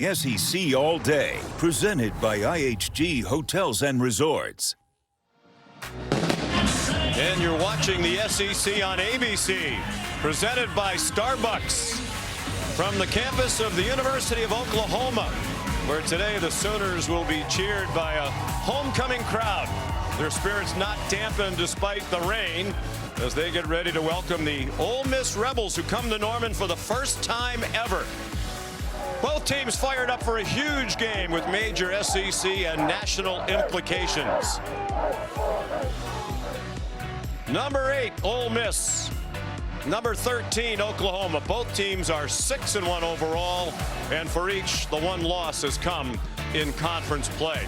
SEC All Day, presented by IHG Hotels and Resorts. And you're watching the SEC on ABC, presented by Starbucks, from the campus of the University of Oklahoma, where today the Sooners will be cheered by a homecoming crowd. Their spirits not dampened despite the rain as they get ready to welcome the Ole Miss Rebels, who come to Norman for the first time ever. Both teams fired up for a huge game with major SEC and national implications. Number 8, Ole Miss. Number 13, Oklahoma. Both teams are 6-1 overall, and for each, the one loss has come in conference play.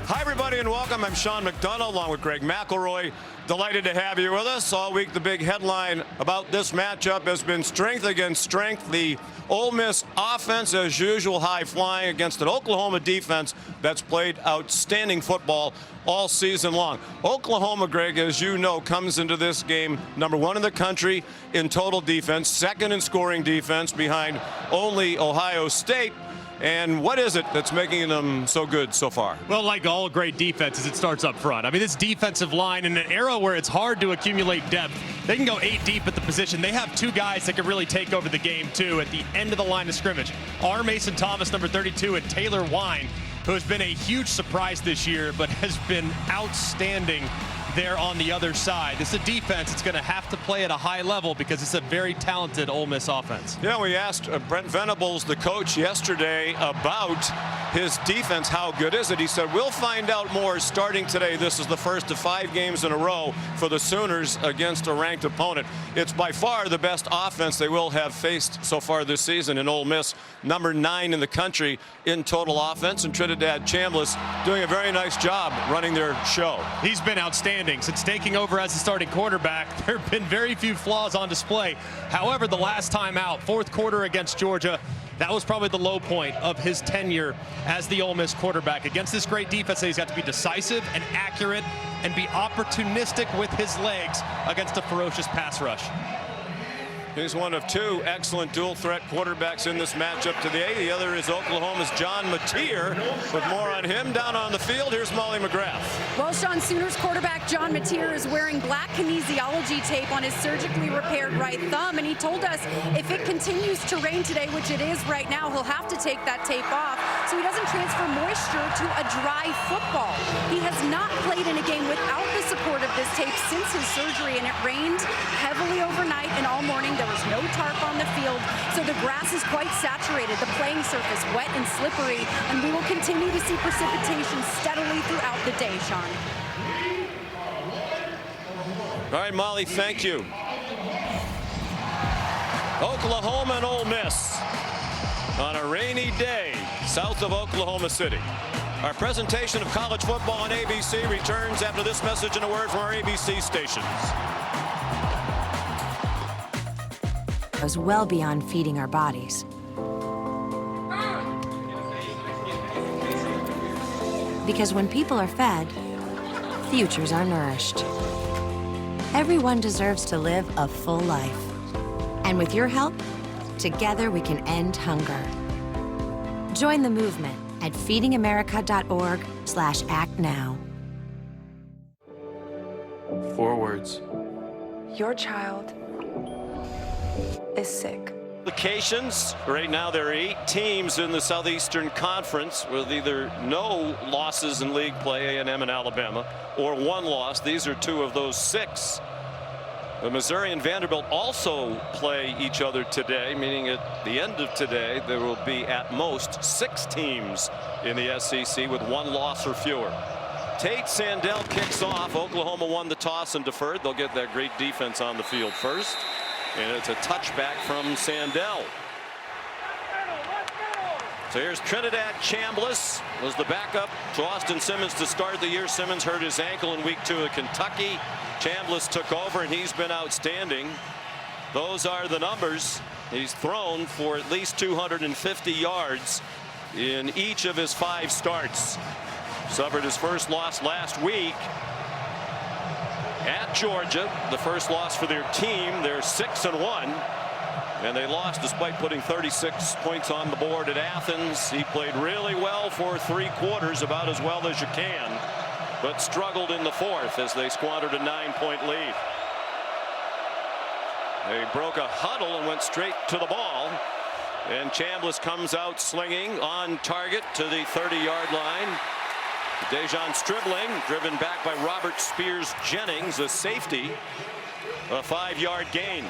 Hi, everybody, and welcome. I'm Sean McDonough, along with Greg McElroy. Delighted to have you with us. All week, the big headline about this matchup has been strength against strength. The Ole Miss offense, as usual, high-flying against an Oklahoma defense that's played outstanding football all season long. Oklahoma, Greg, as you know, comes into this game number 1 in the country in total defense, 2nd in scoring defense behind only Ohio State. And what is it that's making them so good so far? Well, like all great defenses, it starts up front. I mean, this defensive line, in an era where it's hard to accumulate depth, they can go 8 deep at the position. They have 2 guys that can really take over the game, too, at the end of the line of scrimmage. R. Mason Thomas, number 32, and Taylor Wine, who has been a huge surprise this year, but has been outstanding there on the other side. This is a defense that's going to have to play at a high level because it's a very talented Ole Miss offense. Yeah, we asked Brent Venables, the coach, yesterday about his defense. How good is it? He said, we'll find out more starting today. This is the first of 5 games in a row for the Sooners against a ranked opponent. It's by far the best offense they will have faced so far this season in Ole Miss. Number 9 in the country in total offense, and Trinidad Chambliss doing a very nice job running their show. He's been outstanding since taking over as the starting quarterback. There have been very few flaws on display. However, the last time out, 4th quarter against Georgia, that was probably the low point of his tenure as the Ole Miss quarterback. Against this great defense, he's got to be decisive and accurate and be opportunistic with his legs against a ferocious pass rush. He's one of 2 excellent dual-threat quarterbacks in this matchup today. The other is Oklahoma's John Mateer. With more on him down on the field, here's Molly McGrath. Well, Sean, Sooners quarterback John Mateer is wearing black kinesiology tape on his surgically repaired right thumb, and he told us if it continues to rain today, which it is right now, he'll have to take that tape off so he doesn't transfer moisture to a dry football. He has not played in a game without the support of this tape since his surgery, and it rained heavily overnight and all morning. There was no tarp on the field, so the grass is quite saturated, the playing surface wet and slippery, and we will continue to see precipitation steadily throughout the day, Sean. All right, Molly, thank you. Oklahoma and Ole Miss on a rainy day south of Oklahoma City. Our presentation of college football on ABC returns after this message and a word from our ABC stations. Goes well beyond feeding our bodies. Because when people are fed, futures are nourished. Everyone deserves to live a full life. And with your help, together we can end hunger. Join the movement at feedingamerica.org/act now. 4 words. Your child is sick. Applications. Right now there are 8 teams in the Southeastern Conference with either no losses in league play, A&M and Alabama, or 1 loss. These are 2 of those 6. The Missouri and Vanderbilt also play each other today, meaning at the end of today there will be at most 6 teams in the SEC with 1 loss or fewer. Tate Sandell kicks off. Oklahoma won the toss and deferred. They'll get that great defense on the field first. And it's a touchback from Sandell. So here's Trinidad Chambliss, was the backup to Austin Simmons to start the year. Simmons hurt his ankle in week 2 at Kentucky. Chambliss took over, and he's been outstanding. Those are the numbers. He's thrown for at least 250 yards in each of his 5 starts. Suffered his first loss last week at Georgia, the first loss for their team. They're 6-1. And they lost despite putting 36 points on the board at Athens. He played really well for 3 quarters, about as well as you can, but struggled in the 4th as they squandered a 9-point lead. They broke a huddle and went straight to the ball. And Chambliss comes out slinging on target to the 30-yard line. Dejan Stribling driven back by Robert Spears Jennings, a safety, a 5-yard gain.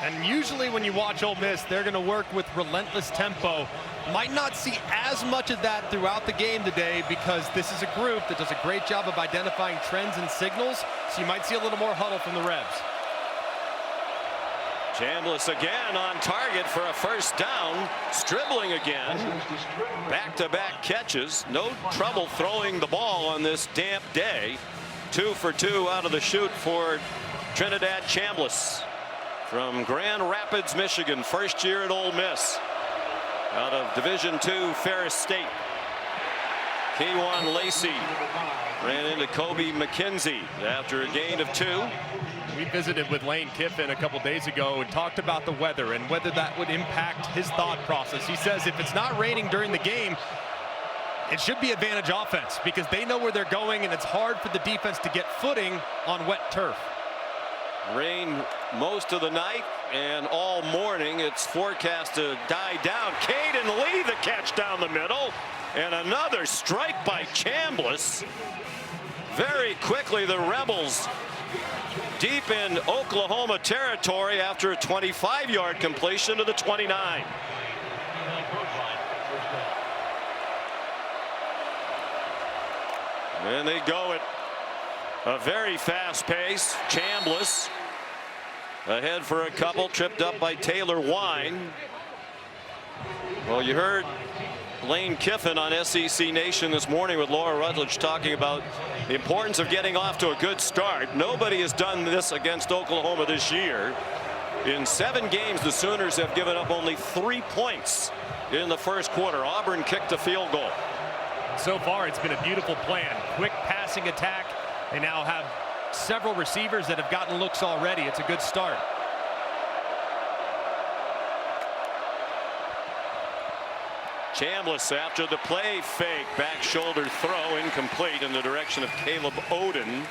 And usually when you watch Ole Miss, they're going to work with relentless tempo. Might not see as much of that throughout the game today because this is a group that does a great job of identifying trends and signals. So you might see a little more huddle from the Rebs. Chambliss again on target for a first down. Stribling again. Back-to-back catches. No trouble throwing the ball on this damp day. 2 for 2 out of the chute for Trinidad Chambliss from Grand Rapids, Michigan. First year at Ole Miss. Out of Division II Ferris State. Keywan Lacey ran into Kobe McKenzie after a gain of 2. We visited with Lane Kiffin a couple days ago and talked about the weather and whether that would impact his thought process. He says if it's not raining during the game, it should be advantage offense because they know where they're going and it's hard for the defense to get footing on wet turf. Rain most of the night and all morning. It's forecast to die down. Caden Lee the catch down the middle and another strike by Chambliss. Very quickly the Rebels deep in Oklahoma territory after a 25-yard completion to the 29. And they go at a very fast pace. Chambliss ahead for a couple, tripped up by Taylor Wine. Well, you heard Lane Kiffin on SEC Nation this morning with Laura Rutledge talking about the importance of getting off to a good start. Nobody has done this against Oklahoma this year. In 7 games, the Sooners have given up only 3 points in the first quarter. Auburn kicked a field goal. So far, it's been a beautiful plan. Quick passing attack. They now have several receivers that have gotten looks already. It's a good start. Chambliss after the play fake, back shoulder throw, incomplete in the direction of Caleb Odom.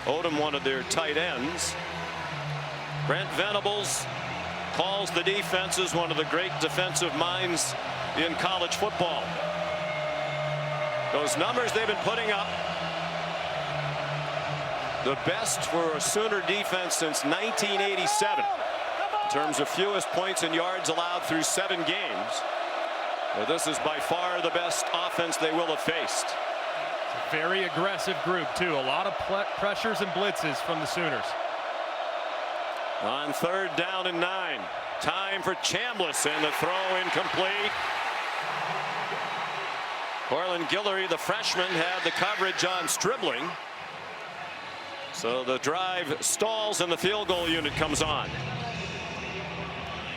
Odom, one of their tight ends. Brent Venables calls the defenses, one of the great defensive minds in college football. Those numbers they've been putting up, the best for a Sooner defense since 1987 in terms of fewest points and yards allowed through 7 games. Well, this is by far the best offense they will have faced. It's a very aggressive group, too. A lot of pressures and blitzes from the Sooners. On 3rd down and 9. Time for Chambliss, and the throw incomplete. Corlin Guillory, the freshman, had the coverage on Stribling. So the drive stalls and the field goal unit comes on.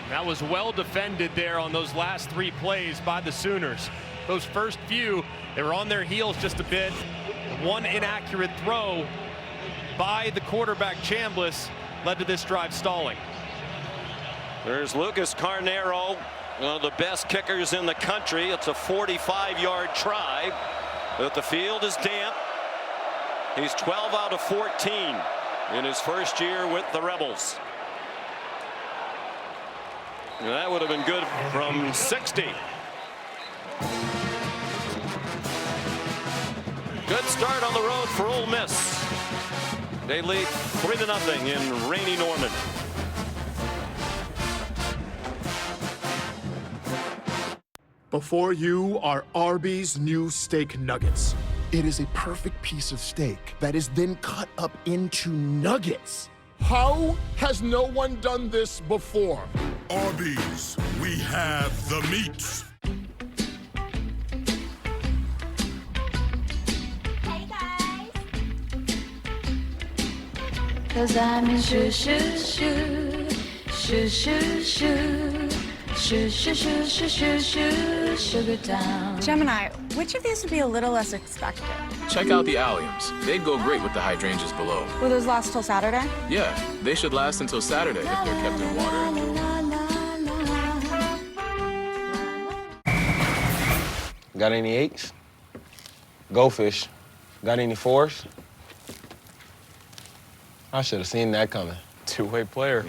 That was well defended there on those last 3 plays by the Sooners. Those first few, they were on their heels just a bit. One inaccurate throw by the quarterback Chambliss led to this drive stalling. There's Lucas Carnero, one of the best kickers in the country. It's a 45-yard try, but the field is damp. He's 12 out of 14 in his first year with the Rebels. And that would have been good from 60. Good start on the road for Ole Miss. They lead 3-0 in rainy Norman. Before you are Arby's new steak nuggets. It is a perfect piece of steak that is then cut up into nuggets. How has no one done this before? Arby's, we have the meats. Hey guys! 'Cause I'm in shoo shoo shoo, shoo shoo shoo, shoo shoo shoo shoo shoo shoo, Sugar Town. Gemini, which of these would be a little less expected? Check out the alliums. They'd go great with the hydrangeas below. Will those last till Saturday? Yeah, they should last until Saturday if they're kept in water. Got any 8s? Goldfish. Got any 4s? I should have seen that coming. Two-way player.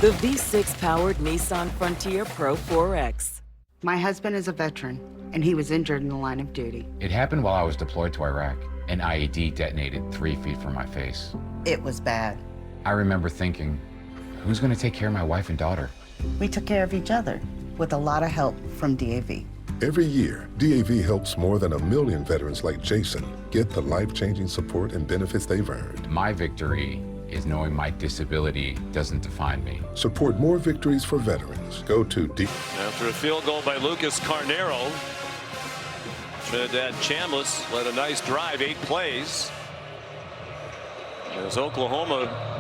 The V6-powered Nissan Frontier Pro 4X. My husband is a veteran, and he was injured in the line of duty. It happened while I was deployed to Iraq. An IED detonated 3 feet from my face. It was bad. I remember thinking, who's going to take care of my wife and daughter? We took care of each other with a lot of help from DAV. Every year, DAV helps more than 1 million veterans like Jason get the life-changing support and benefits they've earned. My victory is knowing my disability doesn't define me. Support more victories for veterans. Go to After a field goal by Lucas Carnero, Trinidad Chambliss led a nice drive, 8 plays. As Oklahoma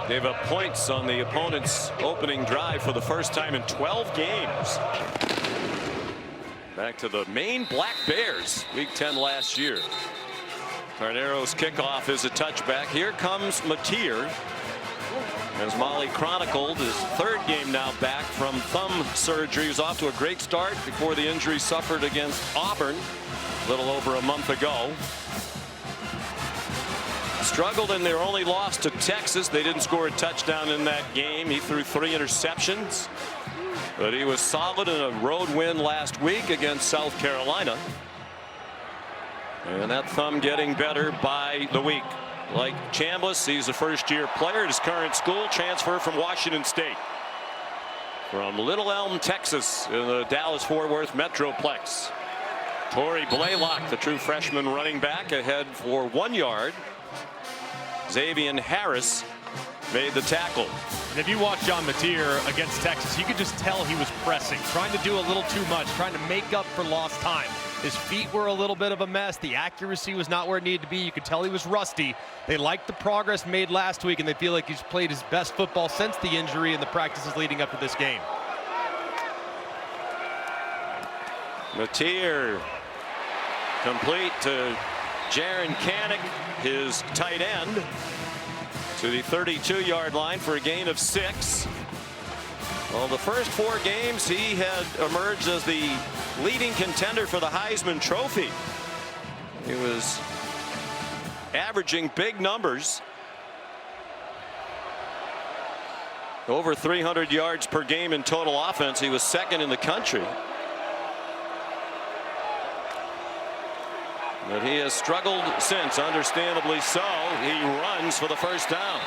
gave up points on the opponent's opening drive for the first time in 12 games. Back to the Maine Black Bears, Week 10 last year. Carnero's kickoff is a touchback. Here comes Mateer. As Molly chronicled, his 3rd game now back from thumb surgery. He was off to a great start before the injury suffered against Auburn a little over a month ago. Struggled in their only loss to Texas. They didn't score a touchdown in that game. He threw 3 interceptions. But he was solid in a road win last week against South Carolina. And that thumb getting better by the week. Like Chambliss, he's a first-year player at his current school, transfer from Washington State. From Little Elm, Texas, in the Dallas-Fort Worth Metroplex. Torrey Blaylock, the true freshman running back, ahead for 1 yard. Xavier Harris made the tackle. And if you watch John Mateer against Texas, you could just tell he was pressing, trying to do a little too much, trying to make up for lost time. His feet were a little bit of a mess. The accuracy was not where it needed to be. You could tell he was rusty. They liked the progress made last week, and they feel like he's played his best football since the injury and the practices leading up to this game. Mateer complete to Jaron Kanik, his tight end, to the 32-yard line for a gain of 6. Well, the first 4 games, he had emerged as the leading contender for the Heisman Trophy. He was averaging big numbers. Over 300 yards per game in total offense. He was 2nd in the country. But he has struggled since, understandably so. He runs for the first down.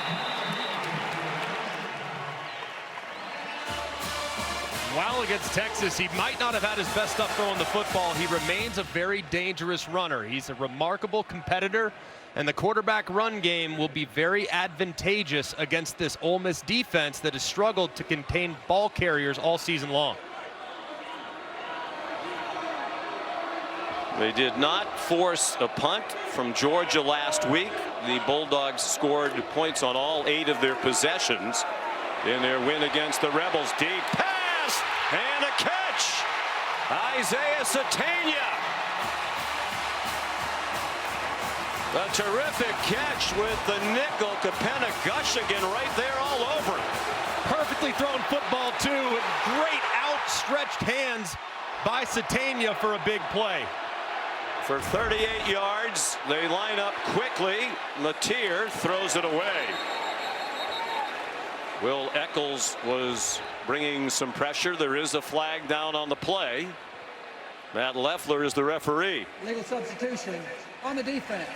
While against Texas, he might not have had his best stuff throwing the football. He remains a very dangerous runner. He's a remarkable competitor, and the quarterback run game will be very advantageous against this Ole Miss defense that has struggled to contain ball carriers all season long. They did not force a punt from Georgia last week. The Bulldogs scored points on all 8 of their possessions in their win against the Rebels. Deep pass and a catch. Isaiah Satania. A terrific catch with the nickel. Kapena Gushigan right there all over him. Perfectly thrown football too, with great outstretched hands by Satania for a big play. For 38 yards, they line up quickly. Mateer throws it away. Will Eccles was bringing some pressure. There is a flag down on the play. Matt Leffler is the referee. Legal substitution on the defense.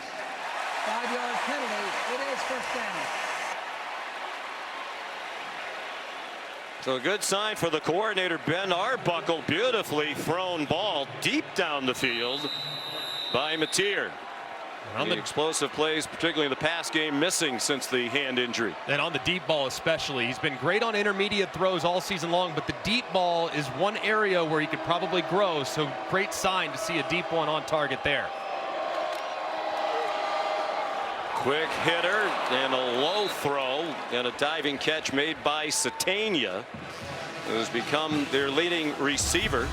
5-yard penalty. It is first down. So a good sign for the coordinator, Ben Arbuckle. Beautifully thrown ball deep down the field by Mateer. The explosive plays, particularly in the pass game, missing since the hand injury. And on the deep ball especially. He's been great on intermediate throws all season long, but the deep ball is one area where he could probably grow, so great sign to see a deep one on target there. Quick hitter and a low throw and a diving catch made by Satania, who has become their leading receiver.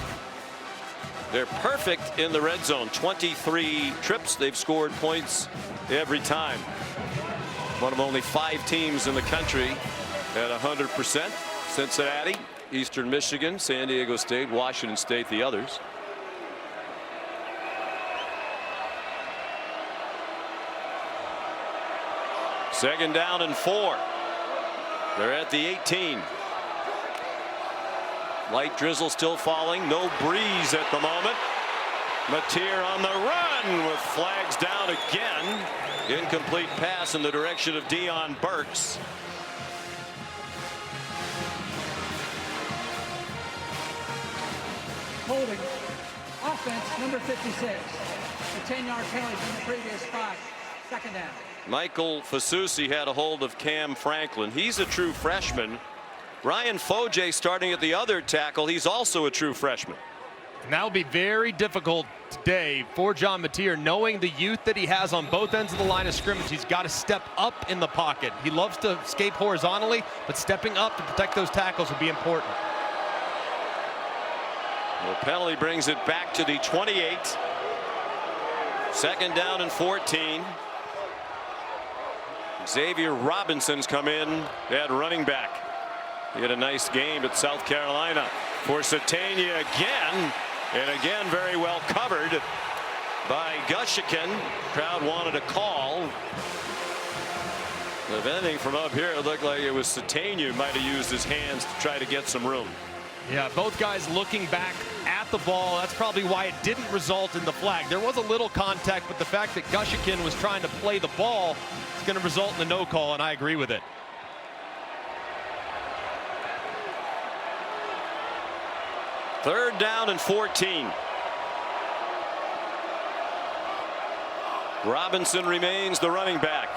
They're perfect in the red zone. 23 trips. They've scored points every time. One of only 5 teams in the country at 100%. Cincinnati Eastern Michigan, San Diego State, Washington State, the others. Second down and 4. They're at the 18. Light drizzle still falling. No breeze at the moment. Matier on the run with flags down again. Incomplete pass in the direction of Deion Burks. Holding. Offense, number 56. A 10-yard penalty from the previous spot. Second down. Michael Fasusi had a hold of Cam Franklin. He's a true freshman. Ryan Foje starting at the other tackle. He's also a true freshman. And that'll be very difficult today for John Matier, knowing the youth that he has on both ends of the line of scrimmage. He's got to step up in the pocket. He loves to escape horizontally, but stepping up to protect those tackles will be important. The penalty brings it back to the 28. Second down and 14. Xavier Robinson's come in at running back. He had a nice game at South Carolina. For Satania again, and again very well covered by Gushikin. Crowd wanted a call. If anything from up here, it looked like it was Satania who might have used his hands to try to get some room. Yeah, both guys looking back at the ball. That's probably why it didn't result in the flag. There was a little contact, but the fact that Gushikin was trying to play the ball is going to result in the no call, and I agree with it. Third down and 14. Robinson remains the running back.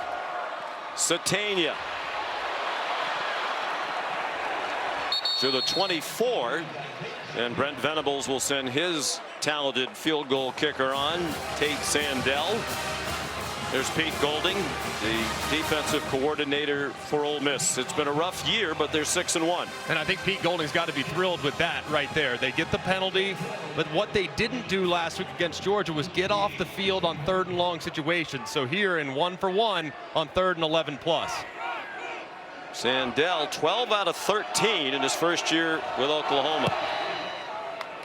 Satania to the 24, and Brent Venables will send his talented field goal kicker on, Tate Sandell. There's Pete Golding, the defensive coordinator for Ole Miss. It's been a rough year, but they're 6-1. And I think Pete Golding's got to be thrilled with that right there. They get the penalty, but what they didn't do last week against Georgia was get off the field on 3rd and long situations. So here in 1-for-1 on 3rd and 11 plus. Sandell 12 out of 13 in his first year with Oklahoma.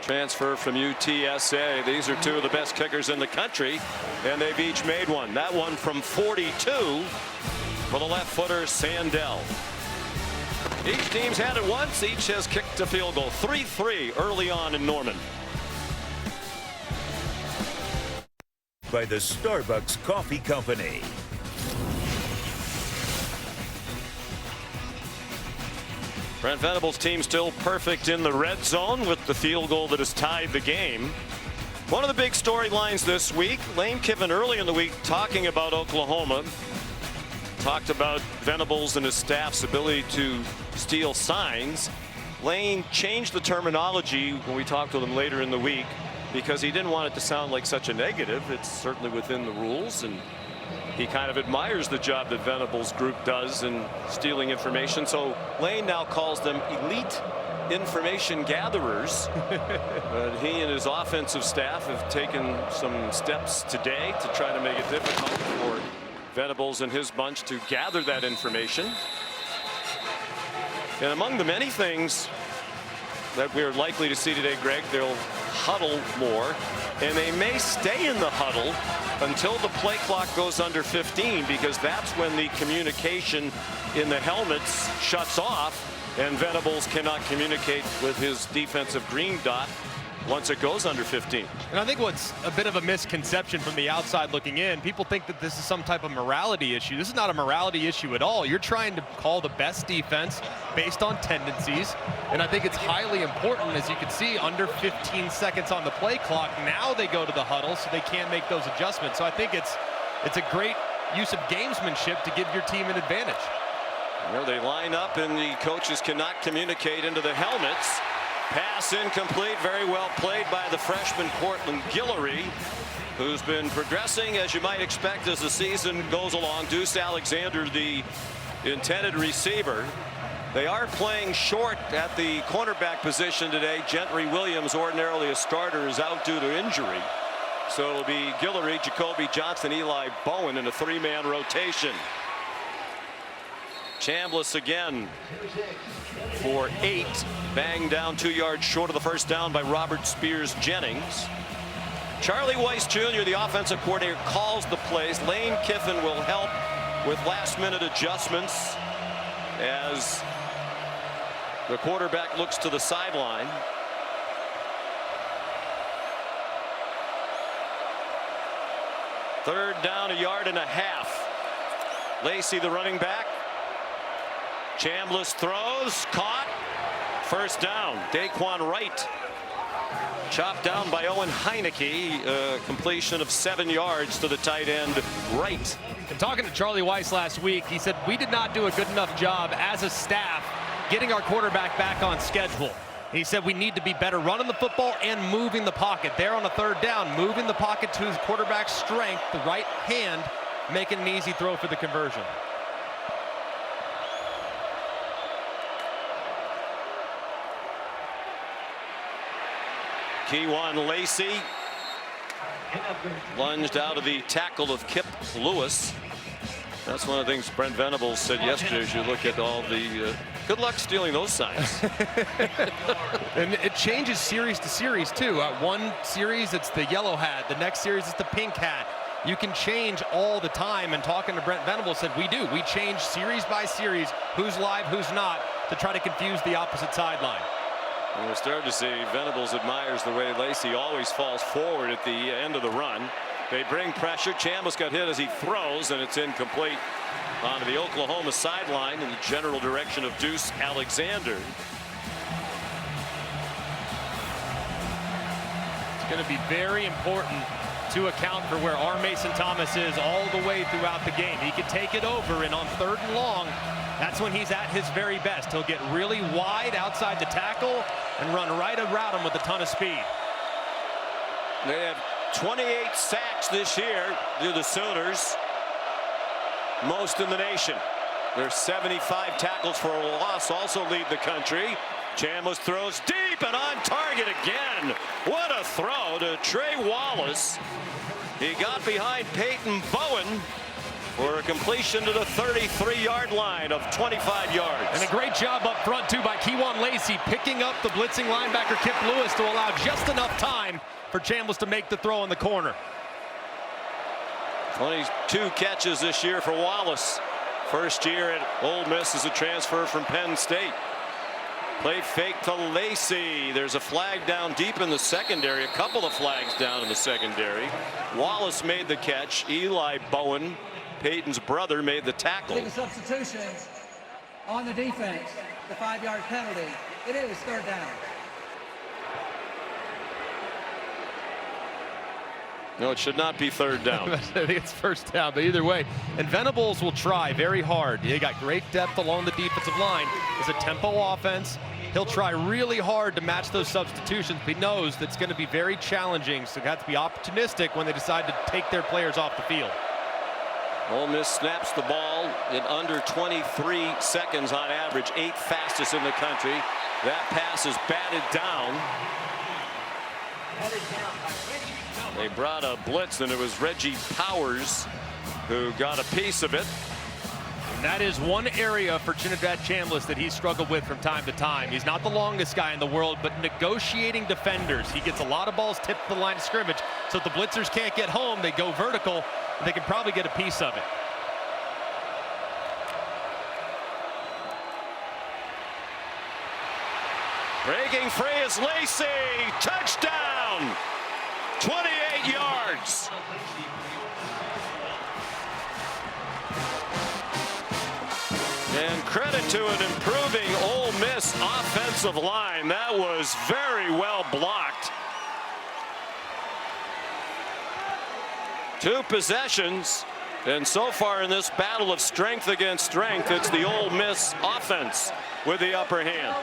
Transfer from UTSA. These are two of the best kickers in the country, and they've each made one. That one from 42 for the left footer Sandell. Each team's had it once. Each has kicked a field goal. 3-3 early on in Norman. By the Starbucks Coffee Company. Brent Venables' team still perfect in the red zone with the field goal that has tied the game. One of the big storylines this week, Lane Kiffin early in the week talking about Oklahoma. Talked about Venables and his staff's ability to steal signs. Lane changed the terminology when we talked to him later in the week because he didn't want it to sound like such a negative. It's certainly within the rules, and he kind of admires the job that Venables' group does in stealing information. So Lane now calls them elite information gatherers. But he and his offensive staff have taken some steps today to try to make it difficult for Venables and his bunch to gather that information. And among the many things that we're likely to see today, Greg, they'll huddle more, and they may stay in the huddle until the play clock goes under 15, because that's when the communication in the helmets shuts off and Venables cannot communicate with his defensive green dot once it goes under 15. And I think what's a bit of a misconception from the outside looking in, people think that this is some type of morality issue. This is not a morality issue at all. You're trying to call the best defense based on tendencies, and I think it's highly important, as you can see, under 15 seconds on the play clock. Now they go to the huddle so they can make those adjustments. So I think it's a great use of gamesmanship to give your team an advantage. You know, they line up and the coaches cannot communicate into the helmets. Pass incomplete. Very well played by the freshman Cortland Guillory, who's been progressing as you might expect as the season goes along. Deuce Alexander, the intended receiver. They are playing short at the cornerback position today. Gentry Williams, ordinarily a starter, is out due to injury. So it'll be Guillory, Jacoby Johnson, Eli Bowen in a 3-man rotation. Chambliss again for 8. Banged down 2 yards short of the first down by Robert Spears Jennings. Charlie Weiss Jr., the offensive coordinator, calls the plays. Lane Kiffin will help with last-minute adjustments as the quarterback looks to the sideline. Third down, 1.5 yards. Lacey, the running back. Chambliss throws, caught. First down. Daquan Wright chopped down by Owen Heineke. Completion of 7 yards to the tight end Wright. And talking to Charlie Weiss last week, he said we did not do a good enough job as a staff getting our quarterback back on schedule. He said we need to be better running the football and moving the pocket. There on a third down, moving the pocket to his quarterback's strength, the right hand, making an easy throw for the conversion. Keywan Lacey lunged out of the tackle of Kip Lewis. That's one of the things Brent Venables said yesterday as you look at all the good luck stealing those signs. And it changes series to series too. One series it's the yellow hat, the next series it's the pink hat. You can change all the time, and talking to Brent Venables said we change series by series, who's live, who's not, to try to confuse the opposite sideline. And we're starting to see Venables admires the way Lacey always falls forward at the end of the run. They bring pressure. Chambliss got hit as he throws, and it's incomplete onto the Oklahoma sideline in the general direction of Deuce Alexander. It's going to be very important to account for where our Mason Thomas is all the way throughout the game. He could take it over, and on 3rd and long, that's when he's at his very best. He'll get really wide outside the tackle and run right around him with a ton of speed. They have 28 sacks this year, do the Sooners. Most in the nation. Their 75 tackles for a loss also lead the country. Chambliss throws deep and on target again. What a throw to Trey Wallace. He got behind Peyton Bowen for a completion to the 33-yard line of 25 yards. And a great job up front too by Keywan Lacey, picking up the blitzing linebacker Kip Lewis to allow just enough time for Chambliss to make the throw in the corner. 22 catches this year for Wallace. First year at Ole Miss as a transfer from Penn State. Play fake to Lacey. There's a flag down deep in the secondary. A couple of flags down in the secondary. Wallace made the catch. Eli Bowen, Peyton's brother, made the tackle. The substitutions on the defense. The 5-yard penalty. It is 3rd down. No, it should not be 3rd down. I think it's 1st down, but either way. And Venables will try very hard. They got great depth along the defensive line. It's a tempo offense. He'll try really hard to match those substitutions, but he knows that's going to be very challenging, so they have to be opportunistic when they decide to take their players off the field. Ole Miss snaps the ball in under 23 seconds on average, 8th fastest in the country. That pass is batted down. They brought a blitz, and it was Reggie Powers who got a piece of it. And that is one area for Trinidad Chambliss that he's struggled with from time to time. He's not the longest guy in the world, but negotiating defenders. He gets a lot of balls tipped to the line of scrimmage, so if the blitzers can't get home, they go vertical, and they can probably get a piece of it. Breaking free is Lacey. Touchdown! 28 yards. And credit to an improving Ole Miss offensive line. That was very well blocked. 2 possessions, and so far in this battle of strength against strength, it's the Ole Miss offense with the upper hand.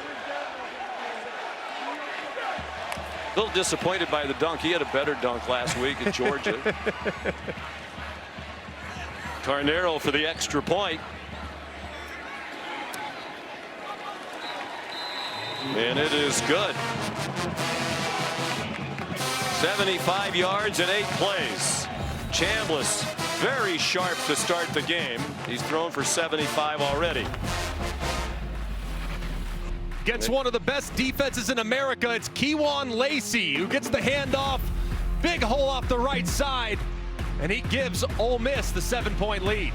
A little disappointed by the dunk. He had a better dunk last week at Georgia. Carnero for the extra point. And it is good. 75 yards in 8 plays. Chambliss very sharp to start the game. He's thrown for 75 already. Gets one of the best defenses in America. It's Kewan Lacey who gets the handoff. Big hole off the right side. And he gives Ole Miss the 7-point lead.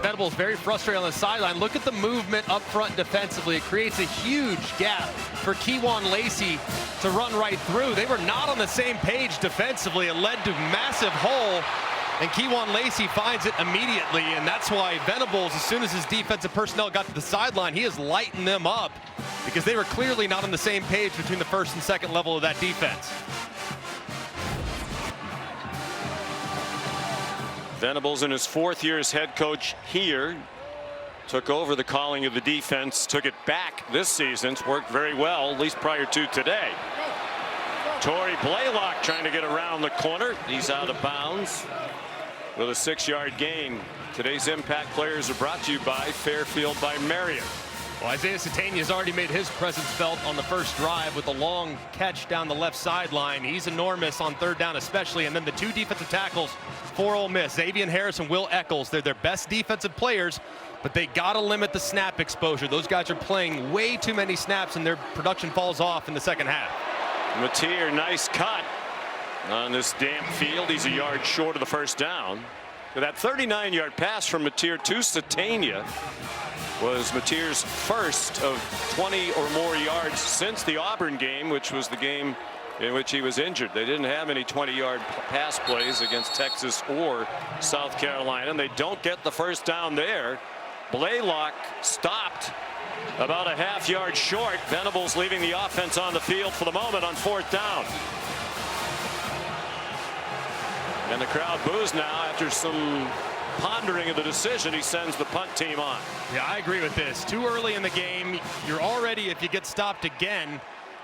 Venables very frustrated on the sideline. Look at the movement up front defensively. It creates a huge gap for Kewan Lacey to run right through. They were not on the same page defensively. It led to massive hole, and Kewan Lacey finds it immediately, and that's why Venables, as soon as his defensive personnel got to the sideline, he has lightened them up because they were clearly not on the same page between the first and second level of that defense. Venables in his 4th year as head coach here took over the calling of the defense, took it back this season. It's worked very well, at least prior to today. Torrey Blaylock trying to get around the corner. He's out of bounds with a 6-yard gain. Today's impact players are brought to you by Fairfield by Marriott. Well, Isaiah Satania has already made his presence felt on the first drive with a long catch down the left sideline. He's enormous on 3rd down especially. And then the 2 defensive tackles for Ole Miss, Xavier Harris and Will Eccles. They're their best defensive players, but they got to limit the snap exposure. Those guys are playing way too many snaps and their production falls off in the second half. Mateer, nice cut on this damp field. He's a yard short of the first down. That 39-yard pass from Mateer to Satania was Mateer's first of 20 or more yards since the Auburn game, which was the game in which he was injured. They didn't have any 20-yard pass plays against Texas or South Carolina, and they don't get the first down there. Blaylock stopped about a half-yard short. Venables leaving the offense on the field for the moment on 4th down. And the crowd boos now after some pondering of the decision. He sends the punt team on. Yeah, I agree with this. Too early in the game. You're already, if you get stopped again,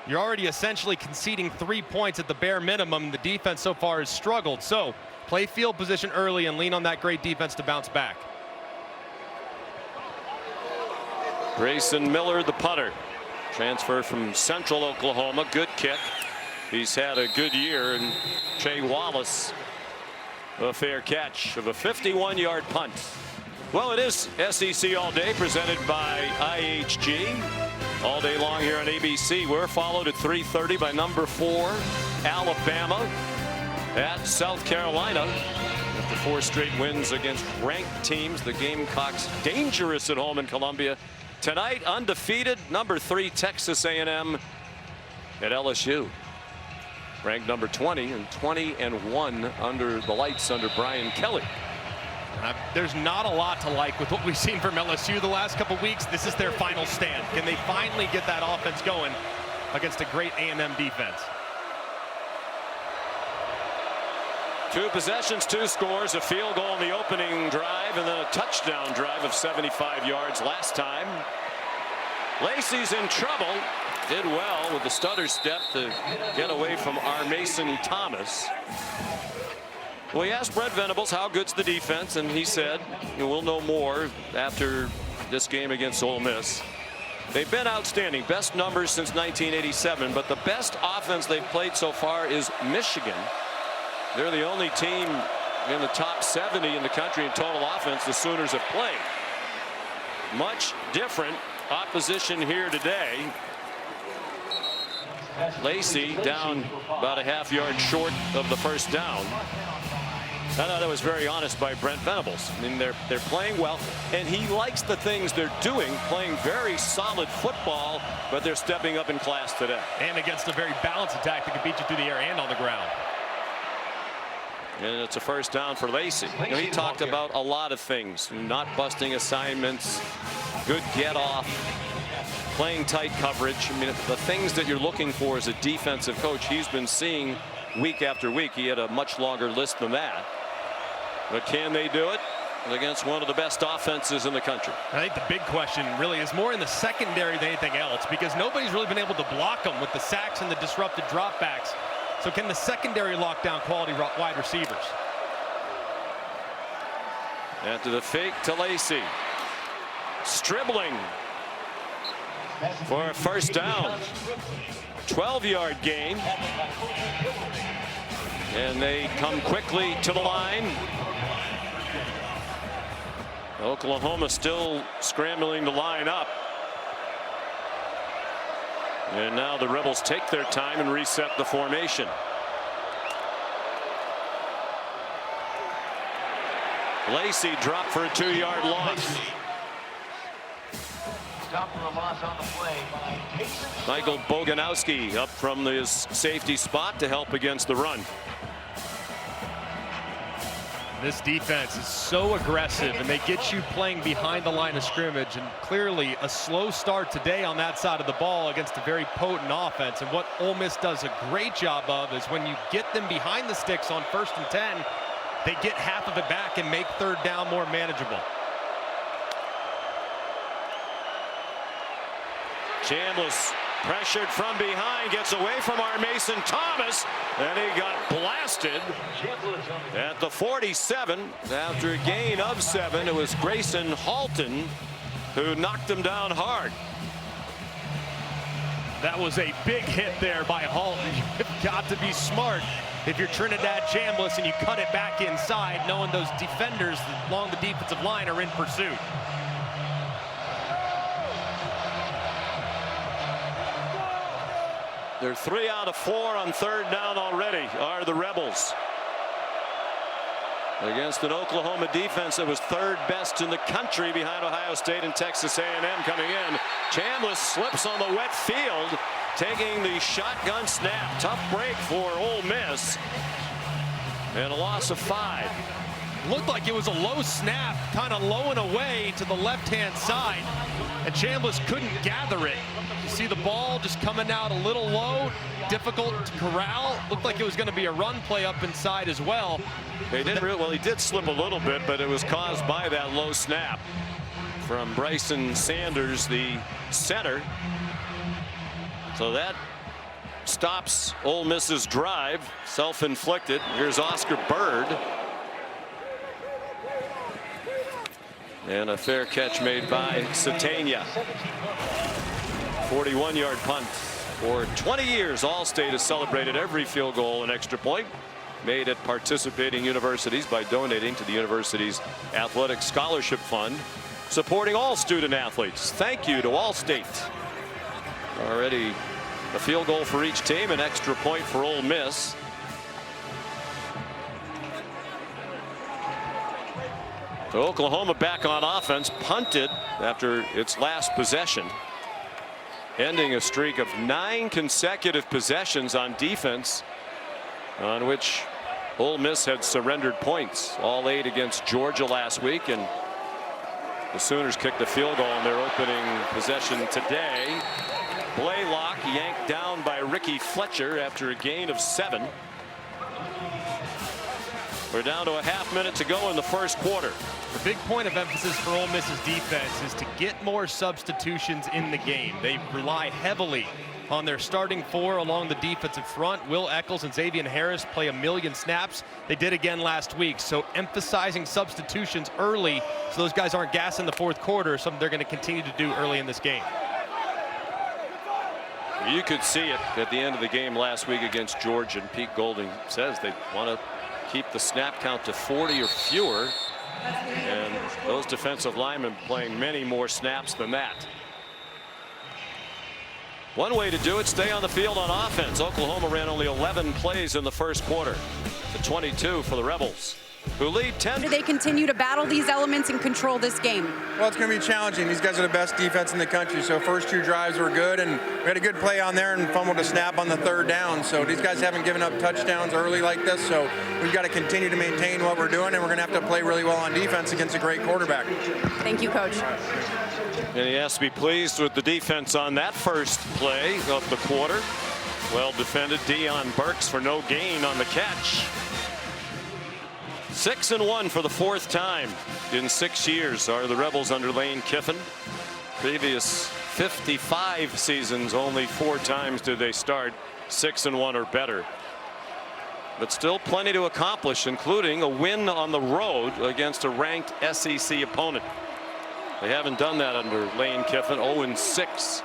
you're already essentially conceding 3 points at the bare minimum. The defense so far has struggled. So play field position early and lean on that great defense to bounce back. Grayson Miller, the punter, transfer from Central Oklahoma. Good kick. He's had a good year. And Trey Wallace, a fair catch of a 51-yard punt. Well, it is SEC All Day presented by IHG. All day long here on ABC. We're followed at 3:30 by number 4 Alabama at South Carolina. After 4 straight wins against ranked teams, the Gamecocks dangerous at home in Columbia. Tonight, undefeated, number 3 Texas A&M at LSU. Ranked number 20 and 20-1 under the lights under Brian Kelly. There's not a lot to like with what we've seen from LSU the last couple weeks. This is their final stand. Can they finally get that offense going against a great A&M defense? 2 possessions, 2 scores, a field goal in the opening drive, and then a touchdown drive of 75 yards last time. Lacey's in trouble. Did well with the stutter step to get away from our Mason Thomas. Well, he asked Brent Venables how good's the defense, and he said, we'll know more after this game against Ole Miss. They've been outstanding, best numbers since 1987, but the best offense they've played so far is Michigan. They're the only team in the top 70 in the country in total offense the Sooners have played. Much different opposition here today. Lacey down about a half-yard short of the first down. I thought that was very honest by Brent Venables. I mean, they're playing well, and he likes the things they're doing, playing very solid football, but they're stepping up in class today. And against a very balanced attack that can beat you through the air and on the ground. And it's a first down for Lacey. You know, he talked about a lot of things, not busting assignments, good get off, playing tight coverage. I mean, the things that you're looking for as a defensive coach, he's been seeing week after week. He had a much longer list than that. But can they do it against one of the best offenses in the country? I think the big question really is more in the secondary than anything else, because nobody's really been able to block them with the sacks and the disrupted dropbacks. So can the secondary lock down quality wide receivers? After the fake to Lacey. Stribbling for a first down. 12-yard gain. And they come quickly to the line. Oklahoma still scrambling to line up. And now the Rebels take their time and reset the formation. Lacey dropped for a 2-yard loss. Michael Boganowski up from his safety spot to help against the run. This defense is so aggressive, and they get you playing behind the line of scrimmage, and clearly a slow start today on that side of the ball against a very potent offense. And what Ole Miss does a great job of is when you get them behind the sticks on 1st and 10, they get half of it back and make 3rd down more manageable. Chambliss pressured from behind, gets away from our Mason Thomas, and he got blasted at the 47 after a gain of 7. It was Grayson Halton who knocked him down hard. That was a big hit there by Halton. You've got to be smart if you're Trinidad Chambliss and you cut it back inside, knowing those defenders along the defensive line are in pursuit. They're 3 out of 4 on 3rd down already, are the Rebels. Against an Oklahoma defense that was 3rd best in the country behind Ohio State and Texas A&M coming in. Chambliss slips on the wet field, taking the shotgun snap. Tough break for Ole Miss. And a loss of 5. Looked like it was a low snap, kind of low and away to the left-hand side, and Chambliss couldn't gather it. You see the ball just coming out a little low, difficult to corral. Looked like it was going to be a run play up inside as well. He did slip a little bit, but it was caused by that low snap from Bryson Sanders, the center. So that stops Ole Miss's drive, self-inflicted. Here's Oscar Bird. And a fair catch made by Satania. 41-yard punt. For 20 years, All-State has celebrated every field goal and extra point made at participating universities by donating to the university's athletic scholarship fund, supporting all student athletes. Thank you to All-State. Already a field goal for each team, an extra point for Ole Miss. So Oklahoma back on offense, punted after its last possession, ending a streak of 9 consecutive possessions on defense on which Ole Miss had surrendered points, all 8 against Georgia last week, and the Sooners kicked a field goal in their opening possession today. Blaylock yanked down by Ricky Fletcher after a gain of 7. We're down to a half minute to go in the first quarter. The big point of emphasis for Ole Miss's defense is to get more substitutions in the game. They rely heavily on their starting 4 along the defensive front. Will Eccles and Xavier Harris play 1,000,000 snaps. They did again last week. So emphasizing substitutions early so those guys aren't gassing the 4th quarter, something they're going to continue to do early in this game. You could see it at the end of the game last week against Georgia, and Pete Golding says they want to keep the snap count to 40 or fewer, and those defensive linemen playing many more snaps than that. One way to do it, stay on the field on offense. Oklahoma ran only 11 plays in the first quarter to 22 for the Rebels, who lead 10. Do they continue to battle these elements and control this game? Well, it's going to be challenging. These guys are the best defense in the country. So first 2 drives were good, and we had a good play on there and fumbled a snap on the 3rd down. So these guys haven't given up touchdowns early like this. So we've got to continue to maintain what we're doing, and we're going to have to play really well on defense against a great quarterback. Thank you, Coach. And he has to be pleased with the defense on that first play of the quarter. Well defended. Deion Burks for no gain on the catch. 6-1 for the 4th time in 6 years are the Rebels under Lane Kiffin. Previous 55 seasons, only 4 times did they start 6-1 or better. But still plenty to accomplish, including a win on the road against a ranked SEC opponent. They haven't done that under Lane Kiffin. 0-6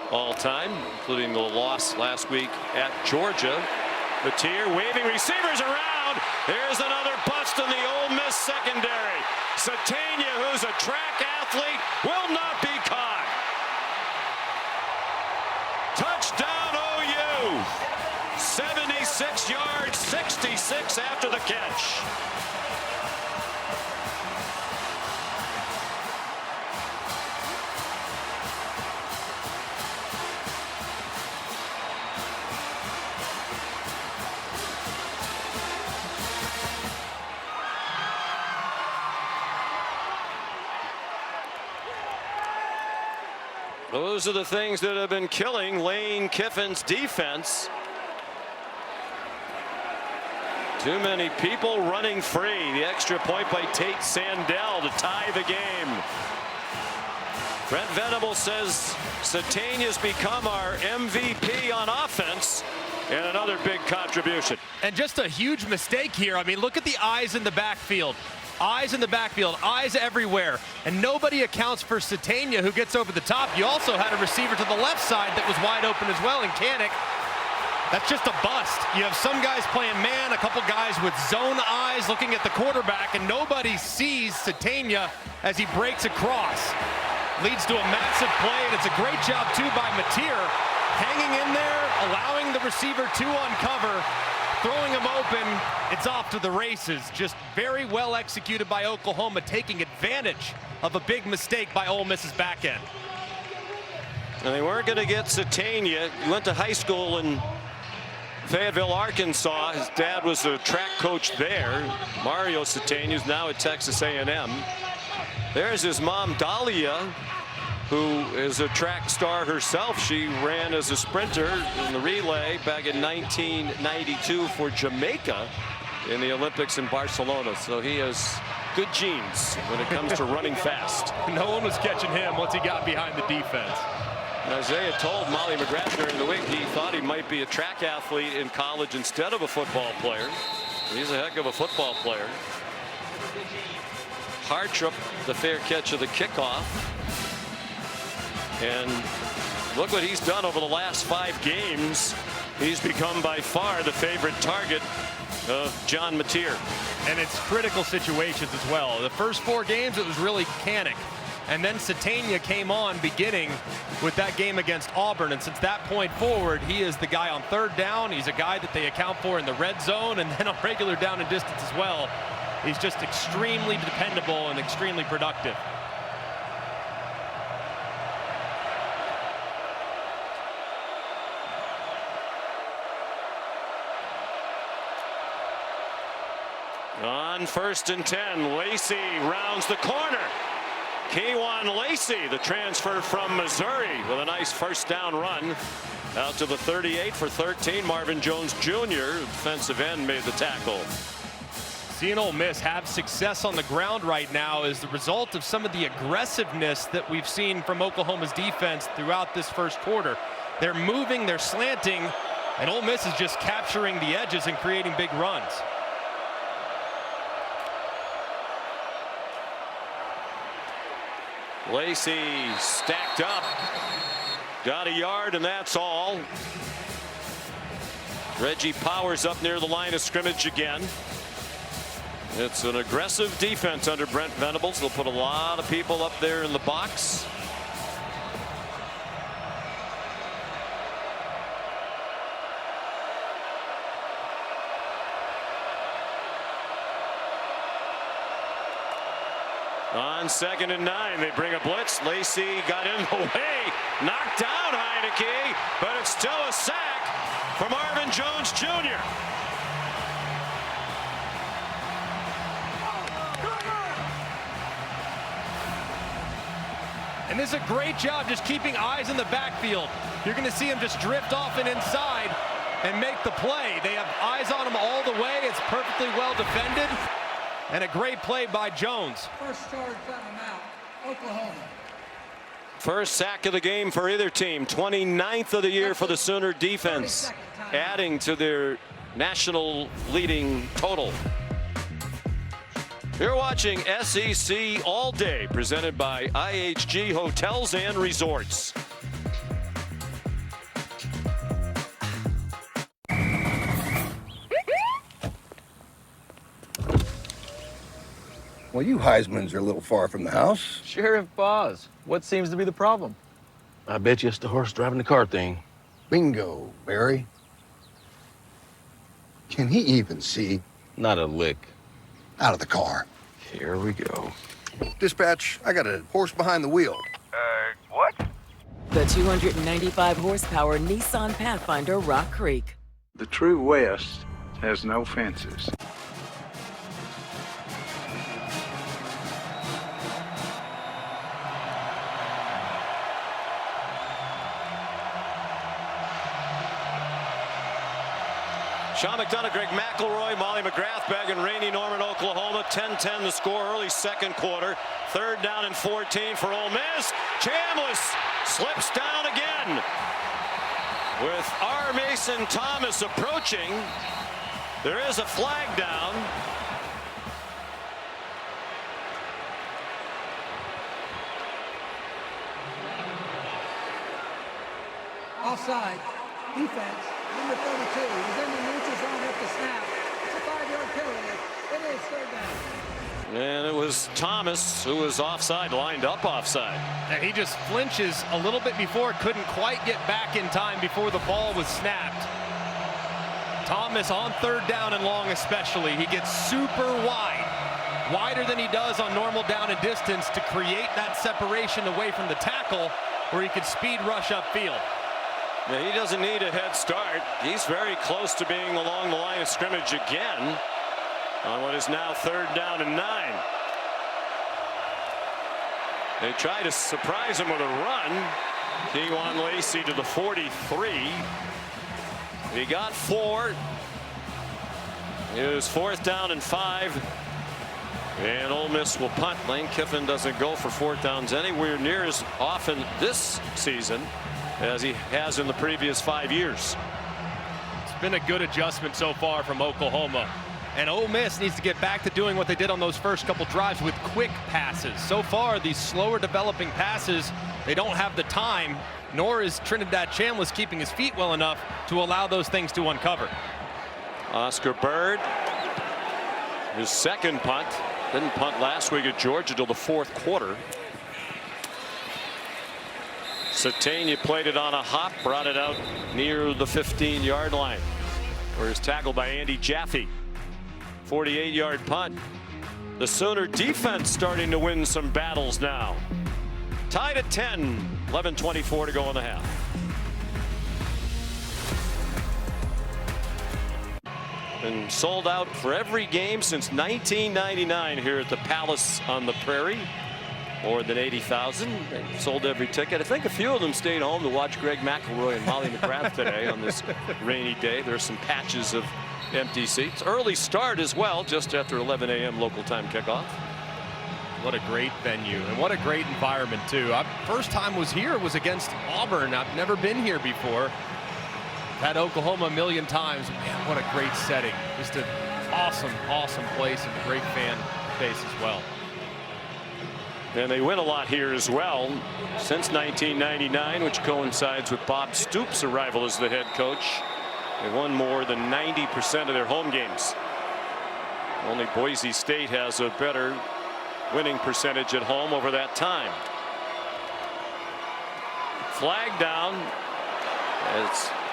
all time, including the loss last week at Georgia. Matier waving receivers around. Here's another bust in the Ole Miss secondary. Satania, who's a track athlete, will not be caught. Touchdown OU. 76 yards, 66 after the catch. Those are the things that have been killing Lane Kiffin's defense. Too many people running free. The extra point by Tate Sandell to tie the game. Brent Venables says Satania's become our MVP on offense, and another big contribution. And just a huge mistake here. I mean, look at the eyes in the backfield. Eyes in the backfield, eyes everywhere, and nobody accounts for Satania, who gets over the top. You also had a receiver to the left side that was wide open as well in Kanik. That's just a bust. You have some guys playing man, a couple guys with zone eyes looking at the quarterback, and nobody sees Satania as he breaks across. Leads to a massive play, and it's a great job too by Matier, hanging in there, allowing the receiver to uncover. Throwing him open, it's off to the races. Just very well executed by Oklahoma, taking advantage of a big mistake by Ole Miss's back end. And they weren't going to get Satania. He went to high school in Fayetteville, Arkansas. His dad was a track coach there. Mario Satania is now at Texas A&M. There's his mom, Dahlia, who is a track star herself. She ran as a sprinter in the relay back in 1992 for Jamaica in the Olympics in Barcelona. So he has good genes when it comes to running fast. No one was catching him once he got behind the defense. Isaiah told Molly McGrath during the week he thought he might be a track athlete in college instead of a football player. He's a heck of a football player. Hartrup, the fair catch of the kickoff. And look what he's done over the last 5 games. He's become by far the favorite target of John Matier. And it's critical situations as well. The first 4 games, it was really Kanik. And then Satania came on beginning with that game against Auburn. And since that point forward, he is the guy on 3rd down. He's a guy that they account for in the red zone and then on regular down and distance as well. He's just extremely dependable and extremely productive. On 1st and 10, Lacey rounds the corner. Kaywan Lacey, the transfer from Missouri, with a nice first down run out to the 38 for 13. Marvin Jones Jr., defensive end, made the tackle. Seeing Ole Miss have success on the ground right now is the result of some of the aggressiveness that we've seen from Oklahoma's defense throughout this first quarter. They're moving, they're slanting, and Ole Miss is just capturing the edges and creating big runs. Lacey stacked up, got a yard, and that's all. Reggie Powers up near the line of scrimmage again. It's an aggressive defense under Brent Venables. They'll put a lot of people up there in the box. On 2nd and 9, they bring a blitz. Lacey got in the way, knocked down Heineke, but it's still a sack for Marvin Jones Jr. And this is a great job just keeping eyes in the backfield. You're going to see him just drift off and inside and make the play. They have eyes on him all the way. It's perfectly well defended. And a great play by Jones. First charge out, Oklahoma. First sack of the game for either team. 29th of the year for the Sooner defense, adding to their national leading total. You're watching SEC All Day, presented by IHG Hotels and Resorts. Well, you Heismans are a little far from the house. Sheriff Boz, what seems to be the problem? I bet you it's the horse driving the car thing. Bingo, Barry. Can he even see? Not a lick. Out of the car. Here we go. Dispatch, I got a horse behind the wheel. What? The 295 horsepower Nissan Pathfinder Rock Creek. The true West has no fences. Sean McDonough, Greg McElroy, Molly McGrath, back in rainy Norman, Oklahoma. 10-10 the score early second quarter. 3rd down and 14 for Ole Miss. Chambliss slips down again. With R. Mason Thomas approaching, there is a flag down. Offside. Defense. Number 32. He's in the neutral zone at the snap. It's a 5-yard penalty. It is 3rd down. And it was Thomas who was offside, lined up offside. And he just flinches a little bit before, couldn't quite get back in time before the ball was snapped. Thomas on 3rd down and long especially. He gets super wide, wider than he does on normal down and distance to create that separation away from the tackle where he could speed rush upfield. Now, he doesn't need a head start. He's very close to being along the line of scrimmage again on what is now 3rd down and 9. They try to surprise him with a run. Kewan Lacey to the 43. He got 4. It was 4th down and 5. And Ole Miss will punt. Lane Kiffin doesn't go for 4th downs anywhere near as often this season as he has in the previous 5 years. It's been a good adjustment so far from Oklahoma. And Ole Miss needs to get back to doing what they did on those first couple drives with quick passes. So far, these slower developing passes, they don't have the time, nor is Trinidad Chambliss keeping his feet well enough to allow those things to uncover. Oscar Bird, his 2nd punt. Didn't punt last week at Georgia till the 4th quarter. Satania played it on a hop, brought it out near the 15-yard line, where it's tackled by Andy Jaffe. 48-yard punt. The Sooner defense starting to win some battles now. Tied at 10, 11:24 to go in the half. Been sold out for every game since 1999 here at the Palace on the Prairie. More than 80,000. They sold every ticket. I think a few of them stayed home to watch Greg McElroy and Molly McGrath today on this rainy day. There's some patches of empty seats. Early start as well, just after 11 a.m. local time kickoff. What a great venue and what a great environment too. First time was here was against Auburn. I've never been here before. Had Oklahoma a million times. Man, what a great setting. Just an awesome, awesome place and a great fan base as well. And they win a lot here as well since 1999, which coincides with Bob Stoops' arrival as the head coach. They won more than 90% of their home games. Only Boise State has a better winning percentage at home over that time. Flag down.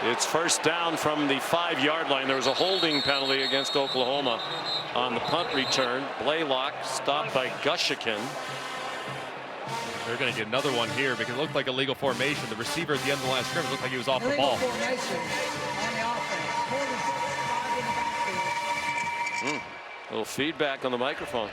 It's 1st down from the 5-yard line. There was a holding penalty against Oklahoma on the punt return. Blaylock stopped by Gushikin. They're going to get another one here because it looked like a legal formation. The receiver at the end of the line of scrimmage looked like he was off the ball. Formation on the offense. More than 5 in the backfield. A little feedback on the microphone.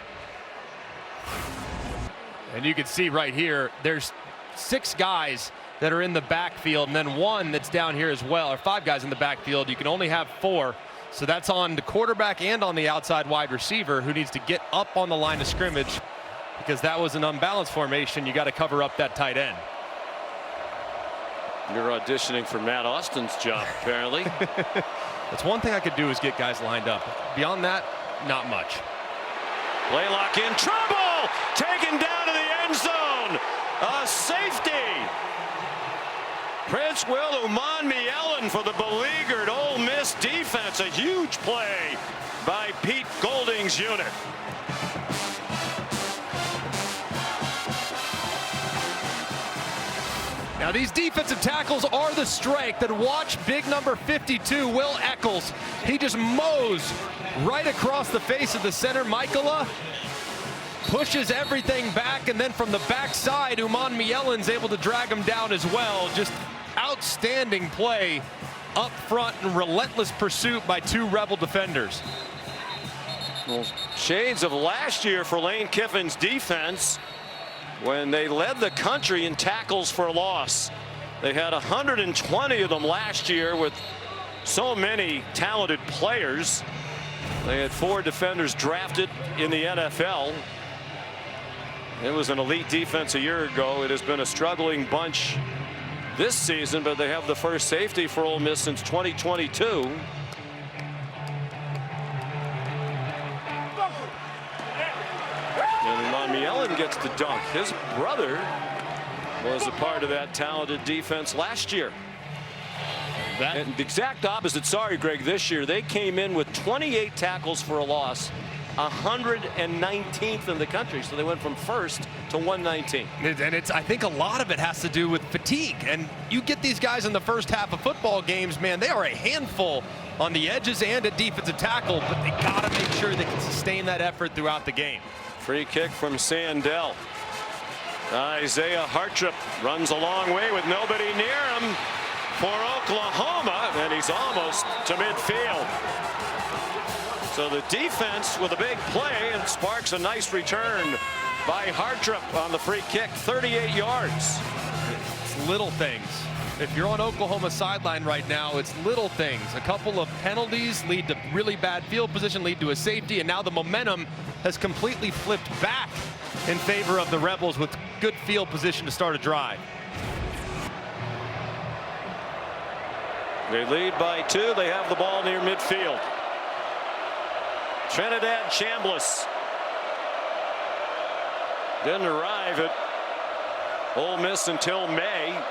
And you can see right here, there's 6 guys that are in the backfield and then 1 that's down here as well, or 5 guys in the backfield. You can only have 4. So that's on the quarterback and on the outside wide receiver who needs to get up on the line of scrimmage because that was an unbalanced formation. You got to cover up that tight end. You're auditioning for Matt Austin's job, apparently. That's one thing I could do is get guys lined up. Beyond that, not much. Blaylock in trouble, taken down to the end zone. A safety. Prince Will Uman-Mielen for the beleaguered Ole Miss defense. A huge play by Pete Golding's unit. Now these defensive tackles are the strength, and watch big number 52, Will Eccles. He just mows right across the face of the center. Michaela pushes everything back, and then from the backside, Uman Mielen's able to drag him down as well. Just outstanding play up front and relentless pursuit by two Rebel defenders. Well, shades of last year for Lane Kiffin's defense when they led the country in tackles for loss. They had 120 of them last year with so many talented players. They had 4 defenders drafted in the NFL. It was an elite defense a year ago. It has been a struggling bunch this season, but they have the first safety for Ole Miss since 2022. And Uman Mielen gets the dunk. His brother was a part of that talented defense last year. And the exact opposite, sorry, Greg, this year they came in with 28 tackles for a loss, 119th in the country. So they went from first to 119. And I think a lot of it has to do with fatigue. And you get these guys in the first half of football games, man, they are a handful on the edges and at defensive tackle, but they got to make sure they can sustain that effort throughout the game. Free kick from Sandell. Isaiah Hartrip runs a long way with nobody near him for Oklahoma, and he's almost to midfield. So the defense with a big play, and sparks a nice return by Hartrip on the free kick, 38 yards. It's little things. If you're on Oklahoma's sideline right now, it's little things. A couple of penalties lead to really bad field position, lead to a safety, and now the momentum has completely flipped back in favor of the Rebels with good field position to start a drive. They lead by 2. They have the ball near midfield. Trinidad Chambliss didn't arrive at Ole Miss until May.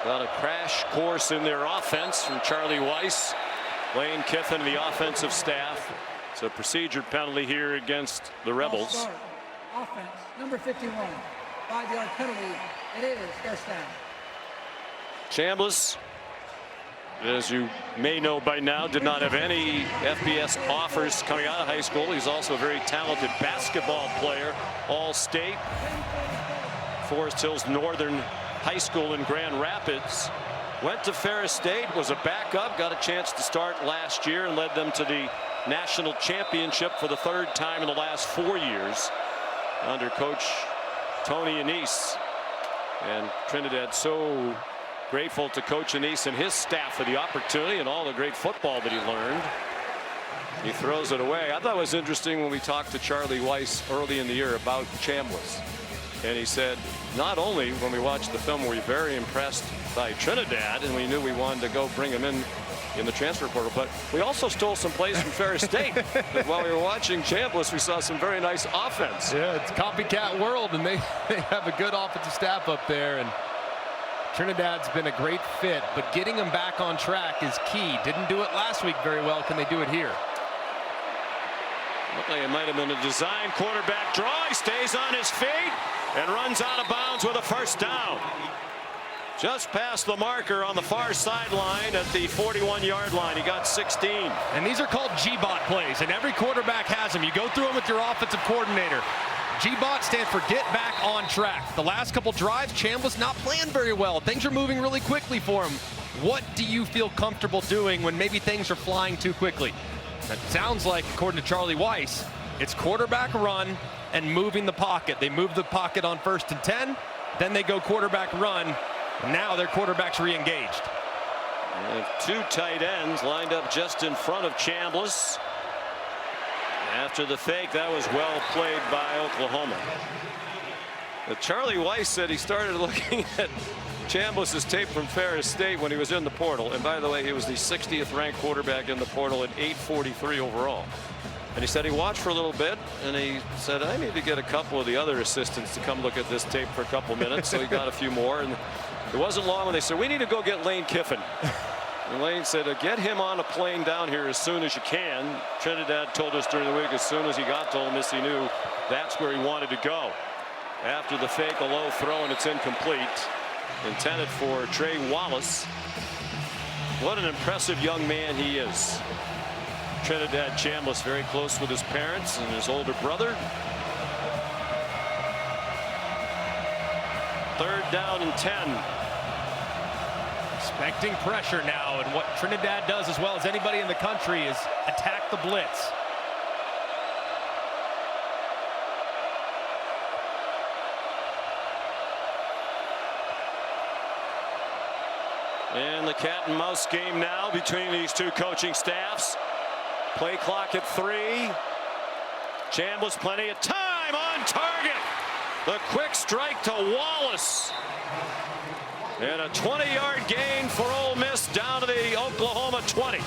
Got a crash course in their offense from Charlie Weiss, Lane Kiffin, the offensive staff. It's a procedure penalty here against the Rebels. Offense, number 51, 5-yard penalty. It is first down. Chambliss, as you may know by now, did not have any FBS offers coming out of high school. He's also a very talented basketball player, All-State. Forest Hills Northern High School in Grand Rapids. Went to Ferris State, was a backup, got a chance to start last year and led them to the national championship for the 3rd time in the last 4 years under Coach Tony Anise. And Trinidad so grateful to Coach Anise and his staff for the opportunity and all the great football that he learned. He throws it away. I thought it was interesting when we talked to Charlie Weiss early in the year about Chambliss. And he said, not only when we watched the film were we very impressed by Trinidad and we knew we wanted to go bring him in the transfer portal, but we also stole some plays from Ferris State. While we were watching Chambliss, we saw some very nice offense. Yeah, it's copycat world, and they have a good offensive staff up there. And Trinidad's been a great fit, but getting them back on track is key. Didn't do it last week very well. Can they do it here? Looked like it might have been a design quarterback draw. He stays on his feet and runs out of bounds with a first down. Just past the marker on the far sideline at the 41-yard line. He got 16. And these are called G-bot plays, and every quarterback has them. You go through them with your offensive coordinator. G-bot stands for get back on track. The last couple drives, Chambliss not playing very well. Things are moving really quickly for him. What do you feel comfortable doing when maybe things are flying too quickly? That sounds like, according to Charlie Weiss, it's quarterback run and moving the pocket. They move the pocket on 1st and 10, then they go quarterback run. Now their quarterback's re-engaged. They have 2 tight ends lined up just in front of Chambliss. After the fake, that was well played by Oklahoma. Charlie Weiss said he started looking at Chambliss's tape from Ferris State when he was in the portal. And by the way, he was the 60th ranked quarterback in the portal at 843 overall. And he said he watched for a little bit, and he said, I need to get a couple of the other assistants to come look at this tape for a couple minutes. So he got a few more. And it wasn't long when they said, we need to go get Lane Kiffin. And Lane said, get him on a plane down here as soon as you can. Trinidad told us during the week as soon as he got to Ole Miss, he knew that's where he wanted to go. After the fake, a low throw, and it's incomplete. intended for Trey Wallace. What an impressive young man he is. Trinidad Chambliss very close with his parents and his older brother. 3rd down and 10. Expecting pressure now, and what Trinidad does as well as anybody in the country is attack the blitz. And the cat and mouse game now between these two coaching staffs. Play clock at 3. Chambliss plenty of time on target. The quick strike to Wallace. And a 20-yard gain for Ole Miss down to the Oklahoma 20.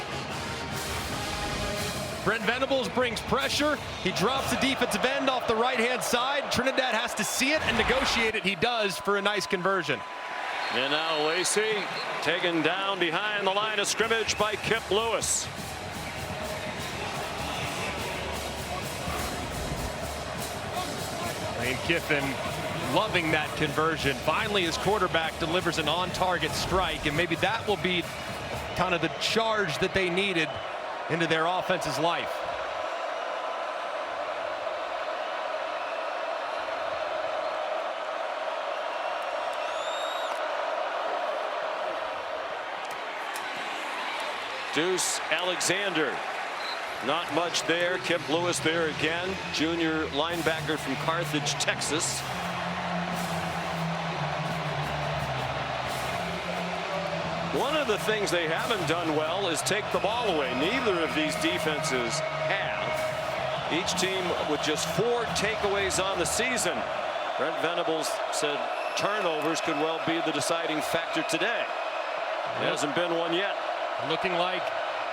Brent Venables brings pressure. He drops the defensive end off the right-hand side. Trinidad has to see it and negotiate it. He does for a nice conversion. And now Lacey taken down behind the line of scrimmage by Kip Lewis. Lane Kiffin loving that conversion. Finally, his quarterback delivers an on-target strike, and maybe that will be kind of the charge that they needed into their offense's life. Deuce Alexander. Not much there. Kip Lewis there again. Junior linebacker from Carthage, Texas. One of the things they haven't done well is take the ball away. Neither of these defenses have. Each team with just 4 takeaways on the season. Brent Venables said turnovers could well be the deciding factor today. There hasn't been one yet. Looking like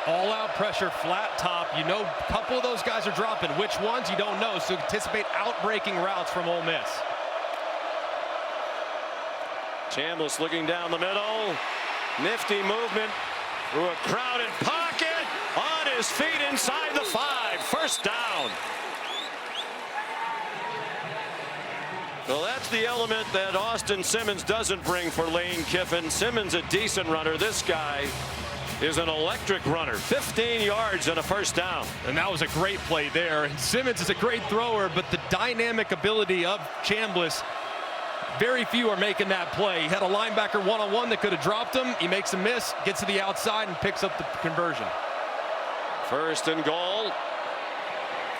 all-out pressure, flat top. You know, a couple of those guys are dropping. Which ones, you don't know. So anticipate out-breaking routes from Ole Miss. Chambliss looking down the middle. Nifty movement through a crowded pocket. On his feet inside the 5. First down. Well, that's the element that Austin Simmons doesn't bring for Lane Kiffin. Simmons a decent runner. This guy is an electric runner. 15 yards and a first down. And that was a great play there. And Simmons is a great thrower, but the dynamic ability of Chambliss, very few are making that play. He had a linebacker one-on-one that could have dropped him. He makes a miss, gets to the outside, and picks up the conversion. 1st and goal.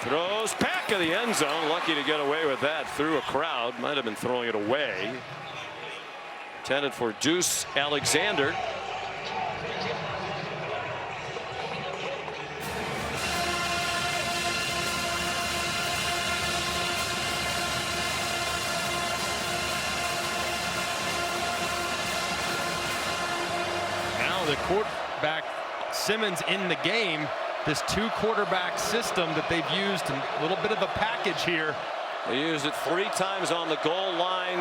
Throws back of the end zone. Lucky to get away with that through a crowd. Might have been throwing it away. Intended for Deuce Alexander. The quarterback Simmons in the game. This 2-quarterback system that they've used, a little bit of a package here. They used it 3 times on the goal line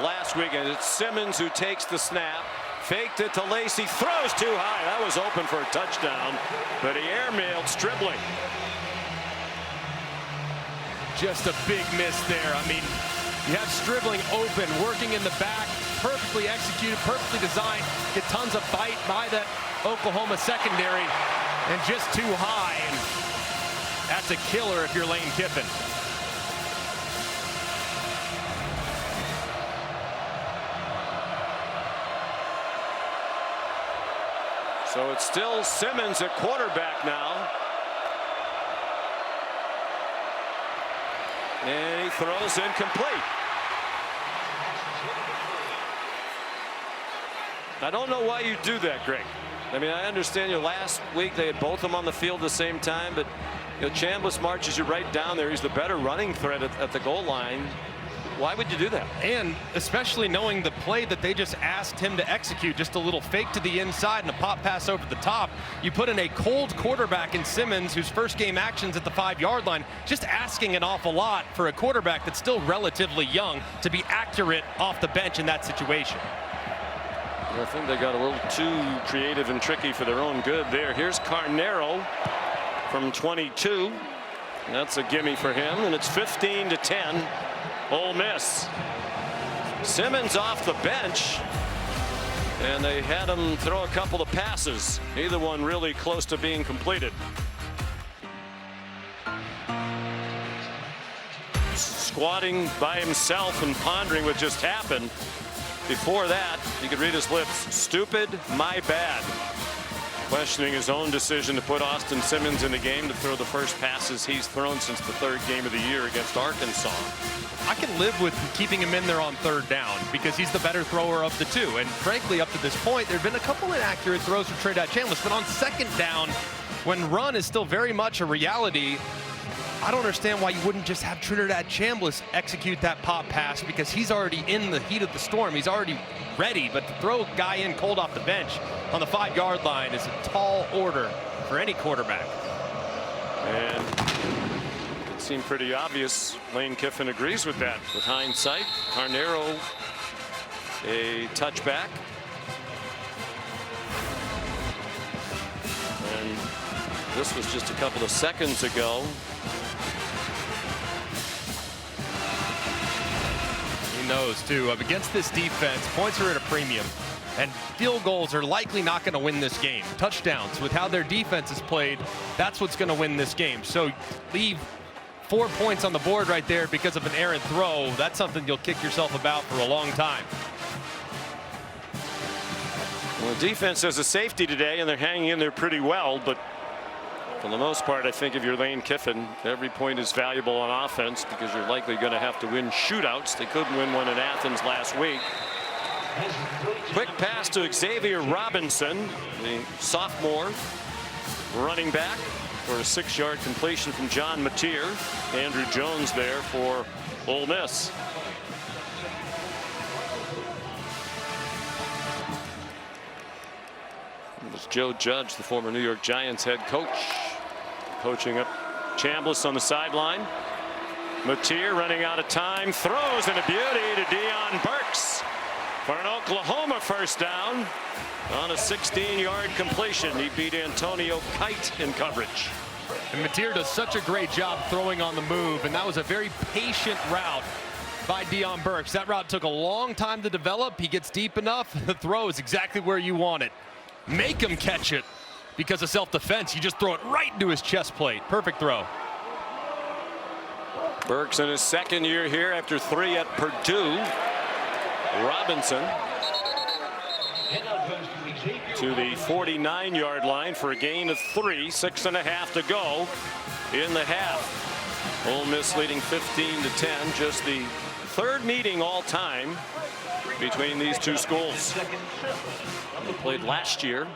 last week, and it's Simmons who takes the snap, faked it to Lacey, throws too high. That was open for a touchdown, but he airmailed Stribling. Just a big miss there. I mean, you have Stribling open, working in the back, perfectly executed, perfectly designed, get tons of bite by that Oklahoma secondary, and just too high. And that's a killer if you're Lane Kiffin. So it's still Simmons at quarterback now. And he throws incomplete. I don't know why you do that, Greg. I mean, I understand last week they had both of them on the field at the same time, but Chambliss marches you right down there. He's the better running threat at the goal line. Why would you do that? And especially knowing the play that they just asked him to execute, just a little fake to the inside and a pop pass over the top. You put in a cold quarterback in Simmons, whose first game action's at the 5-yard line, just asking an awful lot for a quarterback that's still relatively young to be accurate off the bench in that situation. I think they got a little too creative and tricky for their own good there. Here's Carnero from 22. That's a gimme for him, and it's 15-10. Ole Miss. Simmons off the bench, and they had him throw a couple of passes, neither one really close to being completed. Squatting by himself and pondering what just happened. Before that, you could read his lips, stupid, my bad. Questioning his own decision to put Austin Simmons in the game to throw the first passes he's thrown since the third game of the year against Arkansas. I can live with keeping him in there on third down because he's the better thrower of the two. And frankly, up to this point, there have been a couple inaccurate throws from Trinidad Chambliss. But on second down, when run is still very much a reality, I don't understand why you wouldn't just have Trinidad Chambliss execute that pop pass, because he's already in the heat of the storm. He's already ready. But to throw a guy in cold off the bench on the 5-yard line is a tall order for any quarterback. And it seemed pretty obvious. Lane Kiffin agrees with that. With hindsight, Carnero a touchback. And this was just a couple of seconds ago. He knows too. Against this defense, points are at a premium. And field goals are likely not going to win this game. Touchdowns, with how their defense is played, that's what's going to win this game. So leave 4 points on the board right there because of an errant throw. That's something you'll kick yourself about for a long time. Well, the defense has a safety today, and they're hanging in there pretty well. But for the most part, I think if you're Lane Kiffin, every point is valuable on offense because you're likely going to have to win shootouts. They couldn't win one in Athens last week. Quick pass to Xavier Robinson, the sophomore running back, for a 6-yard completion from John Mateer. Andrew Jones there for Ole Miss. It was Joe Judge, the former New York Giants head coach, coaching up Chambliss on the sideline. Mateer running out of time, throws, and a beauty to Deion Burks for an Oklahoma first down on a 16-yard completion. He beat Antonio Kite in coverage. And Mateer does such a great job throwing on the move, and that was a very patient route by Deion Burks. That route took a long time to develop. He gets deep enough, the throw is exactly where you want it. Make him catch it because of self-defense. You just throw it right into his chest plate. Perfect throw. Burks in his second year here after 3 at Purdue. Robinson to the 49-yard line for a gain of 3. 6.5 to go in the half. Ole Miss leading 15-10. Just the third meeting all time between these two schools. They played last year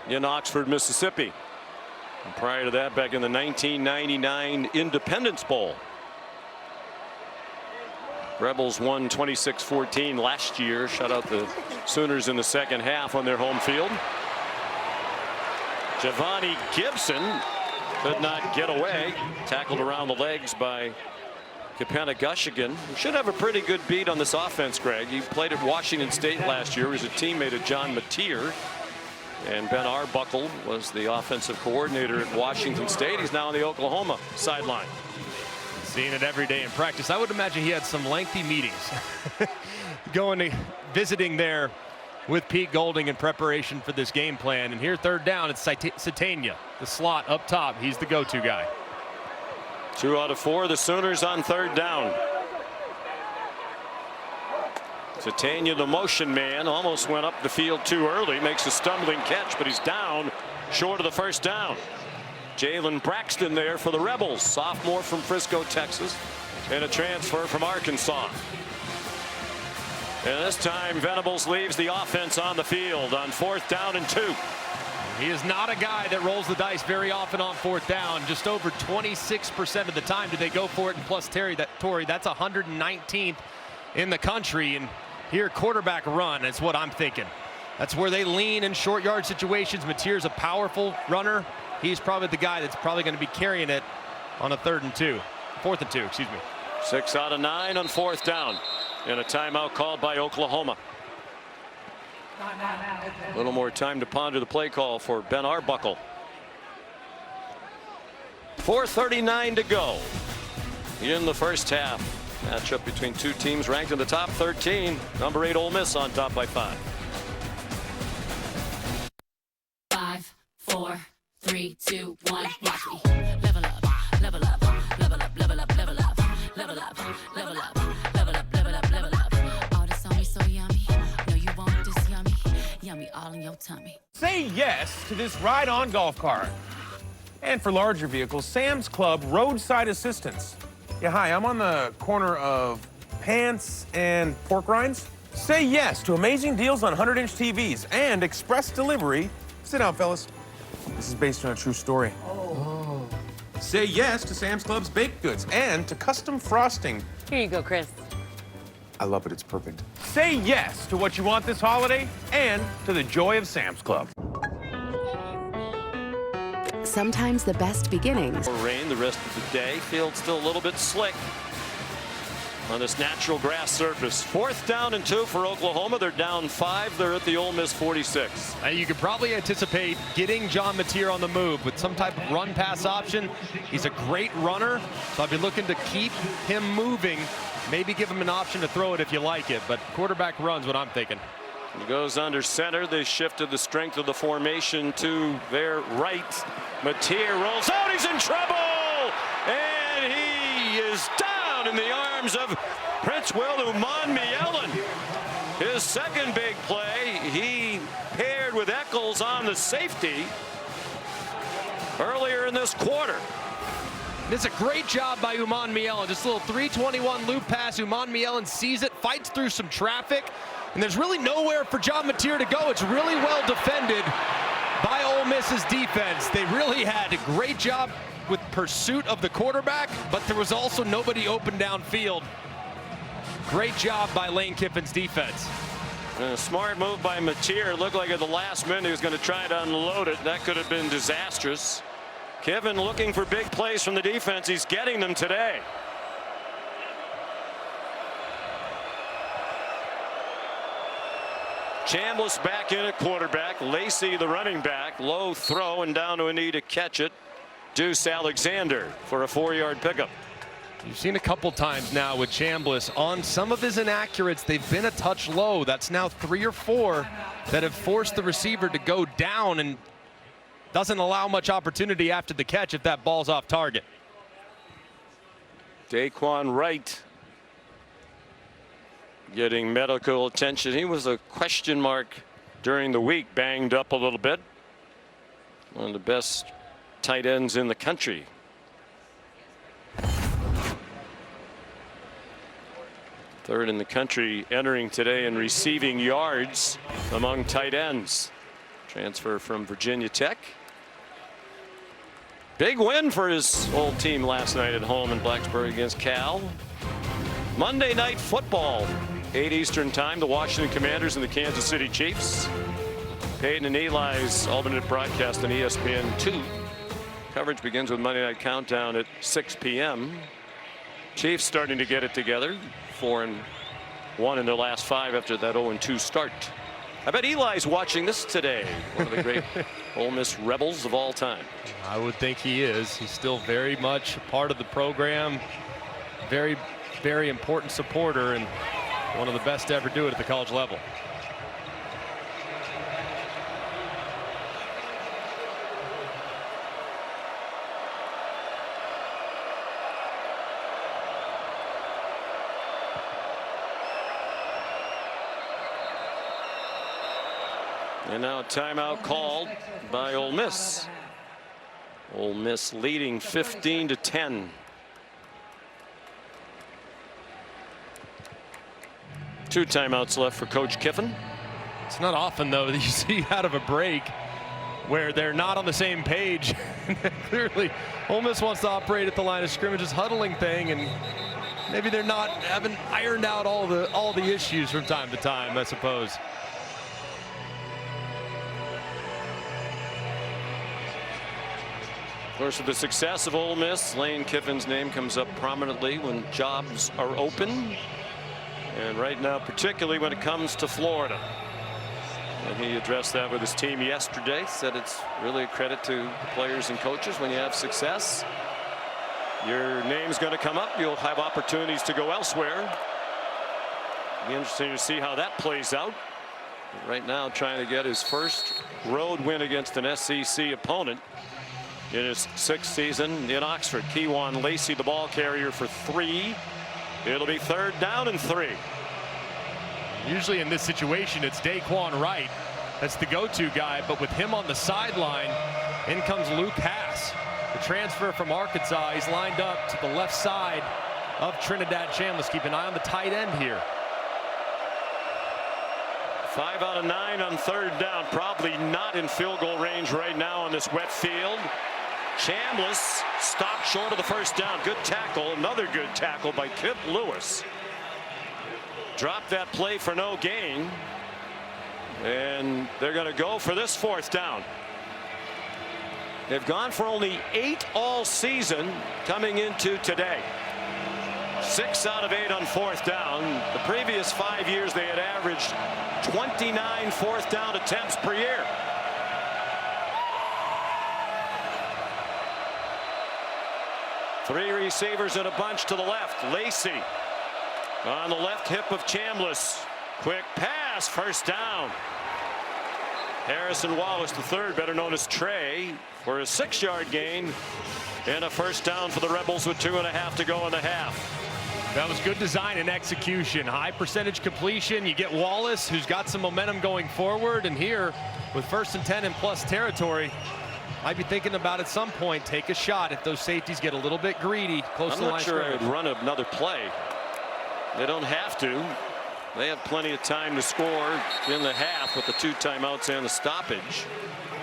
in Oxford, Mississippi. And prior to that, back in the 1999 Independence Bowl. Rebels won 26-14 last year. Shut out the Sooners in the second half on their home field. Javani Gibson could not get away. Tackled around the legs by Kapenna-Gushigan. Should have a pretty good beat on this offense, Greg. He played at Washington State last year. He was a teammate of John Mateer. And Ben Arbuckle was the offensive coordinator at Washington State. He's now on the Oklahoma sideline. Seeing it every day in practice. I would imagine he had some lengthy meetings visiting there with Pete Golding in preparation for this game plan. And here, third down, it's Satania, the slot up top. He's the go-to guy. 2 out of 4, the Sooners on third down. Satania, the motion man, almost went up the field too early. Makes a stumbling catch, but he's down short of the first down. Jalen Braxton there for the Rebels, sophomore from Frisco, Texas, and a transfer from Arkansas. And this time Venables leaves the offense on the field on 4th down and 2. He is not a guy that rolls the dice very often on 4th down. Just over 26% of the time do they go for it. And plus Tory, that's 119th in the country. And here, quarterback run is what I'm thinking. That's where they lean in short yard situations. Mateer's a powerful runner. He's probably the guy that's probably going to be carrying it on a 4th and 2, excuse me. 6 out of 9 on 4th down. And a timeout called by Oklahoma. A little more time to ponder the play call for Ben Arbuckle. 4:39 to go in the first half. Matchup between two teams ranked in the top 13. Number 8 Ole Miss on top by 5. 5, 4, 3, 2, 1. Watch me. Level up, level up, level up, level up, level up, level up, level up, level up, level up, level up. All this on me so yummy. No, you want this yummy, yummy all in your tummy. Say yes to this ride-on golf cart. And for larger vehicles, Sam's Club Roadside Assistance. Yeah, hi, I'm on the corner of Pants and Pork Rinds. Say yes to amazing deals on 100-inch TVs and express delivery. Sit down, fellas. This is based on a true story. Oh. Say yes to Sam's Club's baked goods and to custom frosting. Here you go, Chris. I love it, it's perfect. Say yes to what you want this holiday and to the joy of Sam's Club. Sometimes the best beginnings. Rain the rest of the day. Field still a little bit slick on this natural grass surface. 4th down and 2 for Oklahoma. They're down 5. They're at the Ole Miss 46. You could probably anticipate getting John Mateer on the move with some type of run pass option. He's a great runner, so I'd be looking to keep him moving. Maybe give him an option to throw it if you like it, but quarterback run's what I'm thinking. He goes under center. They shifted the strength of the formation to their right. Mateer rolls out. He's in trouble. And he is down in the arms of Prince Will Umanmielen. His second big play. He paired with Eccles on the safety earlier in this quarter. It's a great job by Umanmielen. Just a little 321 loop pass. Umanmielen sees it, fights through some traffic. And there's really nowhere for John Mateer to go. It's really well defended by Ole Miss's defense. They really had a great job with pursuit of the quarterback, but there was also nobody open downfield. Great job by Lane Kiffin's defense. And a smart move by Mateer. Looked like at the last minute he was going to try to unload it. That could have been disastrous. Kiffin looking for big plays from the defense. He's getting them today. Chambliss back in at quarterback. Lacey the running back. Low throw and down to a knee to catch it. Deuce Alexander for a 4-yard pickup. You've seen a couple times now with Chambliss on some of his inaccurates. They've been a touch low. That's now 3 or 4 that have forced the receiver to go down and doesn't allow much opportunity after the catch if that ball's off target. Daquan Wright getting medical attention. He was a question mark during the week, banged up a little bit. One of the best tight ends in the country. Third in the country entering today in receiving yards among tight ends. Transfer from Virginia Tech. Big win for his old team last night at home in Blacksburg against Cal. Monday Night Football, 8 Eastern Time. The Washington Commanders and the Kansas City Chiefs. Peyton and Eli's alternate broadcast on ESPN2. Coverage begins with Monday Night Countdown at 6 p.m. Chiefs starting to get it together. 4-1 in their last 5 after that 0-2 start. I bet Eli's watching this today. One of the great Ole Miss Rebels of all time. I would think he is. He's still very much a part of the program. Very, very important supporter and one of the best to ever do it at the college level. And now a timeout called by Ole Miss. Ole Miss leading 15-10. Two timeouts left for Coach Kiffin. It's not often, though, that you see out of a break where they're not on the same page. Clearly, Ole Miss wants to operate at the line of scrimmage, this huddling thing, and maybe they're not haven't ironed out all the issues from time to time, I suppose. Of course, with the success of Ole Miss, Lane Kiffin's name comes up prominently when jobs are open. And right now, particularly when it comes to Florida. And he addressed that with his team yesterday, said it's really a credit to the players and coaches when you have success. your name's going to come up. You'll have opportunities to go elsewhere. Be interesting to see how that plays out. Right now, trying to get his first road win against an SEC opponent in his 6th season in Oxford. Kewan Lacey, the ball carrier for 3. It'll be 3rd down and 3. Usually in this situation, it's Daquan Wright that's the go-to guy, but with him on the sideline, in comes Luke Haas, the transfer from Arkansas. He's lined up to the left side of Trinidad Chambliss. Keep an eye on the tight end here. 5 out of 9 on 3rd down. Probably not in field goal range right now on this wet field. Chambliss stopped short of the 1st down. Good tackle. Another good tackle by Kip Lewis. Dropped that play for no gain. And they're going to go for this 4th down. They've gone for only 8 all season coming into today. 6 out of 8 on 4th down. The previous 5 years they had averaged 29 4th down attempts per year. Three receivers in a bunch to the left. Lacey on the left hip of Chambliss. Quick pass, 1st down. Harrison Wallace III, better known as Trey, for a 6-yard gain and a 1st down for the Rebels with 2.5 to go in the half. That was good design and execution. High percentage completion. You get Wallace, who's got some momentum going forward, and here with 1st and 10 in plus territory, might be thinking about at some point take a shot if those safeties get a little bit greedy close to the line. I'm not sure I'd run another play. They don't have to. They have plenty of time to score in the half with the 2 timeouts and the stoppage.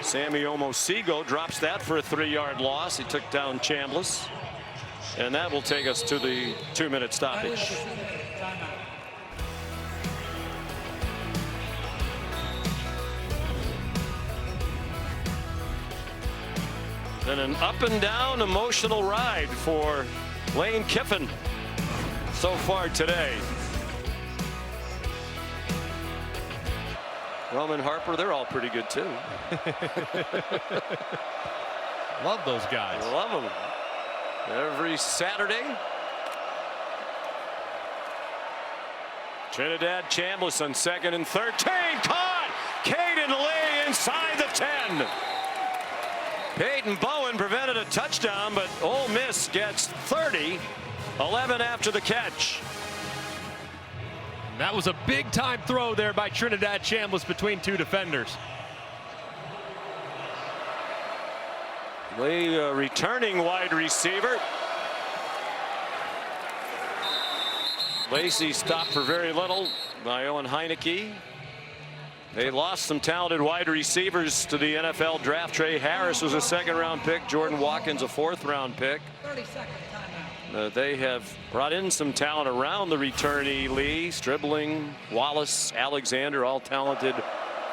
Sammy Omosigo drops that for a 3-yard loss. He took down Chambliss. And that will take us to the 2-minute stoppage. Then an up and down emotional ride for Lane Kiffin so far today. Roman Harper, they're all pretty good too. Love those guys. Love them. Every Saturday. Trinidad Chambliss on 2nd and 13. Caught! Caden Lee inside the 10. Peyton Bowen prevented a touchdown, but Ole Miss gets 30. 11 after the catch. That was a big time throw there by Trinidad Chambliss between 2 defenders. Lee, returning wide receiver. Lacey stopped for very little by Owen Heineke. They lost some talented wide receivers to the NFL draft. Trey Harris was a 2nd-round pick. Jordan Watkins a 4th-round pick. 30-second timeout. They have brought in some talent around the returnee. Lee, Stribling, Wallace, Alexander, all talented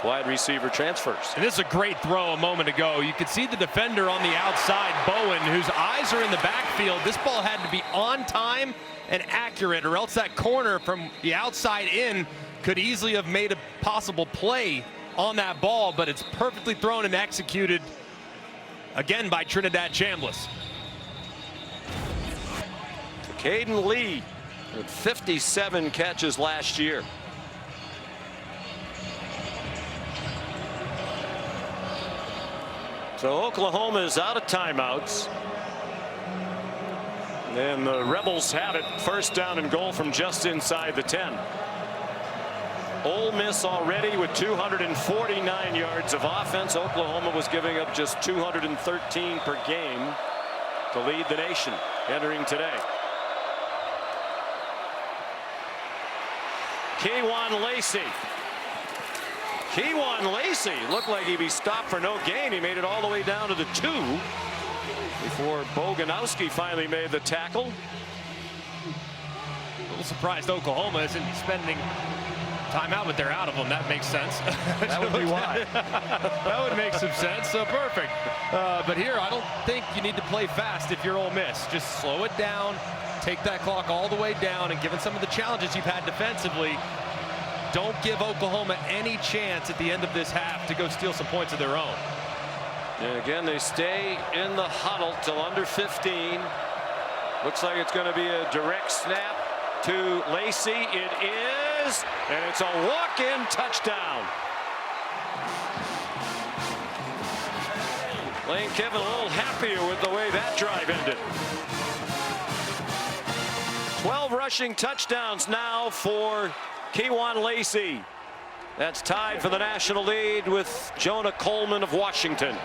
wide receiver transfers. And this is a great throw a moment ago. You could see the defender on the outside, Bowen, whose eyes are in the backfield. This ball had to be on time and accurate, or else that corner from the outside in could easily have made a possible play on that ball, but it's perfectly thrown and executed again by Trinidad Chambliss. Caden Lee with 57 catches last year. So Oklahoma is out of timeouts. And the Rebels have it 1st down and goal from just inside the 10. Ole Miss already with 249 yards of offense. Oklahoma was giving up just 213 per game to lead the nation entering today. Kewan Lacey. Kewan Lacey looked like he'd be stopped for no gain. He made it all the way down to the 2 before Boganowski finally made the tackle. A little surprised Oklahoma isn't spending timeout, but they're out of them. That makes sense. That would be why. That would make some sense. So perfect. But here, I don't think you need to play fast if you're Ole Miss. Just slow it down, take that clock all the way down, and given some of the challenges you've had defensively, don't give Oklahoma any chance at the end of this half to go steal some points of their own. And again, they stay in the huddle till under 15. Looks like it's going to be a direct snap to Lacey. It is, and it's a walk-in touchdown. Lane Kiffin a little happier with the way that drive ended. 12 rushing touchdowns now for Kewan Lacey. That's tied for the national lead with Jonah Coleman of Washington.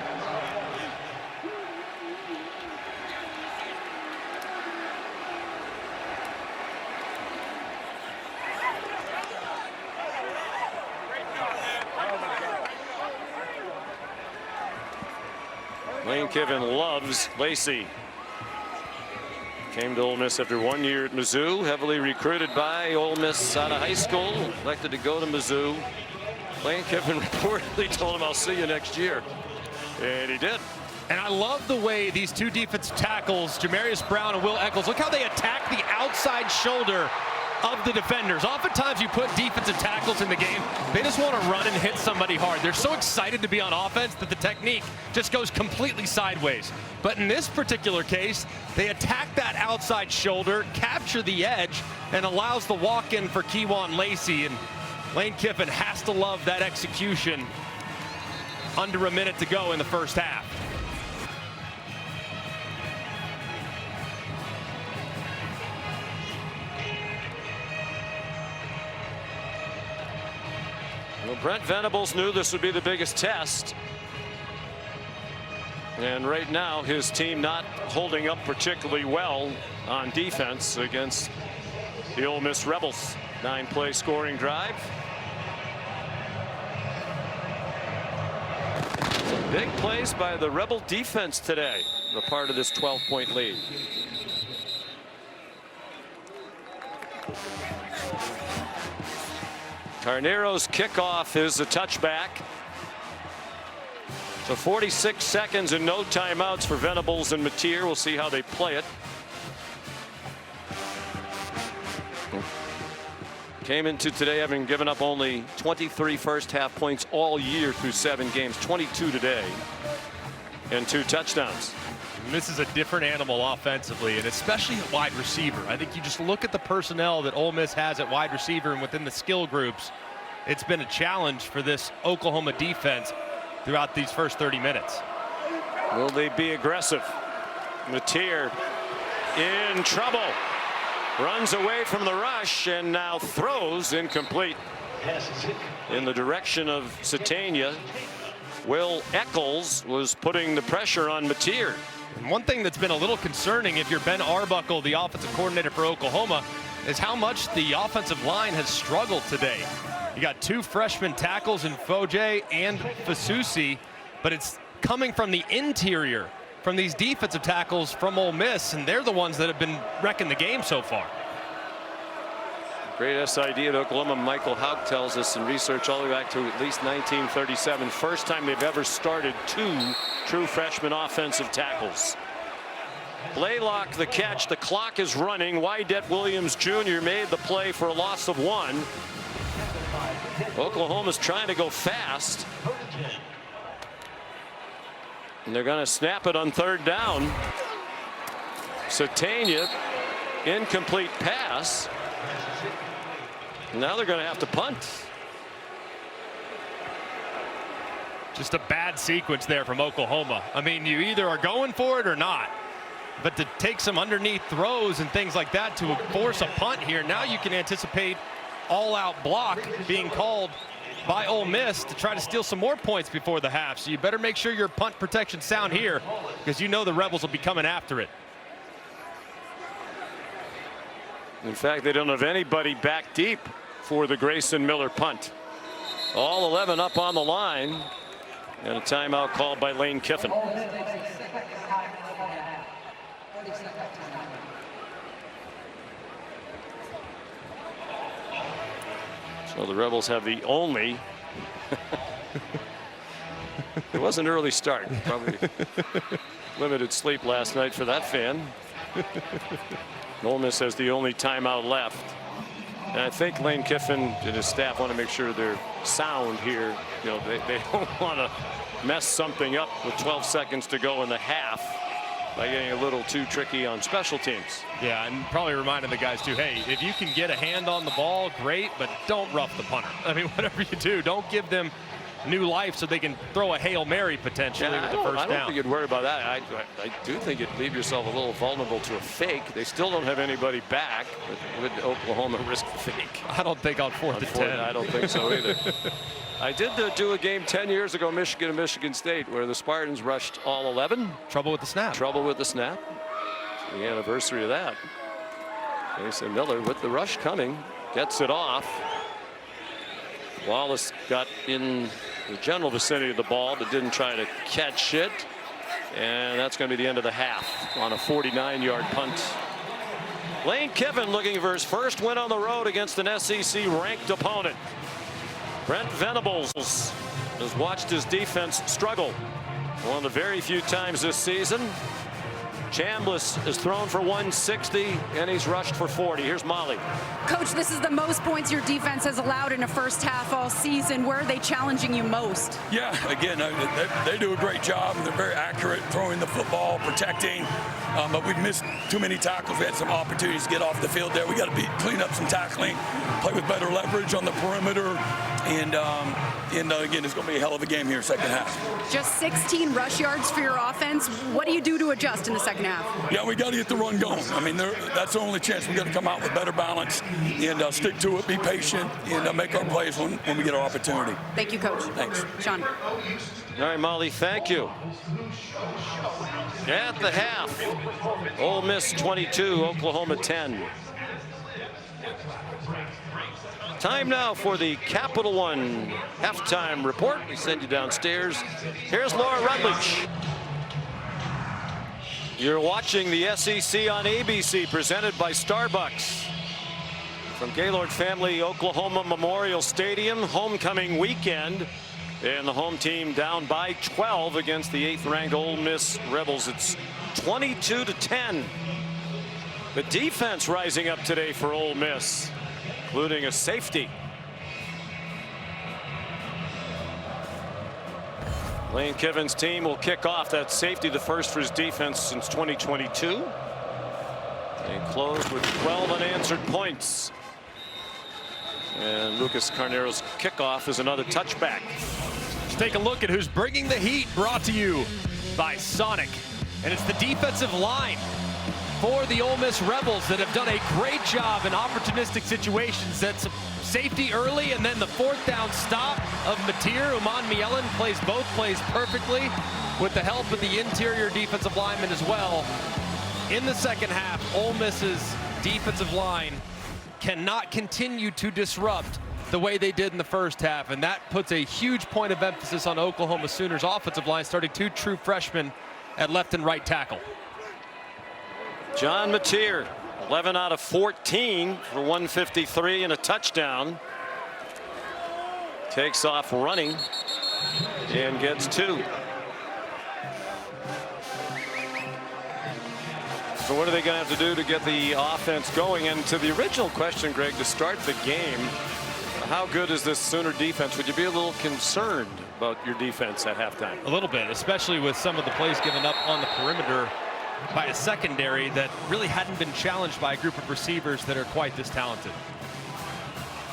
Lane Kiffin loves Lacey. Came to Ole Miss after 1 year at Mizzou, heavily recruited by Ole Miss out of high school, elected to go to Mizzou. Lane Kiffin reportedly told him, "I'll see you next year." And he did. And I love the way these two defensive tackles, Jamarius Brown and Will Eccles, look how they attack the outside shoulder of the defenders. Oftentimes you put defensive tackles in the game, they just want to run and hit somebody hard. They're so excited to be on offense that the technique just goes completely sideways. But in this particular case, they attack that outside shoulder, capture the edge, and allows the walk-in for Kewan Lacey. And Lane Kiffin has to love that execution. Under a minute to go in the first half. Well, Brent Venables knew this would be the biggest test. And right now, his team not holding up particularly well on defense against the Ole Miss Rebels. 9-play scoring drive. Some big plays by the Rebel defense today, a part of this 12-point lead. Carnero's kickoff is a touchback. So 46 seconds and no timeouts for Venables and Mateer. We'll see how they play it. Came into today having given up only 23 first half points all year through 7 games, 22 today, and 2 touchdowns. And this is a different animal offensively, and especially at wide receiver. I think you just look at the personnel that Ole Miss has at wide receiver and within the skill groups. It's been a challenge for this Oklahoma defense throughout these first 30 minutes. Will they be aggressive? Mateer in trouble. Runs away from the rush and now throws incomplete in the direction of Satania. Will Eccles was putting the pressure on Mateer. And one thing that's been a little concerning if you're Ben Arbuckle, the offensive coordinator for Oklahoma, is how much the offensive line has struggled today. You got 2 freshman tackles in Foje and Fasusi, but it's coming from the interior, from these defensive tackles from Ole Miss, and they're the ones that have been wrecking the game so far. Great SID at Oklahoma. Michael Haug tells us in research all the way back to at least 1937. First time they've ever started 2 true freshman offensive tackles. Blaylock the catch. The clock is running. Wydett Williams Jr. made the play for a loss of 1. Oklahoma's trying to go fast. And they're going to snap it on 3rd down. Satania, incomplete pass. Now they're going to have to punt. Just a bad sequence there from Oklahoma. I mean, you either are going for it or not. But to take some underneath throws and things like that to force a punt here, now you can anticipate all-out block being called by Ole Miss to try to steal some more points before the half. So you better make sure your punt protection's sound here, because you know the Rebels will be coming after it. In fact, they don't have anybody back deep for the Grayson Miller punt. All 11 up on the line, and a timeout called by Lane Kiffin. So the Rebels have the only. It was an early start. Probably limited sleep last night for that fan. Ole Miss has the only timeout left. And I think Lane Kiffin and his staff want to make sure they're sound here. You know, they don't want to mess something up with 12 seconds to go in the half. by getting a little too tricky on special teams. Yeah, and probably reminding the guys too, hey, if you can get a hand on the ball, great, but don't rough the punter. I mean, whatever you do, don't give them new life so they can throw a Hail Mary potentially with the first down. I don't think you'd worry about that. I do think you'd leave yourself a little vulnerable to a fake. They still don't have anybody back. But would Oklahoma risk the fake? I don't think on 4th and 10. I don't think so either. I did do a game 10 years ago, Michigan and Michigan State, where the Spartans rushed all 11. Trouble with the snap. Trouble with the snap. The anniversary of that. Mason Miller with the rush coming, gets it off. Wallace got in the general vicinity of the ball, but didn't try to catch it. And that's going to be the end of the half on a 49-yard punt. Lane Kiffin looking for his first win on the road against an SEC-ranked opponent. Brent Venables has watched his defense struggle. One of the very few times this season. Chambliss has thrown for 160 and he's rushed for 40. Here's Molly. Coach, this is the most points your defense has allowed in a first half all season. Where are they challenging you most? Yeah, again, they do a great job. They're very accurate throwing the football, protecting. But we've missed too many tackles. We had some opportunities to get off the field there. We got to clean up some tackling, play with better leverage on the perimeter. And again, it's going to be a hell of a game here second half. Just 16 rush yards for your offense. What do you do to adjust in the second half? Yeah, we got to get the run going. I mean, that's the only chance. We got to come out with better balance and stick to it, be patient, and make our plays when we get our opportunity. Thank you, Coach. Thanks. Sean. All right, Molly, thank you. At the half, Ole Miss 22, Oklahoma 10. Time now for the Capital One halftime report. We send you downstairs. Here's Laura Rutledge. You're watching the SEC on ABC, presented by Starbucks. From Gaylord Family Oklahoma Memorial Stadium, homecoming weekend. And the home team down by 12 against the 8th-ranked Ole Miss Rebels. It's 22-10. The defense rising up today for Ole Miss, including a safety. Lane Kiffin's team will kick off. That safety, the first for his defense since 2022. And closed with 12 unanswered points. And Lucas Carnero's kickoff is another touchback. Let's take a look at who's bringing the heat, brought to you by Sonic. And it's the defensive line for the Ole Miss Rebels that have done a great job in opportunistic situations. That's safety early, and then the 4th down stop of Mateer. Uman Mielen plays both plays perfectly with the help of the interior defensive lineman as well. In the second half, Ole Miss's defensive line cannot continue to disrupt the way they did in the first half, and that puts a huge point of emphasis on Oklahoma Sooners offensive line, starting 2 true freshmen at left and right tackle. John Mateer, 11 out of 14 for 153 and a touchdown. Takes off running and gets 2. So what are they going to have to do to get the offense going? And to the original question, Greg, to start the game, how good is this Sooner defense? Would you be a little concerned about your defense at halftime? A little bit, especially with some of the plays given up on the perimeter by a secondary that really hadn't been challenged by a group of receivers that are quite this talented.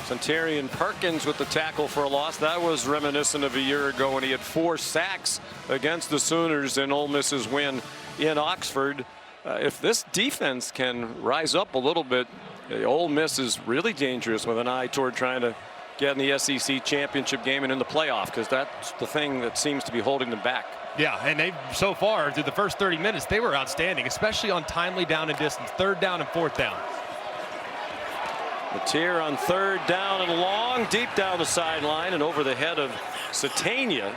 Centurion Perkins with the tackle for a loss. That was reminiscent of a year ago when he had 4 sacks against the Sooners in Ole Miss's win in Oxford. If this defense can rise up a little bit, Ole Miss is really dangerous with an eye toward trying to get in the SEC championship game and in the playoff, because that's the thing that seems to be holding them back. Yeah, and they so far through the first 30 minutes they were outstanding, especially on timely down and distance, 3rd down and 4th down. Mateer on 3rd down and long, deep down the sideline and over the head of Satania.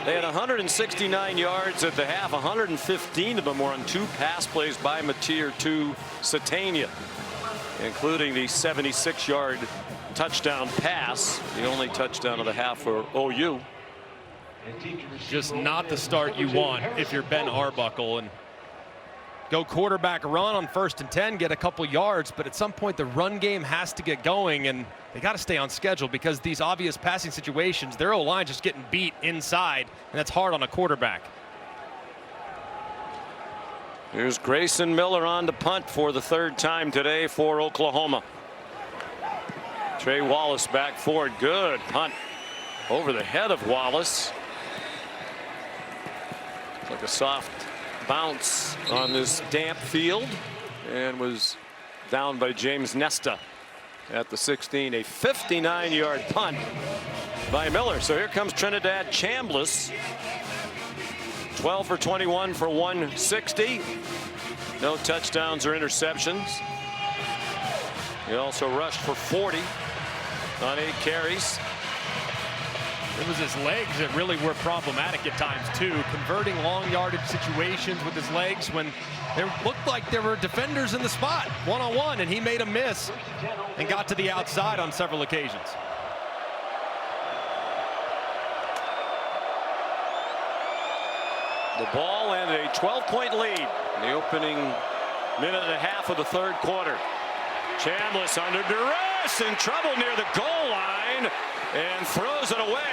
They had 169 yards at the half. 115 of them were on 2 pass plays by Mateer to Satania, including the 76-yard touchdown pass, the only touchdown of the half for OU. Just not the start you want if you're Ben Arbuckle, and go quarterback run on 1st and 10, get a couple yards, but at some point the run game has to get going, and they got to stay on schedule because these obvious passing situations, their O-line just getting beat inside, and that's hard on a quarterback. Here's Grayson Miller on to punt for the third time today for Oklahoma. Trey Wallace back forward. Good punt over the head of Wallace. It's like a soft bounce on this damp field, and was down by James Nesta at the 16. A 59-yard punt by Miller. So here comes Trinidad Chambliss. 12 for 21 for 160. No touchdowns or interceptions. He also rushed for 40 on 8 carries. It was his legs that really were problematic at times too, converting long yardage situations with his legs when there looked like there were defenders in the spot one-on-one, and he made a miss and got to the outside on several occasions. The ball and a 12-point lead in the opening minute and a half of the third quarter. Chambliss under duress, in trouble near the goal line, and throws it away.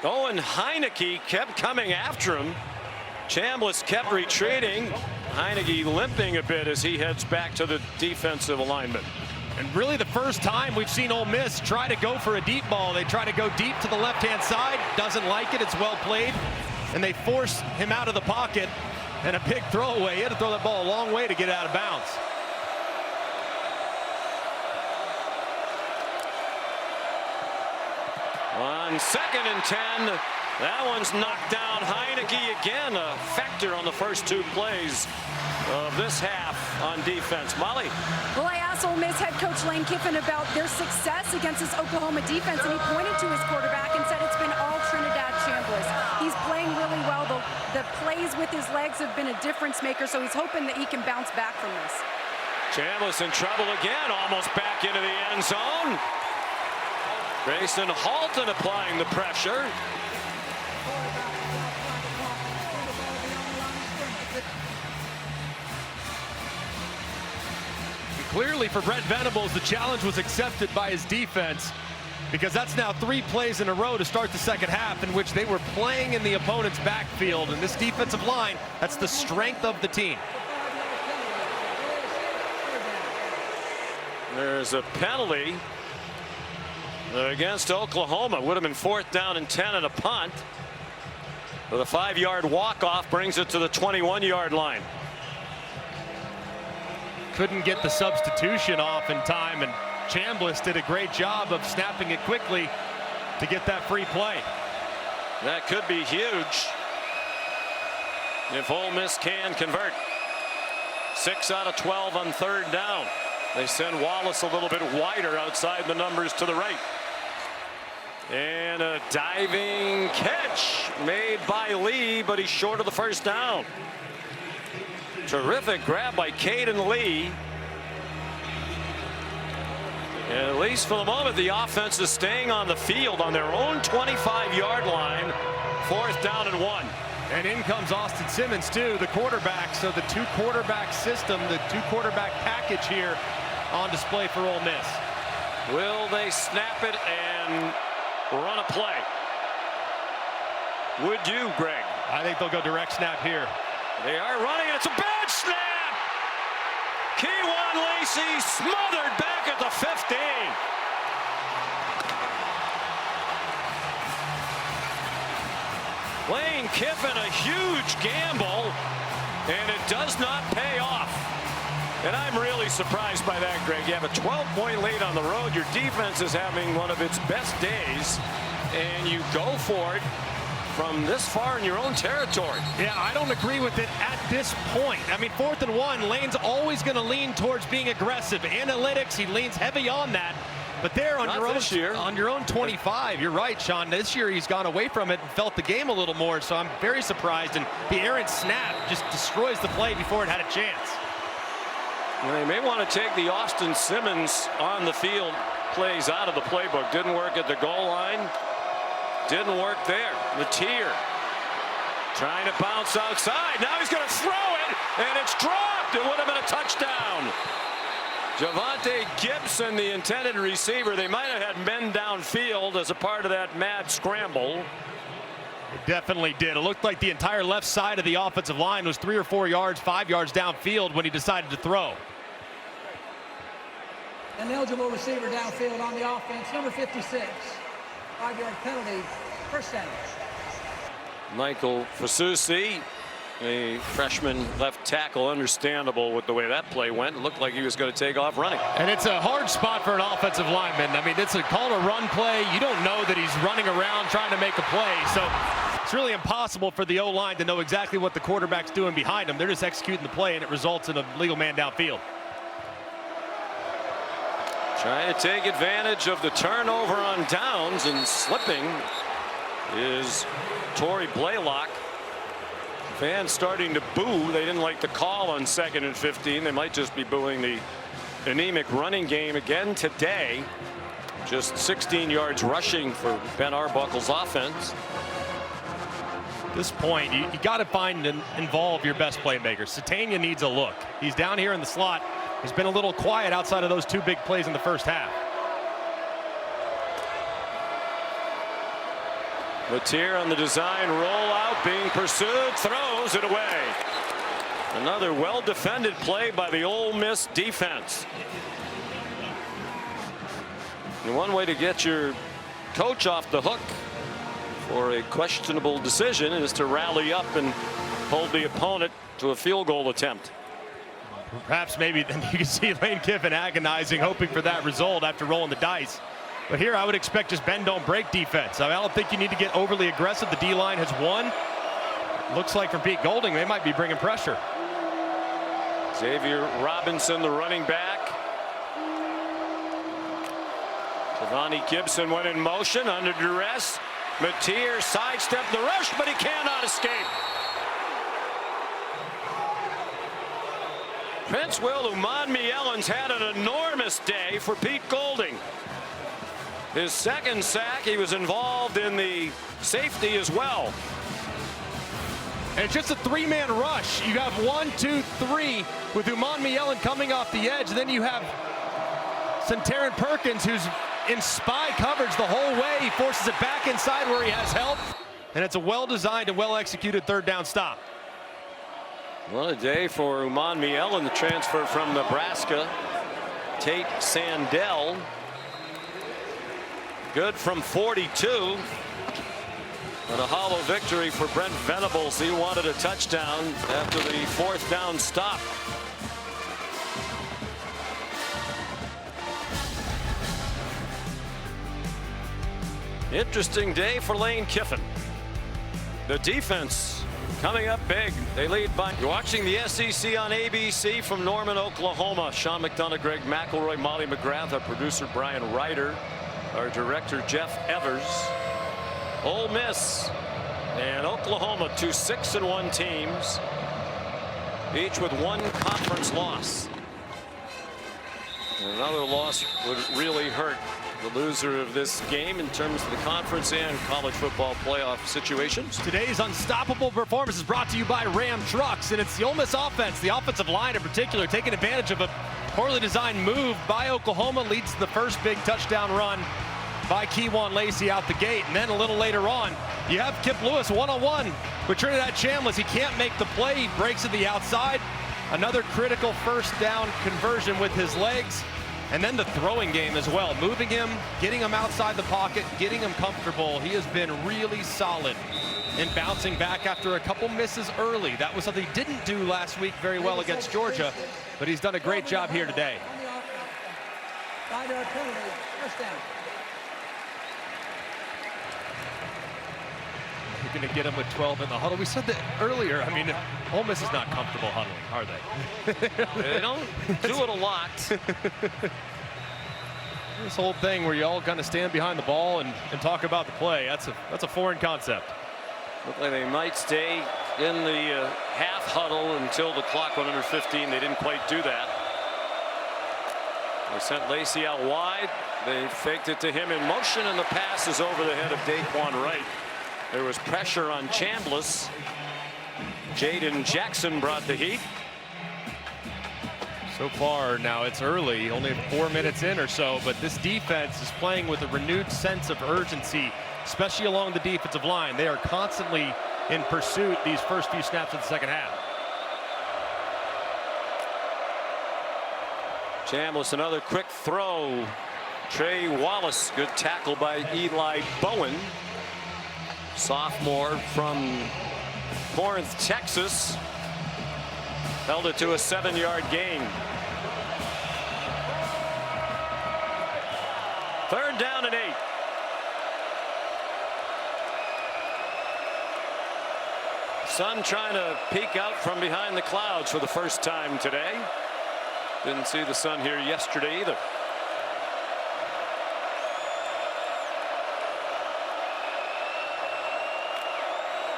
Owen Heineke kept coming after him. Chambliss kept retreating. Heineke limping a bit as he heads back to the defensive alignment. And really the first time we've seen Ole Miss try to go for a deep ball. They try to go deep to the left-hand side. Doesn't like it. It's well played. And they force him out of the pocket. And a big throwaway. He had to throw that ball a long way to get it out of bounds. On 2nd and 10, that one's knocked down. Heineke again, a factor on the first 2 plays of this half on defense. Molly. Well, I asked Ole Miss head coach Lane Kiffin about their success against this Oklahoma defense, and he pointed to his quarterback and said it's been all Trinidad Chambliss. He's playing really well. The plays with his legs have been a difference maker, so he's hoping that he can bounce back from this. Chambliss in trouble again, almost back into the end zone. Grayson Halton applying the pressure. Clearly for Brent Venables, the challenge was accepted by his defense, because that's now 3 plays in a row to start the second half in which they were playing in the opponent's backfield. And this defensive line, that's the strength of the team. There's a penalty against Oklahoma. Would have been 4th down and 10 and a punt. But a 5-yard walk-off brings it to the 21-yard line. Couldn't get the substitution off in time, and Chambliss did a great job of snapping it quickly to get that free play. That could be huge if Ole Miss can convert. 6 out of 12 on 3rd down. They send Wallace a little bit wider outside the numbers to the right. And a diving catch made by Lee, but he's short of the first down. Terrific grab by Caden Lee. And at least for the moment, the offense is staying on the field on their own 25-yard line. 4th down and 1. And in comes Austin Simmons, too, the quarterback. So the 2-quarterback system, the 2-quarterback package here on display for Ole Miss. Will they snap it and run a play? Would you, Greg? I think they'll go direct snap here. They are running. It's a bad snap. Keywan Lacey smothered back at the 15. Lane Kiffin, a huge gamble, and it does not pay off. And I'm really surprised by that, Greg. You have a 12-point lead on the road. Your defense is having one of its best days, and you go for it from this far in your own territory. Yeah, I don't agree with it at this point. I mean, 4th and 1, Lane's always going to lean towards being aggressive. Analytics, he leans heavy on that. But there on your own 25, you're right, Sean. This year he's gone away from it and felt the game a little more. So I'm very surprised. And the errant snap just destroys the play before it had a chance. Well, they may want to take the Austin Simmons on the field plays out of the playbook. Didn't work at the goal line. Didn't work there. Matier trying to bounce outside. Now he's going to throw it, and it's dropped. It would have been a touchdown. Javonte Gibson, the intended receiver. They might have had men downfield as a part of that mad scramble. It definitely did. It looked like the entire left side of the offensive line was 3 or 4 yards, 5 yards downfield when he decided to throw. An eligible receiver downfield on the offense, number 56. 5-yard penalty, first down. Michael Fasusi, a freshman left tackle, understandable with the way that play went. It looked like he was going to take off running. And it's a hard spot for an offensive lineman. I mean, it's called a run play. You don't know that he's running around trying to make a play. So it's really impossible for the O-line to know exactly what the quarterback's doing behind him. They're just executing the play, and it results in a legal man downfield. Trying to take advantage of the turnover on downs, and slipping is Torrey Blaylock. Fans starting to boo. They didn't like the call on 2nd and 15. They might just be booing the anemic running game again today. Just 16 yards rushing for Ben Arbuckle's offense. At this point, you got to find and involve your best playmakers. Satania needs a look. He's down here in the slot. He's been a little quiet outside of those 2 big plays in the first half. Matier on the design rollout, being pursued, throws it away. Another well-defended play by the Ole Miss defense. And one way to get your coach off the hook for a questionable decision is to rally up and hold the opponent to a field goal attempt. Perhaps maybe then you can see Lane Kiffin agonizing, hoping for that result after rolling the dice. But here I would expect just bend don't break defense. I don't think you need to get overly aggressive. The D-line has won. Looks like from Pete Golding they might be bringing pressure. Xavier Robinson, the running back. Devontae Gibson went in motion under duress. Matier sidestepped the rush, but he cannot escape. Prince Will Umanmiyelen's had an enormous day for Pete Golding. His 2nd sack, he was involved in the safety as well. And it's just a 3-man rush. You have 1, 2, 3 with Umanmiyelen coming off the edge. And then you have Centarian Perkins, who's in spy coverage the whole way. He forces it back inside where he has help. And it's a well-designed and well-executed 3rd down stop. What a day for Umanmiyelen, the transfer from Nebraska. Tate Sandell. Good from 42. But a hollow victory for Brent Venables. He wanted a touchdown after the 4th down stop. Interesting day for Lane Kiffin. The defense coming up big. They lead by. You're watching the SEC on ABC from Norman, Oklahoma. Sean McDonough, Greg McElroy, Molly McGrath, our producer Brian Ryder, our director Jeff Evers. Ole Miss and Oklahoma, 2 6-1 teams, each with 1 conference loss. And another loss would really hurt the loser of this game in terms of the conference and college football playoff situations. Today's unstoppable performance is brought to you by Ram Trucks, and it's the Ole Miss offense, the offensive line in particular, taking advantage of a poorly designed move by Oklahoma, leads to the first big touchdown run by Keywan Lacey out the gate. And then a little later on, you have Kip Lewis one-on-one with Trinidad Chambliss. He can't make the play. He breaks to the outside. Another critical 1st down conversion with his legs. And then the throwing game as well, moving him, getting him outside the pocket, getting him comfortable. He has been really solid in bouncing back after a couple misses early. That was something he didn't do last week very well against Georgia, but he's done a great job here today. 5-yard penalty, first down. You're going to get him with 12 in the huddle. We said that earlier. I mean, Ole Miss is not comfortable huddling, are they? They don't do it a lot. This whole thing where you all kind of stand behind the ball and talk about the play, that's a foreign concept. Look like they might stay in the half huddle until the clock went under 15. They didn't quite do that. They sent Lacey out wide. They faked it to him in motion, and the pass is over the head of Daquan Wright. There was pressure on Chambliss. Jaden Jackson brought the heat. So far now it's early, only 4 minutes in or so, but this defense is playing with a renewed sense of urgency especially along the defensive line. They are constantly in pursuit these first few snaps of the second half. Chambliss, another quick throw. Trey Wallace, good tackle by Eli Bowen. Sophomore from Corinth, Texas. Held it to a 7-yard gain. 3rd down and 8. Sun trying to peek out from behind the clouds for the first time today. Didn't see the sun here yesterday either.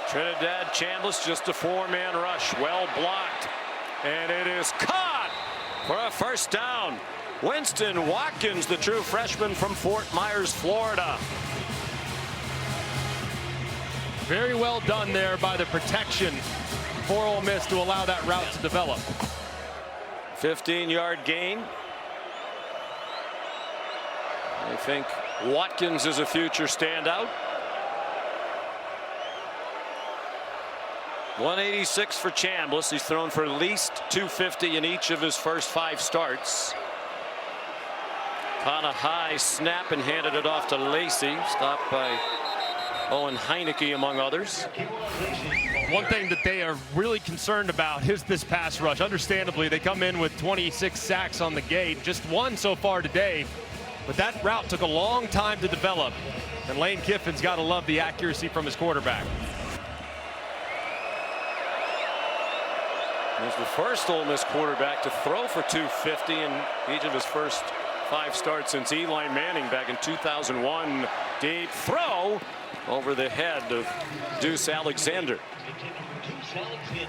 Trinidad Chambliss, just a 4-man rush, well blocked, and it is caught for a first down. Winston Watkins, the true freshman from Fort Myers, Florida. Very well done there by the protection for Ole Miss to allow that route to develop. 15-yard gain. I think Watkins is a future standout. 186 for Chambliss. He's thrown for at least 250 in each of his first 5 starts. Caught a high snap and handed it off to Lacey. Stopped by Owen Heineke, among others. One thing that they are really concerned about is this pass rush. Understandably, they come in with 26 sacks on the gate. Just 1 so far today. But that route took a long time to develop. And Lane Kiffin's got to love the accuracy from his quarterback. He's the first Ole Miss quarterback to throw for 250 in each of his first 5 starts since Eli Manning back in 2001. Deep throw over the head of Deuce Alexander.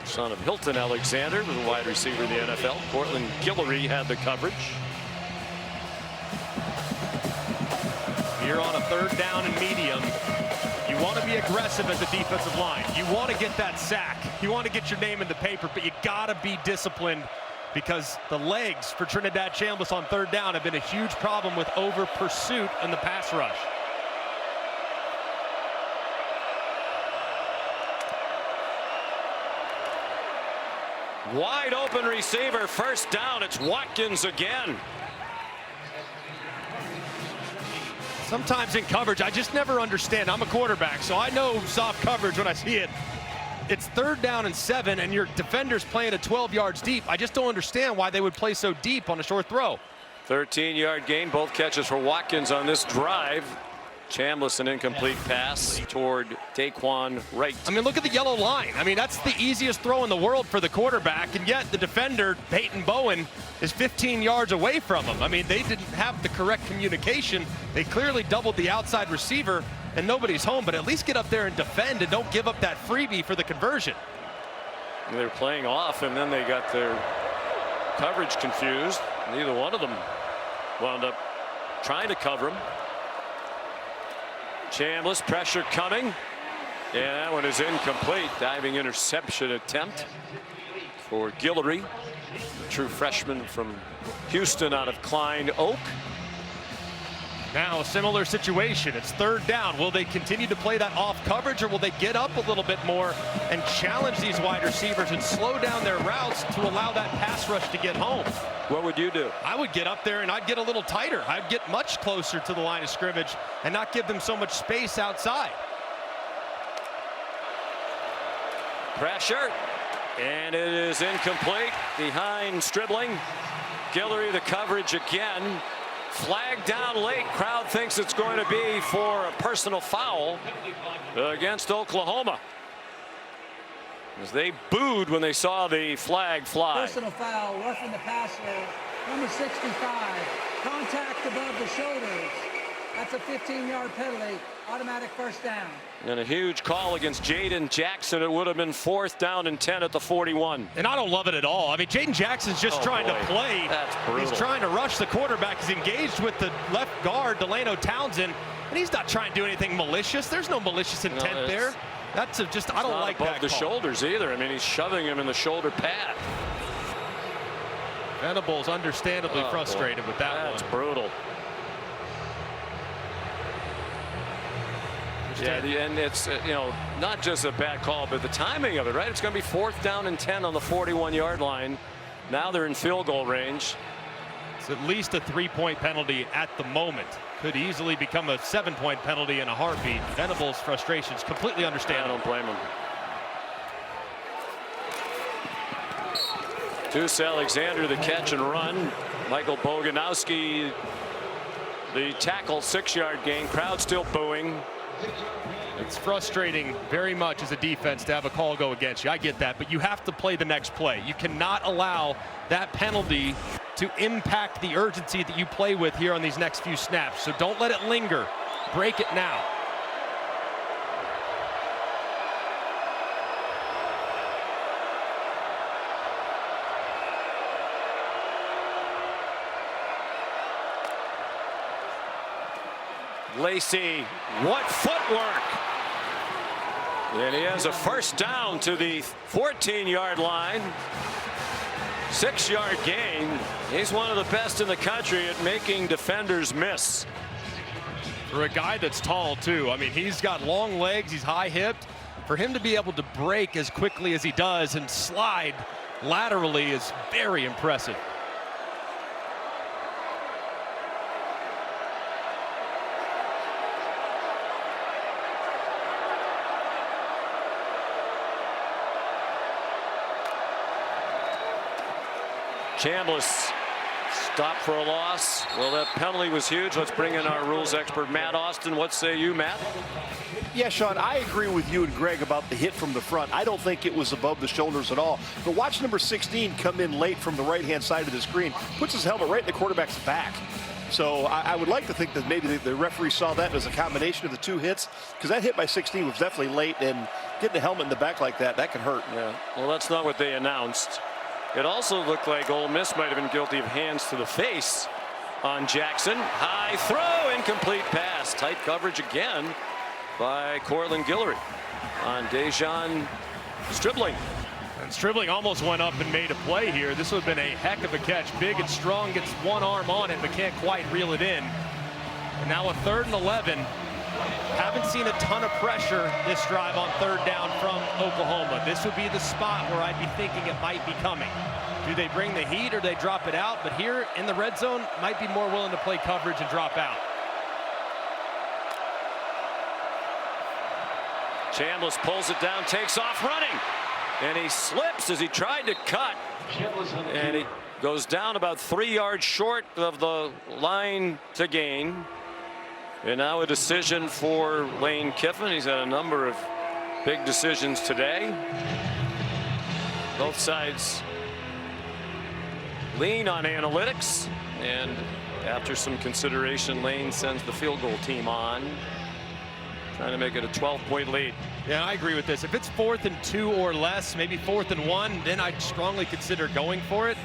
Son of Hilton Alexander was a wide receiver in the NFL. Cortland Guillory had the coverage. You're on a 3rd down and medium. You want to be aggressive as a defensive line. You want to get that sack. You want to get your name in the paper, but you got to be disciplined because the legs for Trinidad Chambliss on 3rd down have been a huge problem with over pursuit in the pass rush. Wide open receiver, first down. It's Watkins again. Sometimes in coverage, I just never understand. I'm a quarterback, so I know soft coverage when I see it. It's 3rd down and 7, and your defender's playing at 12 yards deep. I just don't understand why they would play so deep on a short throw. 13-yard gain, both catches for Watkins on this drive. Chambliss, an incomplete pass toward Daquan Wright. I mean, look at the yellow line. I mean, that's the easiest throw in the world for the quarterback, and yet the defender, Peyton Bowen, is 15 yards away from him. I mean, they didn't have the correct communication. They clearly doubled the outside receiver, and nobody's home, but at least get up there and defend and don't give up that freebie for the conversion. They're playing off, and then they got their coverage confused. Neither one of them wound up trying to cover him. Chambliss, pressure coming, and that one is incomplete. Diving interception attempt for Guillory, the true freshman from Houston out of Klein Oak. Now a similar situation. It's 3rd down. Will they continue to play that off coverage, or will they get up a little bit more and challenge these wide receivers and slow down their routes to allow that pass rush to get home? What would you do? I would get up there and I'd get a little tighter. I'd get much closer to the line of scrimmage and not give them so much space outside. Pressure, and it is incomplete. Behind Stribling. Guillory, the coverage again. Flag down late. Crowd thinks it's going to be for a personal foul against Oklahoma, as they booed when they saw the flag fly. Personal foul, roughing the passer, number 65. Contact above the shoulders. That's a 15-yard penalty. Automatic first down. And a huge call against Jaden Jackson. It would have been 4th down and 10 at the 41. And I don't love it at all. I mean, Jaden Jackson's just trying to play. That's brutal. He's trying to rush the quarterback. He's engaged with the left guard, Delano Townsend, and he's not trying to do anything malicious. There's no malicious intent there. That's just, I don't like that above the call. shoulders either. I mean, he's shoving him in the shoulder pad. Venables understandably frustrated with that one. That's brutal. Yeah, and it's not just a bad call, but the timing of it, right? It's going to be 4th down and 10 on the 41-yard line. Now they're in field goal range. It's at least a 3-point penalty at the moment. Could easily become a 7-point penalty in a heartbeat. Venables' frustrations completely understandable. I don't blame him. Deuce Alexander the catch and run. Michael Boganowski the tackle, 6-yard gain. Crowd still booing. It's frustrating very much as a defense to have a call go against you. I get that, but you have to play the next play. You cannot allow that penalty to impact the urgency that you play with here on these next few snaps. So don't let it linger. Break it now. Lacey, what footwork! And he has a first down to the 14-yard line. 6-yard gain. He's one of the best in the country at making defenders miss. For a guy that's tall too, I mean, he's got long legs, he's high hipped. For him to be able to break as quickly as he does and slide laterally is very impressive. Chambliss stopped for a loss. Well, that penalty was huge. Let's bring in our rules expert, Matt Austin. What say you, Matt? Yeah, Sean, I agree with you and Greg about the hit from the front. I don't think it was above the shoulders at all. But watch number 16 come in late from the right-hand side of the screen. Puts his helmet right in the quarterback's back. So I would like to think that maybe the referee saw that as a combination of the two hits, because that hit by 16 was definitely late, and getting the helmet in the back like that can hurt. Yeah, well, that's not what they announced. It also looked like Ole Miss might have been guilty of hands to the face on Jackson. High throw, incomplete pass. Tight coverage again by Cortland Guillory on Dejan Stribling. And Stribling almost went up and made a play here. This would have been a heck of a catch. Big and strong, gets one arm on it, but can't quite reel it in. And now a 3rd and 11. Haven't seen a ton of pressure this drive on 3rd down from Oklahoma. This would be the spot where I'd be thinking it might be coming. Do they bring the heat or they drop it out? But here in the red zone, might be more willing to play coverage and drop out. Chambliss pulls it down, takes off running. And he slips as he tried to cut. And he goes down about 3 yards short of the line to gain. And now a decision for Lane Kiffin. He's had a number of big decisions today. Both sides lean on analytics. And after some consideration, Lane sends the field goal team on, trying to make it a 12-point lead. Yeah, I agree with this. If it's 4th and 2 or less, maybe 4th and 1, then I'd strongly consider going for it.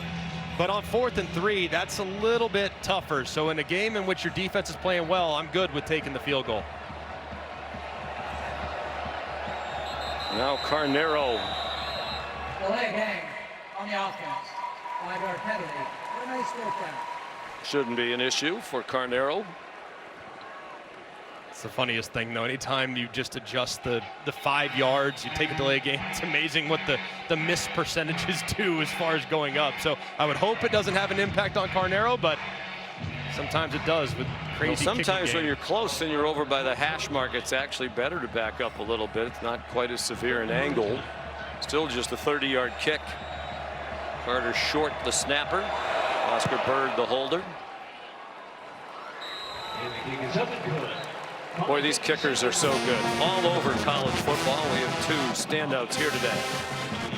But on 4th and 3, that's a little bit tougher. So in a game in which your defense is playing well, I'm good with taking the field goal. Now Carnero. The leg hang on the offense. 5-yard penalty. What a nice work down. Shouldn't be an issue for Carnero. It's the funniest thing, though. Anytime you just adjust the 5 yards, you take a delay game, it's amazing what the miss percentages do as far as going up. So I would hope it doesn't have an impact on Carnero, but sometimes it does with crazy well, sometimes kicking when you're close and you're over by the hash mark, it's actually better to back up a little bit. It's not quite as severe an angle. Still just a 30-yard kick. Carter Short, the snapper. Oscar Bird, the holder. Boy, these kickers are so good. All over college football. We have 2 standouts here today.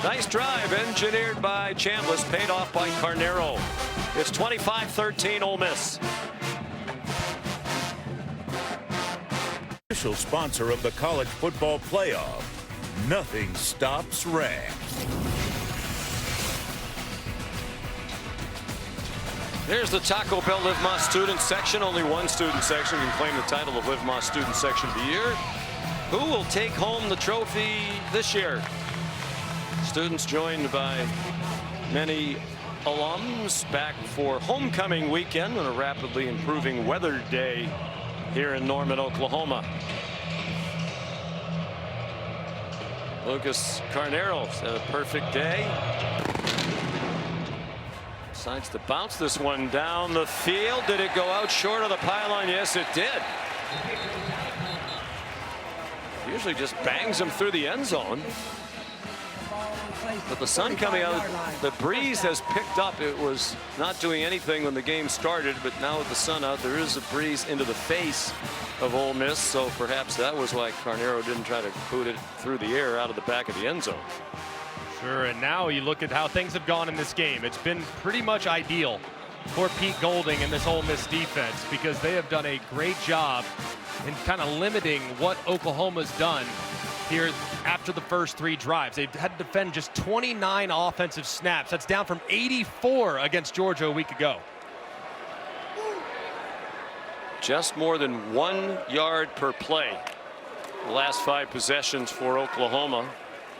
Nice drive, engineered by Chambliss, paid off by Carnero. It's 25-13 Ole Miss. Official sponsor of the College Football Playoff. Nothing stops Rams. There's the Taco Bell Live Más student section. Only one student section can claim the title of Live Más student section of the year. Who will take home the trophy this year? Students joined by many alums back for homecoming weekend on a rapidly improving weather day here in Norman, Oklahoma. Lucas Carnero's had a perfect day. Decides to bounce this one down the field. Did it go out short of the pylon? Yes, it did. Usually just bangs him through the end zone. But the sun coming out, the breeze has picked up. It was not doing anything when the game started, but now with the sun out, there is a breeze into the face of Ole Miss. So perhaps that was why Carnero didn't try to boot it through the air out of the back of the end zone. Sure, and now you look at how things have gone in this game. It's been pretty much ideal for Pete Golding and this Ole Miss defense because they have done a great job in kind of limiting what Oklahoma's done here after the first 3 drives. They've had to defend just 29 offensive snaps. That's down from 84 against Georgia a week ago. Just more than 1 yard per play. The last 5 possessions for Oklahoma.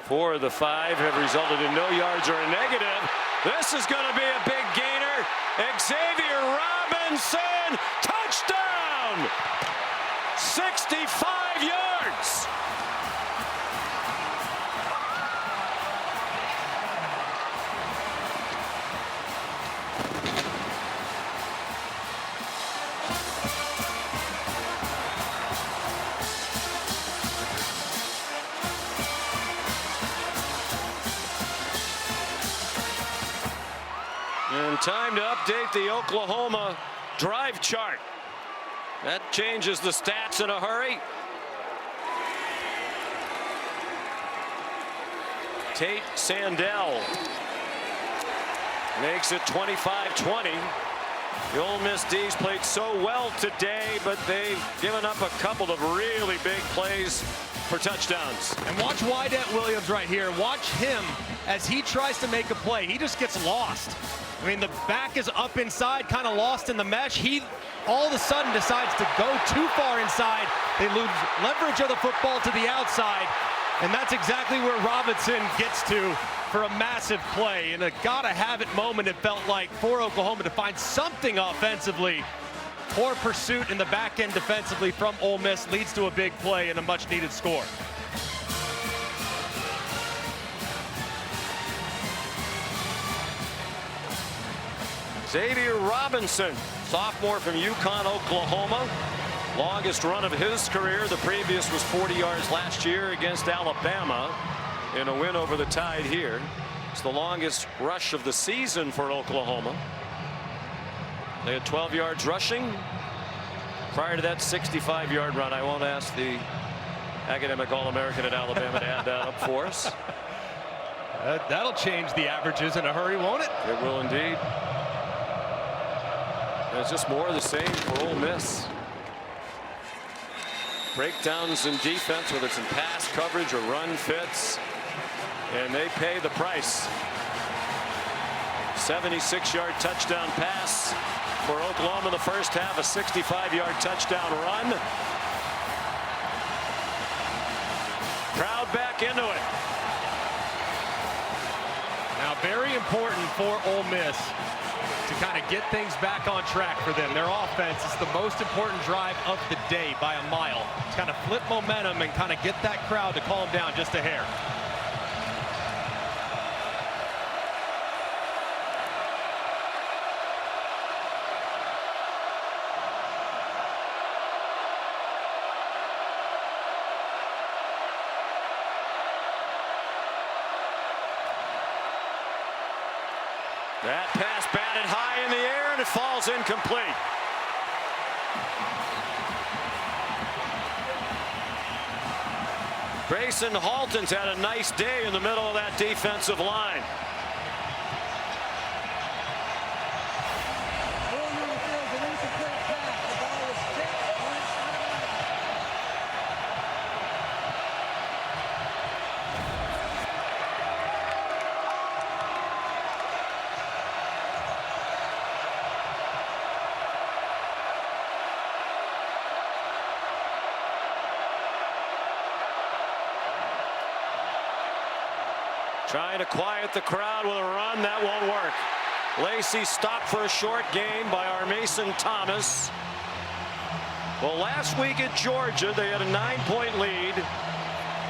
4 of the 5 have resulted in no yards or a negative. This is going to be a big gainer. Xavier Robinson, touchdown! 65 yards. And time to update the Oklahoma drive chart. That changes the stats in a hurry. Tate Sandell makes it 25-20. The Ole Miss D's played so well today, but they've given up a couple of really big plays for touchdowns. And watch Wydett Williams right here. Watch him as he tries to make a play. He just gets lost. I mean, the back is up inside, kind of lost in the mesh. He all of a sudden decides to go too far inside. They lose leverage of the football to the outside. And that's exactly where Robinson gets to for a massive play. And a gotta-have-it moment, it felt like, for Oklahoma to find something offensively. Poor pursuit in the back end defensively from Ole Miss leads to a big play and a much-needed score. Xavier Robinson, sophomore from Yukon, Oklahoma. Longest run of his career. The previous was 40 yards last year against Alabama in a win over the Tide here. It's the longest rush of the season for Oklahoma. They had 12 yards rushing. Prior to that 65-yard run, I won't ask the academic All-American at Alabama to add that up for us. That'll change the averages in a hurry, won't it? It will indeed. And it's just more of the same for Ole Miss. Breakdowns in defense, whether it's in pass coverage or run fits, and they pay the price. 76-yard touchdown pass for Oklahoma in the first half, a 65-yard touchdown run. Crowd back into it. Now, very important for Ole Miss to kind of get things back on track for them. Their offense is the most important drive of the day by a mile. To kind of flip momentum and kind of get that crowd to calm down just a hair. That pass batted high in the air, and it falls incomplete. Grayson Halton's had a nice day in the middle of that defensive line. Trying to quiet the crowd with a run. That won't work. Lacey stopped for a short gain by our Mason Thomas. Well, last week at Georgia, they had a 9-point lead.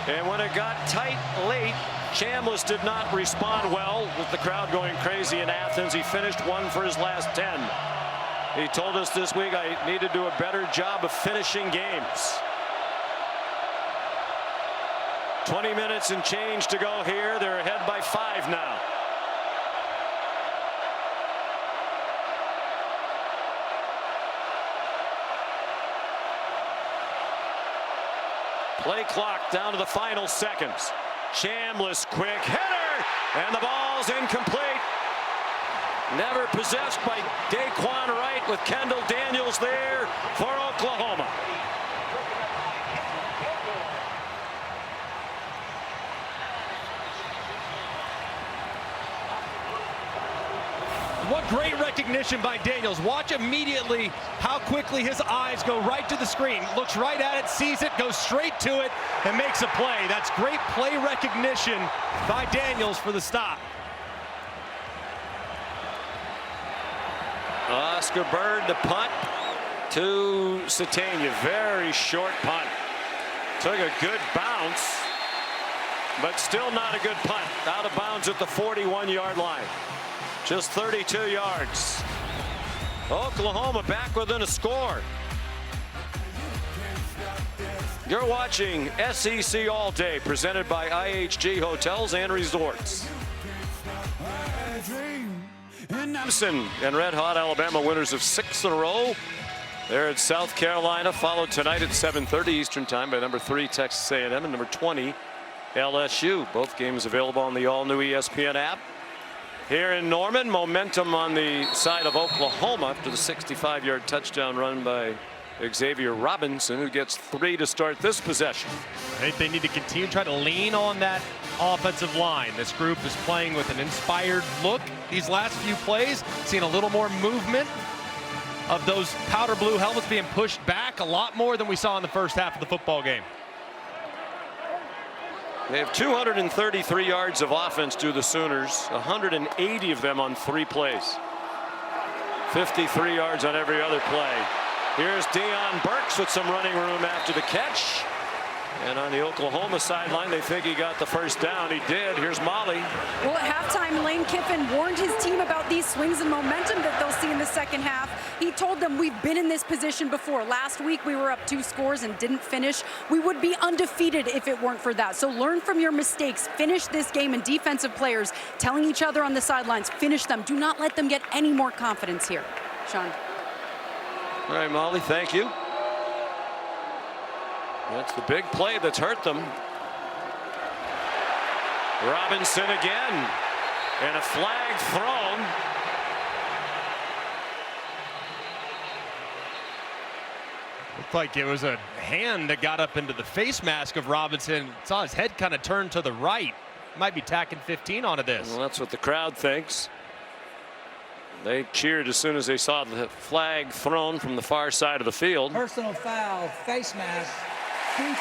And when it got tight late, Chambliss did not respond well with the crowd going crazy in Athens. He finished 1 for his last 10. He told us this week, I need to do a better job of finishing games. 20 minutes and change to go here. They're ahead by 5 now. Play clock down to the final seconds. Chambliss, quick header, and the ball's incomplete. Never possessed by Daquan Wright with Kendall Daniels there for Oklahoma. What great recognition by Daniels. Watch immediately how quickly his eyes go right to the screen. Looks right at it, sees it, goes straight to it, and makes a play. That's great play recognition by Daniels for the stop. Oscar Bird to punt to Satania. Very short punt. Took a good bounce, but still not a good punt. Out of bounds at the 41-yard line. Just 32 yards. Oklahoma back within a score. You're watching SEC All Day, presented by IHG Hotels and Resorts. Clemson and Red Hot Alabama, winners of 6 in a row. They're at South Carolina, followed tonight at 7:30 Eastern Time by number 3 Texas A&M and number 20 LSU. Both games available on the all-new ESPN app. Here in Norman, momentum on the side of Oklahoma after the 65-yard touchdown run by Xavier Robinson, who gets 3 to start this possession. I think they need to continue to try to lean on that offensive line. This group is playing with an inspired look these last few plays, seeing a little more movement of those powder blue helmets being pushed back a lot more than we saw in the first half of the football game. They have 233 yards of offense to the Sooners, 180 of them on 3 plays. 53 yards on every other play. Here's Deion Burks with some running room after the catch. And on the Oklahoma sideline, they think he got the first down. He did. Here's Molly. Well, at halftime, Lane Kiffin warned his team about these swings and momentum that they'll see in the second half. He told them, we've been in this position before. Last week, we were up 2 scores and didn't finish. We would be undefeated if it weren't for that. So learn from your mistakes. Finish this game. And defensive players telling each other on the sidelines, finish them. Do not let them get any more confidence here. Sean. All right, Molly, thank you. That's the big play that's hurt them. Robinson again, and a flag thrown. Looked like it was a hand that got up into the face mask of Robinson. Saw his head kind of turn to the right. Might be tacking 15 onto this. Well, that's what the crowd thinks. They cheered as soon as they saw the flag thrown from the far side of the field. Personal foul, face mask. Defense,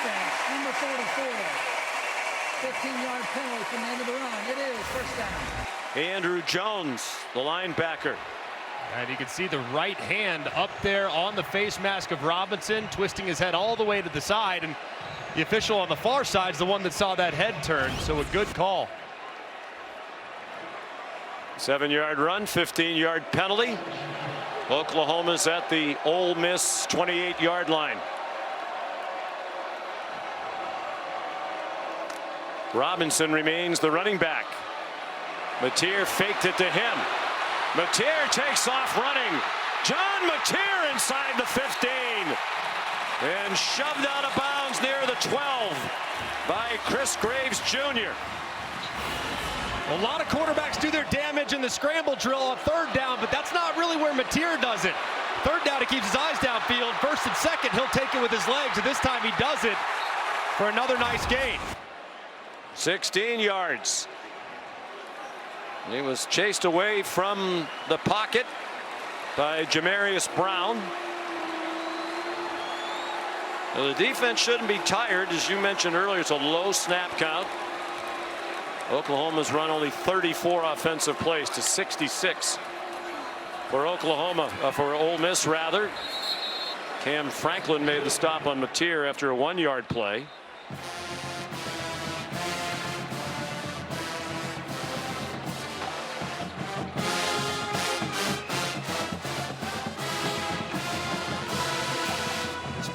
number 44. 15-yard penalty from the end of the run. It is first down. Andrew Jones, the linebacker. And you can see the right hand up there on the face mask of Robinson, twisting his head all the way to the side. And the official on the far side is the one that saw that head turn. So a good call. 7-yard run, 15-yard penalty. Oklahoma's at the Ole Miss 28-yard line. Robinson remains the running back. Mateer faked it to him. Mateer takes off running. John Mateer inside the 15 and shoved out of bounds near the 12 by Chris Graves Jr. A lot of quarterbacks do their damage in the scramble drill on 3rd down, but that's not really where Mateer does it. 3rd down, he keeps his eyes downfield. 1st and 2nd, he'll take it with his legs, and this time he does it for another nice gain. 16 yards. He was chased away from the pocket by Jamarius Brown. Well, the defense shouldn't be tired. As you mentioned earlier, it's a low snap count. Oklahoma's run only 34 offensive plays to 66 for for Ole Miss rather. Cam Franklin made the stop on Mateer after a 1-yard play.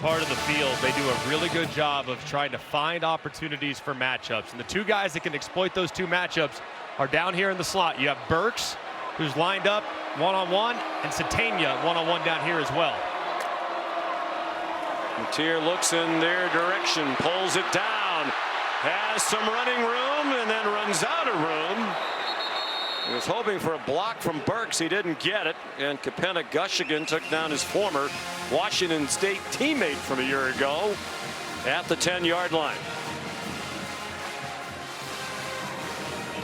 part of the field, they do a really good job of trying to find opportunities for matchups. And the two guys that can exploit those two matchups are down here in the slot. You have Burks, who's lined up one-on-one, and Satania one-on-one down here as well. Matier looks in their direction, pulls it down, has some running room, and then runs out of room. He was hoping for a block from Burks. He didn't get it. And Gushigan took down his former Washington State teammate from a year ago at the 10-yard line.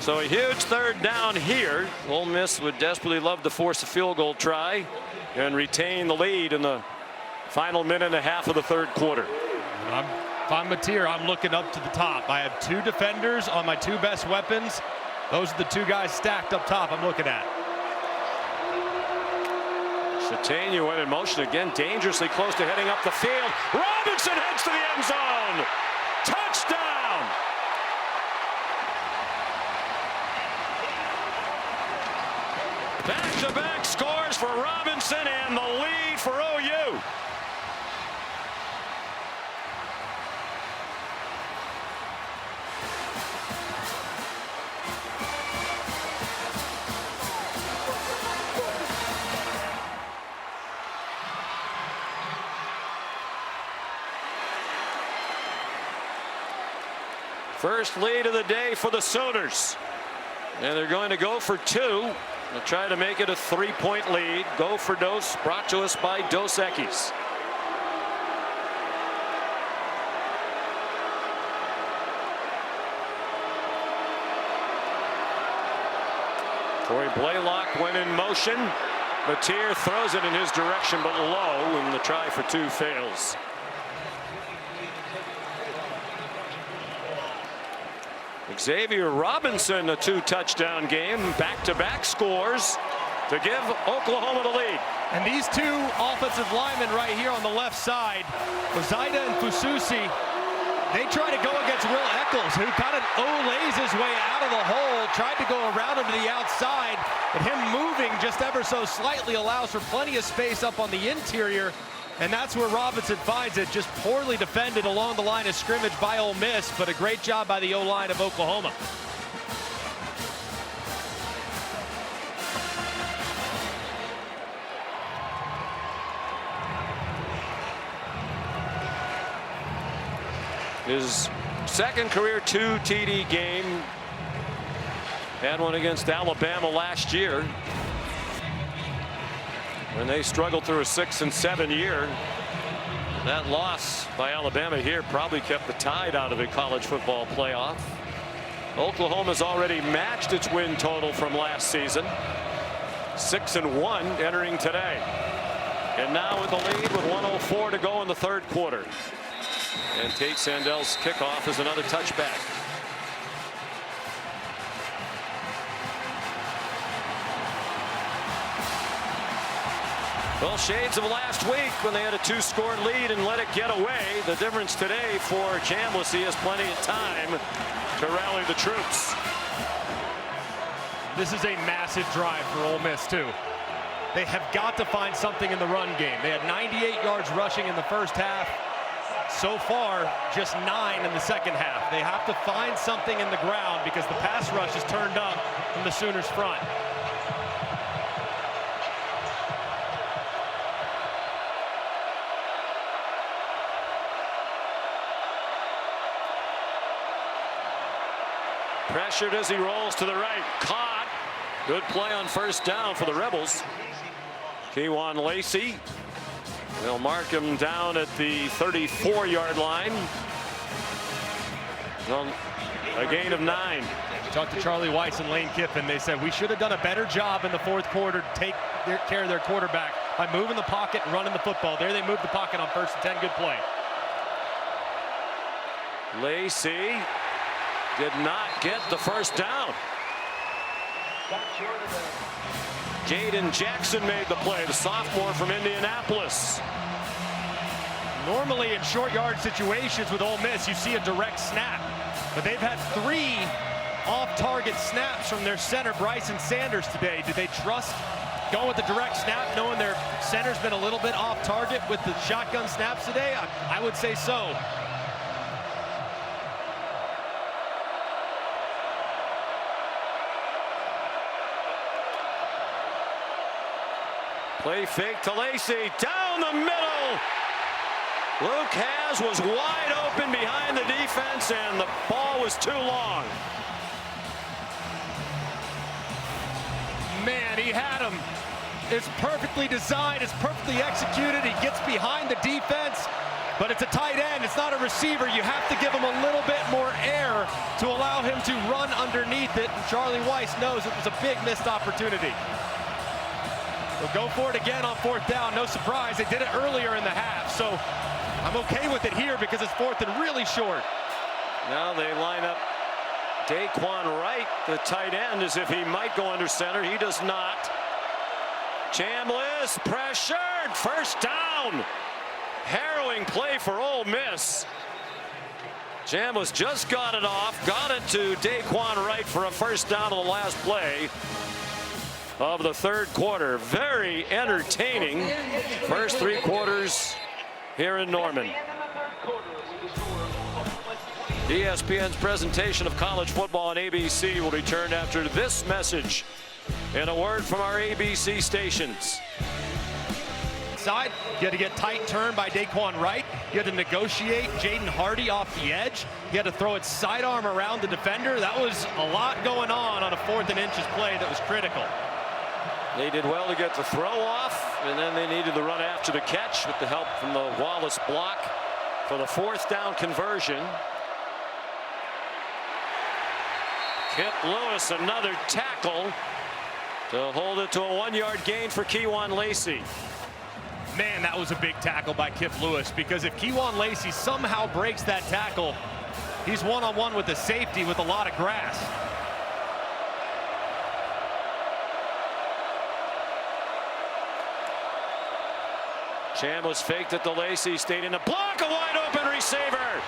So a huge third down here. Ole Miss would desperately love to force a field goal try and retain the lead in the final minute and a half of the third quarter. If I'm Matier, I'm looking up to the top. I have two defenders on my two best weapons. Those are the two guys stacked up top I'm looking at. Satania went in motion again, dangerously close to heading up the field. Robinson heads to the end zone. Touchdown! Back-to-back scores for Robinson and the lead for OU. First lead of the day for the Sooners. And they're going to go for two. They'll try to make it a 3-point lead. Go for Dos, brought to us by Dos Equis. Corey Blaylock went in motion. Matier throws it in his direction, but low, and the try for two fails. Xavier Robinson, a two-touchdown game, back-to-back scores to give Oklahoma the lead. And these two offensive linemen right here on the left side, Ozaida and Fususi, they try to go against Will Eccles, who kind of olays his way out of the hole, tried to go around him to the outside, but him moving just ever so slightly allows for plenty of space up on the interior. And that's where Robinson finds it, just poorly defended along the line of scrimmage by Ole Miss, but a great job by the O-line of Oklahoma. His second career 2 TD game. Had one against Alabama last year, when they struggled through a 6 and 7 year. That loss by Alabama here probably kept the Tide out of the college football playoff. Oklahoma's already matched its win total from last season. 6-1 entering today. And now with the lead with 1:04 to go in the third quarter. And Tate Sandel's kickoff is another touchback. Well, shades of last week when they had a 2-score lead and let it get away. The difference today for Chambliss, he has plenty of time to rally the troops. This is a massive drive for Ole Miss, too. They have got to find something in the run game. They had 98 yards rushing in the first half. So far, just 9 in the second half. They have to find something in the ground because the pass rush is turned up from the Sooners' front. Pressured as he rolls to the right. Caught. Good play on first down for the Rebels. Keywan Lacey. They'll mark him down at the 34-yard line. Well, a gain of 9. Talked to Charlie Weiss and Lane Kiffin. They said we should have done a better job in the fourth quarter to take care of their quarterback by moving the pocket and running the football. There they moved the pocket on 1st and 10. Good play. Lacey did not get the first down. Jaden Jackson made the play, the sophomore from Indianapolis. Normally in short yard situations with Ole Miss, you see a direct snap, but they've had 3 off-target snaps from their center, Bryson Sanders, today. Do they trust going with the direct snap, knowing their center's been a little bit off target with the shotgun snaps today? I would say so. Play fake to Lacey, down the middle. Luke Haas was wide open behind the defense, and the ball was too long. Man, he had him. It's perfectly designed, it's perfectly executed. He gets behind the defense, but it's a tight end. It's not a receiver. You have to give him a little bit more air to allow him to run underneath it. And Charlie Weiss knows it was a big missed opportunity. They'll go for it again on 4th down. No surprise, they did it earlier in the half. So I'm okay with it here because it's 4th and really short. Now they line up Daquan Wright, the tight end, as if he might go under center. He does not. Chambliss pressured, first down. Harrowing play for Ole Miss. Chambliss just got it off, got it to Daquan Wright for a first down on the last play of the 3rd quarter. Very entertaining first 3 quarters here in Norman. ESPN's presentation of college football on ABC will return after this message and a word from our ABC stations. Side, you had to get tight turn by Daquan Wright. You had to negotiate Jaden Hardy off the edge. You had to throw it sidearm around the defender. That was a lot going on a 4th and inches play that was critical. They did well to get the throw off, and then they needed to run after the catch with the help from the Wallace block for the 4th down conversion. Kip Lewis, another tackle to hold it to a 1-yard gain for Kewan Lacey. Man, that was a big tackle by Kip Lewis, because if Kewan Lacey somehow breaks that tackle, he's one-on-one with the safety with a lot of grass. Chambliss faked it to Lacey, stayed in the block, a wide open receiver.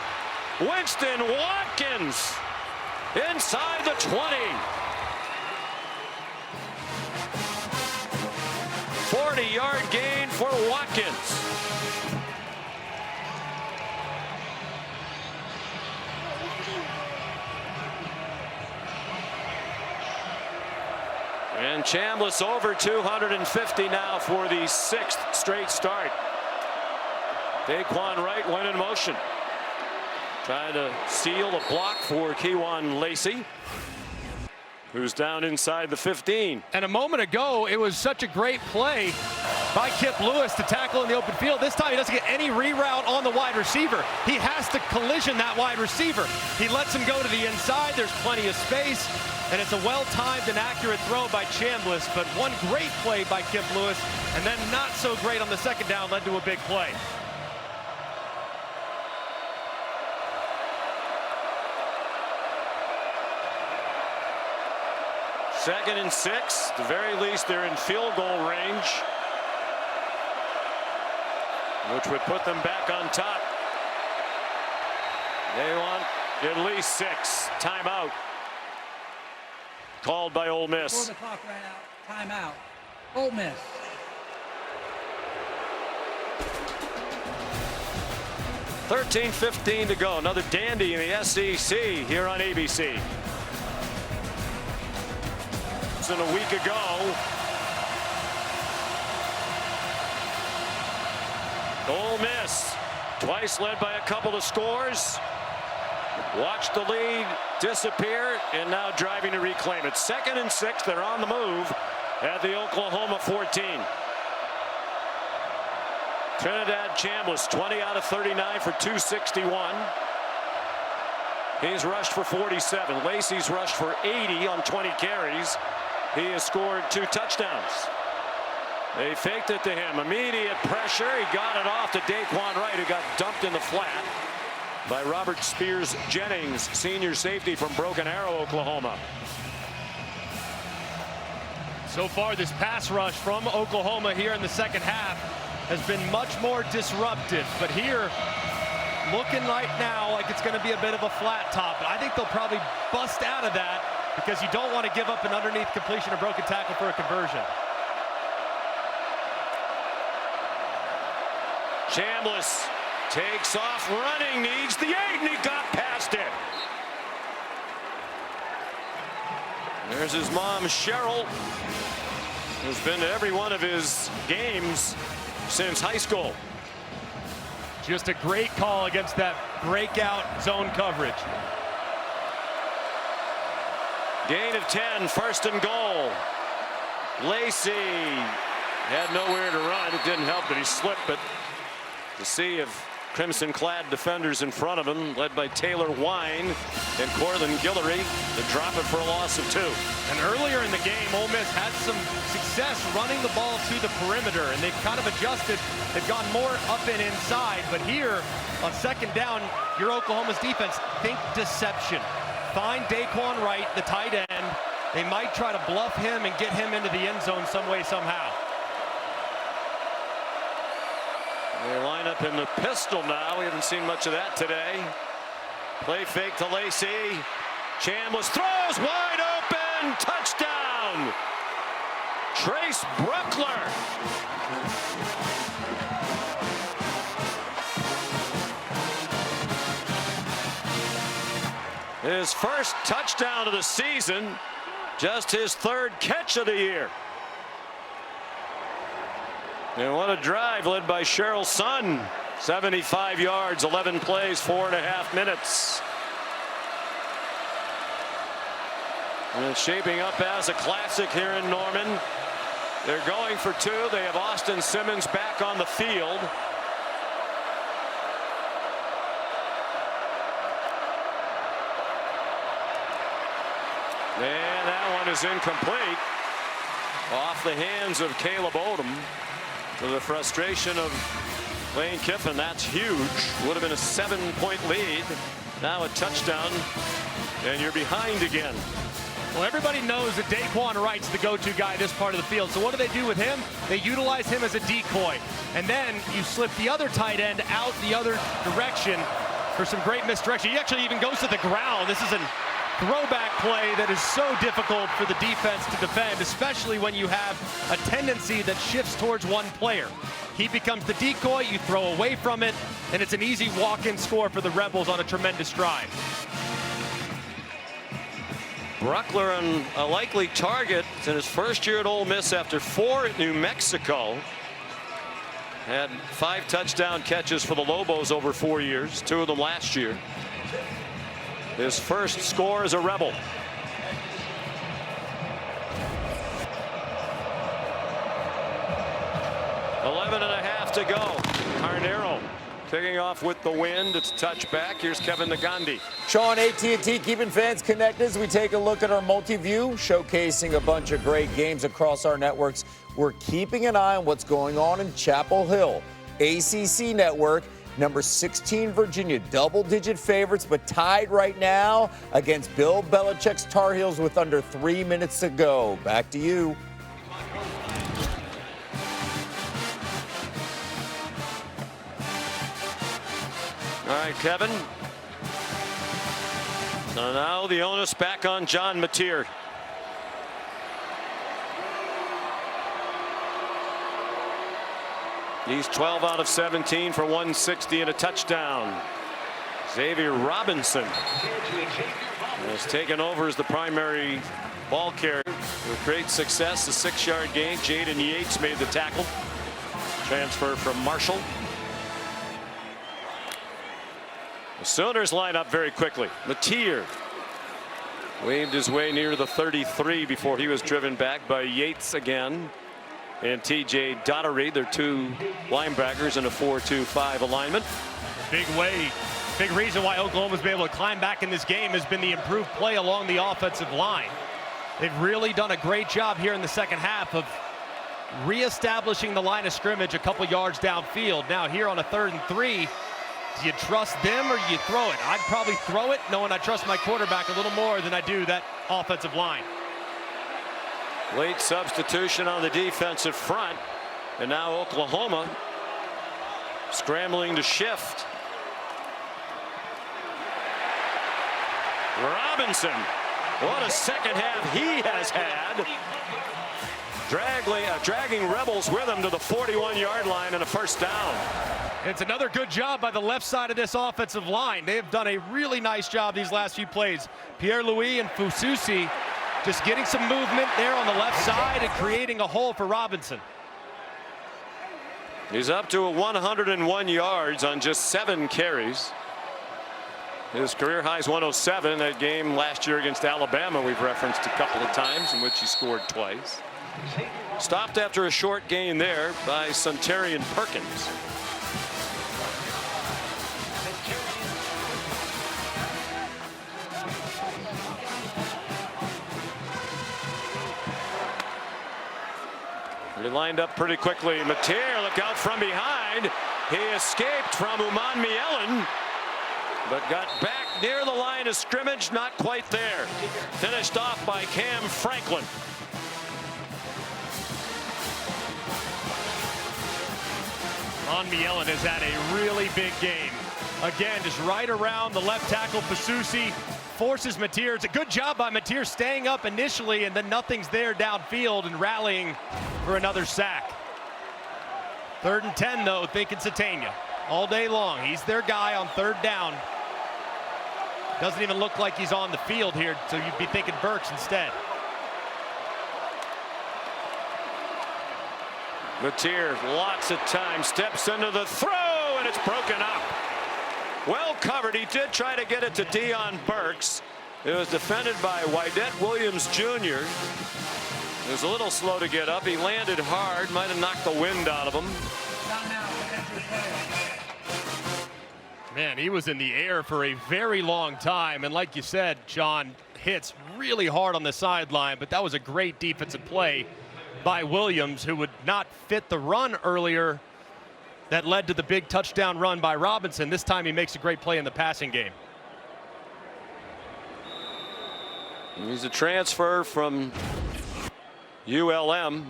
Winston Watkins inside the 20. 40-yard gain for Watkins. And Chambliss over 250 now for the 6th straight start. Daquan Wright went in motion, trying to seal the block for Kewan Lacey, who's down inside the 15. And a moment ago, it was such a great play by Kip Lewis to tackle in the open field. This time he doesn't get any reroute on the wide receiver. He has to collision that wide receiver. He lets him go to the inside. There's plenty of space, and it's a well-timed and accurate throw by Chambliss, but one great play by Kip Lewis, and then not so great on the 2nd down, led to a big play. Second and 6. At the very least, they're in field goal range, which would put them back on top. They want at least 6. Timeout called by Ole Miss. Before the clock ran out, timeout. Ole Miss. $13:15 to go. Another dandy in the SEC here on ABC. A week ago, Ole Miss twice led by a couple of scores, watched the lead disappear, and now driving to reclaim it. 2nd and 6. They're on the move at the Oklahoma 14. Trinidad Chambliss, 20 out of 39 for 261. He's rushed for 47. Lacey's rushed for 80 on 20 carries. He has scored 2 touchdowns. They faked it to him. Immediate pressure. He got it off to Daquan Wright, who got dumped in the flat by Robert Spears Jennings, senior safety from Broken Arrow, Oklahoma. So far, this pass rush from Oklahoma here in the 2nd half has been much more disruptive. But here, looking right now like it's going to be a bit of a flat top. But I think they'll probably bust out of that, because you don't want to give up an underneath completion or broken tackle for a conversion. Chambliss takes off running, needs the 8, and he got past it. There's his mom, Cheryl, who's been to every one of his games since high school. Just a great call against that breakout zone coverage. Gain of 10, 1st and goal. Lacey had nowhere to run. It didn't help that he slipped, but to see if crimson-clad defenders in front of him, led by Taylor Wine and Cortland Guillory, to drop it for a loss of 2. And earlier in the game, Ole Miss had some success running the ball to the perimeter, and they've kind of adjusted. They've gone more up and inside, but here on 2nd down, your Oklahoma's defense, think deception. Find Daquan Wright, the tight end. They might try to bluff him and get him into the end zone some way, somehow. They line up in the pistol now. We haven't seen much of that today. Play fake to Lacey. Chambliss throws wide open. Touchdown. Trace Bruckler. His first touchdown of the season. Just his 3rd catch of the year. And what a drive led by Cheryl Sun. 75 yards, 11 plays, 4.5 minutes. And it's shaping up as a classic here in Norman. They're going for 2. They have Austin Simmons back on the field. And that one is incomplete. Off the hands of Caleb Odom. To the frustration of Lane Kiffin. That's huge. Would have been a 7-point lead. Now a touchdown, and you're behind again. Well, everybody knows that Daquan Wright's the go-to guy this part of the field. So what do they do with him? They utilize him as a decoy. And then you slip the other tight end out the other direction for some great misdirection. He actually even goes to the ground. This is a throwback play that is so difficult for the defense to defend, especially when you have a tendency that shifts towards one player. He becomes the decoy, you throw away from it, and it's an easy walk-in score for the Rebels on a tremendous drive. Bruckler on a likely target in his first year at Ole Miss after 4 at New Mexico. Had 5 touchdown catches for the Lobos over 4 years, 2 of them last year. His first score as a Rebel. .5 to go. Carnero taking off with the wind. It's touchback. Here's Kevin Nagandi. Sean, AT&T keeping fans connected as we take a look at our multi-view, showcasing a bunch of great games across our networks. We're keeping an eye on what's going on in Chapel Hill. ACC Network. Number 16, Virginia, double-digit favorites, but tied right now against Bill Belichick's Tar Heels with under 3 minutes to go. Back to you. All right, Kevin. So now the onus back on John Mateer. He's 12 out of 17 for 160 and a touchdown. Xavier Robinson has taken over as the primary ball carrier with great success. A 6-yard gain. Jaden Yates made the tackle. Transfer from Marshall. The Sooners line up very quickly. Mateer waved his way near the 33 before he was driven back by Yates again. And TJ Dottery, their 2 linebackers in a 4-2-5 alignment. Big reason why Oklahoma's been able to climb back in this game has been the improved play along the offensive line. They've really done a great job here in the second half of reestablishing the line of scrimmage a couple yards downfield. Now here on a 3rd and 3, do you trust them or do you throw it? I'd probably throw it, knowing I trust my quarterback a little more than I do that offensive line. Late substitution on the defensive front, and now Oklahoma scrambling to shift. Robinson, what a second half he has had. Dragging Rebels with him to the 41-yard line and a 1st down. It's another good job by the left side of this offensive line. They have done a really nice job these last few plays. Pierre-Louis and Fususi just getting some movement there on the left side and creating a hole for Robinson. He's up to 101 yards on just 7 carries. His career high is 107. That game last year against Alabama we've referenced a couple of times, in which he scored twice. Stopped after a short gain there by Suntarian Perkins. He lined up pretty quickly. Mateer, look out from behind. He escaped from Uman Mielen, but got back near the line of scrimmage, not quite there. Finished off by Cam Franklin. Uman Mielen has had a really big game. Again, just right around the left tackle. Fususi forces Mateer. It's a good job by Mateer staying up initially, and then nothing's there downfield and rallying for another sack. 3rd and 10, though, thinking Satania all day long. He's their guy on 3rd down. Doesn't even look like he's on the field here, so you'd be thinking Burks instead. Mateer, lots of time, steps into the throw, and it's broken up. Well covered. He did try to get it to Deion Burks. It was defended by Wydett Williams Jr. It was a little slow to get up. He landed hard, might have knocked the wind out of him. Man, he was in the air for a very long time, and like you said, John, hits really hard on the sideline, but that was a great defensive play by Williams, who would not fit the run earlier that led to the big touchdown run by Robinson. This time he makes a great play in the passing game. He's a transfer from ULM.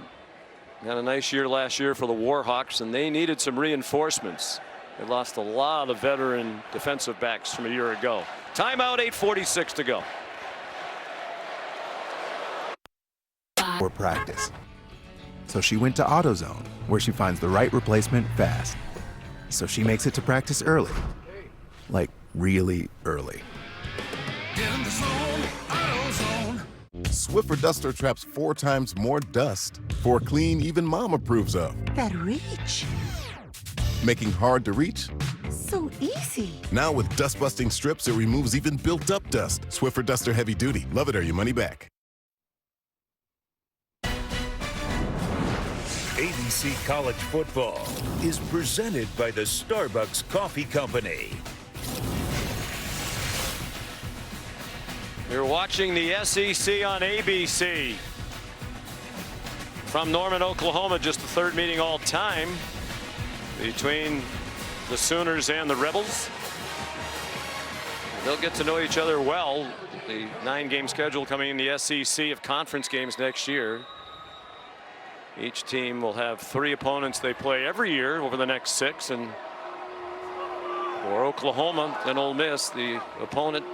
Had a nice year last year for the Warhawks, and they needed some reinforcements. They lost a lot of veteran defensive backs from a year ago. Timeout, 8:46 to go. For practice. So she went to AutoZone, where she finds the right replacement fast. So she makes it to practice early. Like, really early. In the zone, AutoZone. Swiffer Duster traps 4 times more dust for a clean even mom approves of. That reach. Making hard to reach So easy. now with dust-busting strips, it removes even built-up dust. Swiffer Duster Heavy Duty. Love it or your money back. ABC College Football is presented by the Starbucks Coffee Company. You're watching the SEC on ABC. From Norman, Oklahoma, just the 3rd meeting all time between the Sooners and the Rebels. They'll get to know each other well. The 9-game schedule coming in the SEC of conference games next year. Each team will have 3 opponents they play every year over the next 6, and for Oklahoma and Ole Miss, the opponent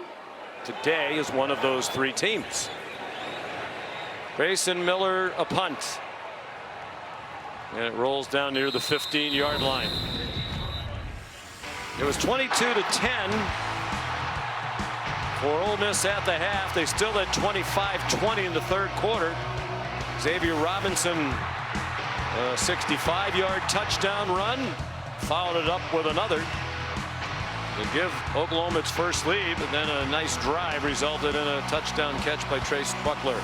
today is one of those 3 teams. Grayson Miller, a punt, and it rolls down near the 15-yard line. It was 22-10 for Ole Miss at the half. They still had 25-20 in the 3rd quarter. Xavier Robinson, a 65-yard touchdown run, followed it up with another to give Oklahoma its first lead, and then a nice drive resulted in a touchdown catch by Trace Buckler.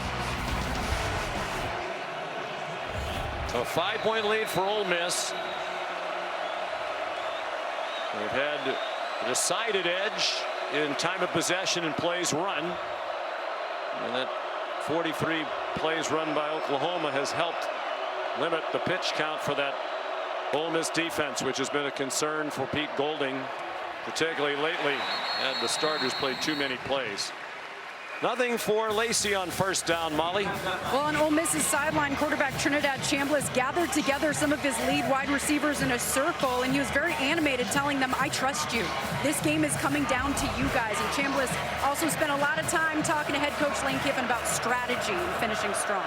So a 5-point lead for Ole Miss. They've had a decided edge in time of possession and plays run, and that 43 plays run by Oklahoma has helped limit the pitch count for that Ole Miss defense, which has been a concern for Pete Golding, particularly lately, and the starters played too many plays. Nothing for Lacey on 1st down, Molly. Well, on Ole Miss's sideline, quarterback Trinidad Chambliss gathered together some of his lead wide receivers in a circle, and he was very animated, telling them, I trust you. This game is coming down to you guys. And Chambliss also spent a lot of time talking to head coach Lane Kiffin about strategy and finishing strong.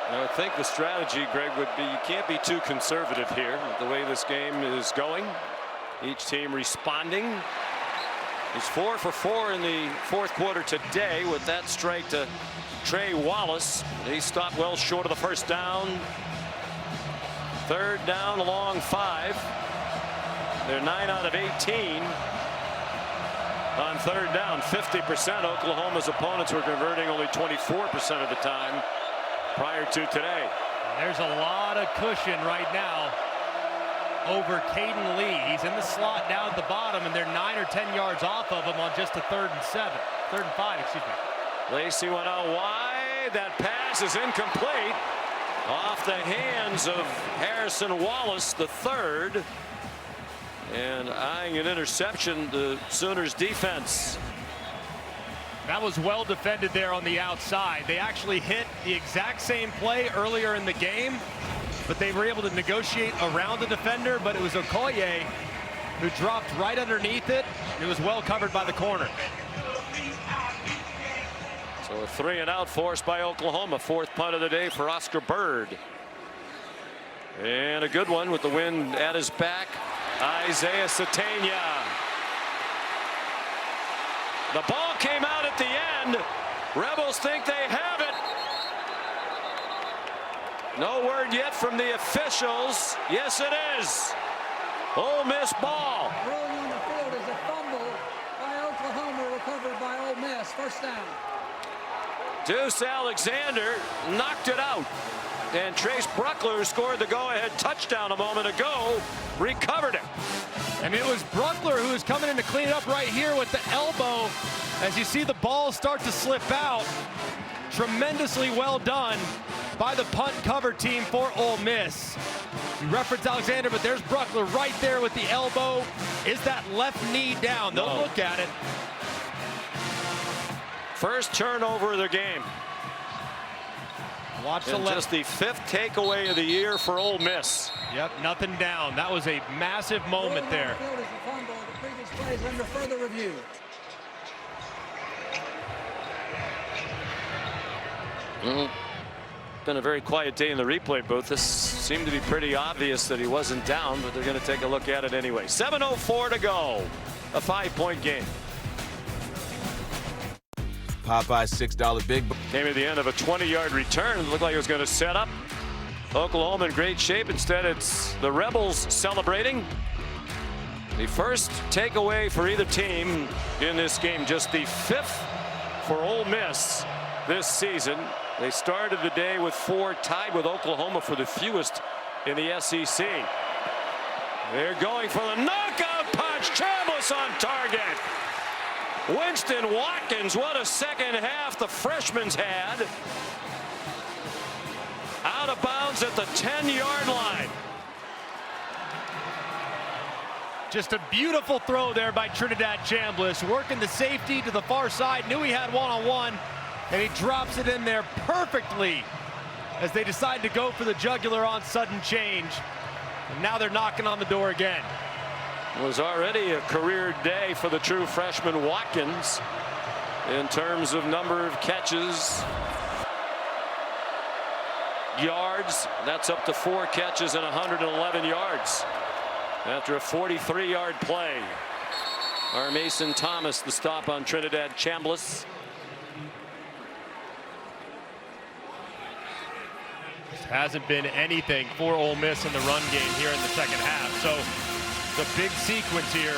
I think the strategy, Greg, would be you can't be too conservative here. The way this game is going, each team responding. He's 4 for 4 in the fourth quarter today with that strike to Trey Wallace. He stopped well short of the first down. Third down along 5. They're 9 out of 18 on third down. 50%. Oklahoma's opponents were converting only 24% of the time prior to today. There's a lot of cushion right now over Caden Lee. He's in the slot down at the bottom, and they're 9 or 10 yards off of him on just a 3rd and 5, excuse me. Lacey went out wide. That pass is incomplete. Off the hands of Harrison Wallace, the 3rd. And eyeing an interception, the Sooners defense. That was well defended there on the outside. They actually hit the exact same play earlier in the game, but they were able to negotiate around the defender, but it was Okoye who dropped right underneath it. It was well covered by the corner. So a 3-and-out forced by Oklahoma. 4th punt of the day for Oscar Bird. And a good one with the wind at his back. Isaiah Satania. The ball came out at the end. Rebels think they have it. No word yet from the officials. Yes, it is. Ole Miss ball. Rolling on the field is a fumble by Oklahoma, recovered by Ole Miss. First down. Deuce Alexander knocked it out. And Trace Bruckler, who scored the go-ahead touchdown a moment ago, recovered it. And it was Bruckler who was coming in to clean it up right here with the elbow. As you see the ball start to slip out. Tremendously well done by the punt cover team for Ole Miss. You referenced Alexander, but there's Bruckler right there with the elbow. Is that left knee down? They'll look at it. First turnover of the game. Watch the and left. Just the 5th takeaway of the year for Ole Miss. Yep, nothing down. That was a massive moment there. Field is a fumble. The previous play is under further review. Been a very quiet day in the replay booth. This seemed to be pretty obvious that he wasn't down, but they're going to take a look at it anyway. 7:04 to go. A 5-point game. Popeye's $6 Big. Came at the end of a 20-yard return. It looked like it was going to set up Oklahoma in great shape. Instead, it's the Rebels celebrating. The first takeaway for either team in this game. Just the 5th for Ole Miss this season. They started the day with 4, tied with Oklahoma for the fewest in the SEC. They're going for the knockout punch. Chambliss on target. Winston Watkins, what a second half the freshman's had. Out of bounds at the 10-yard line. Just a beautiful throw there by Trinidad Chambliss, working the safety to the far side, knew he had one-on-one, and he drops it in there perfectly as they decide to go for the jugular on sudden change. And now they're knocking on the door again. It was already a career day for the true freshman Watkins in terms of number of catches, yards. That's up to 4 catches and 111 yards after a 43-yard play. Our Mason Thomas the stop on Trinidad Chambliss. Hasn't been anything for Ole Miss in the run game here in the second half. So the big sequence here,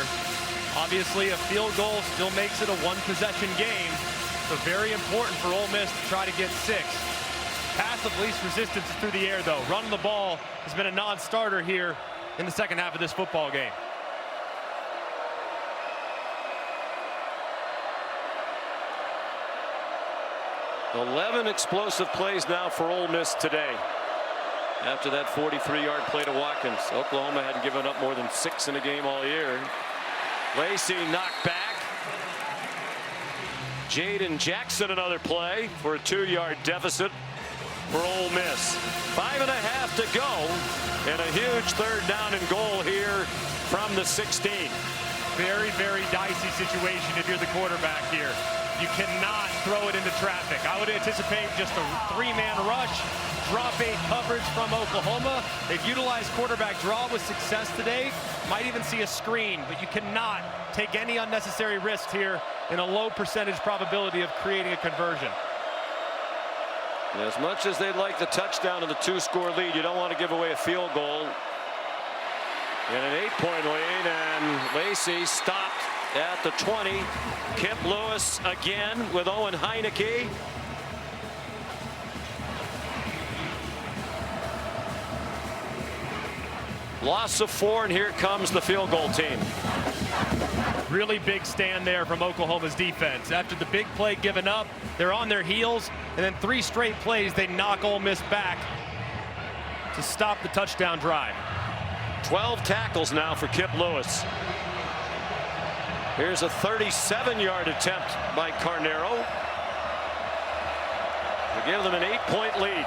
obviously a field goal still makes it a 1-possession game. So very important for Ole Miss to try to get 6. Path of least resistance through the air though. Running the ball has been a non-starter here in the second half of this football game. Eleven explosive plays now for Ole Miss today. After that 43-yard play to Watkins. Oklahoma hadn't given up more than 6 in a game all year. Lacey knocked back. Jaden Jackson another play for a 2-yard deficit for Ole Miss. 5.5 to go, and a huge 3rd down and goal here from the 16. Very, very dicey situation if you're the quarterback here. You cannot throw it into traffic. I would anticipate just a 3-man rush, drop 8 coverage from Oklahoma. They've utilized quarterback draw with success today. Might even see a screen, but you cannot take any unnecessary risks here in a low percentage probability of creating a conversion. As much as they'd like the touchdown and the 2-score lead, you don't want to give away a field goal. In an 8-point lead, and Lacey stopped at the 20. Kip Lewis again with Owen Heineke. Loss of 4, and here comes the field goal team. Really big stand there from Oklahoma's defense. After the big play given up, they're on their heels, and then 3 straight plays they knock Ole Miss back to stop the touchdown drive. 12 tackles now for Kip Lewis. Here's a 37-yard attempt by Carnero to give them an 8-point lead.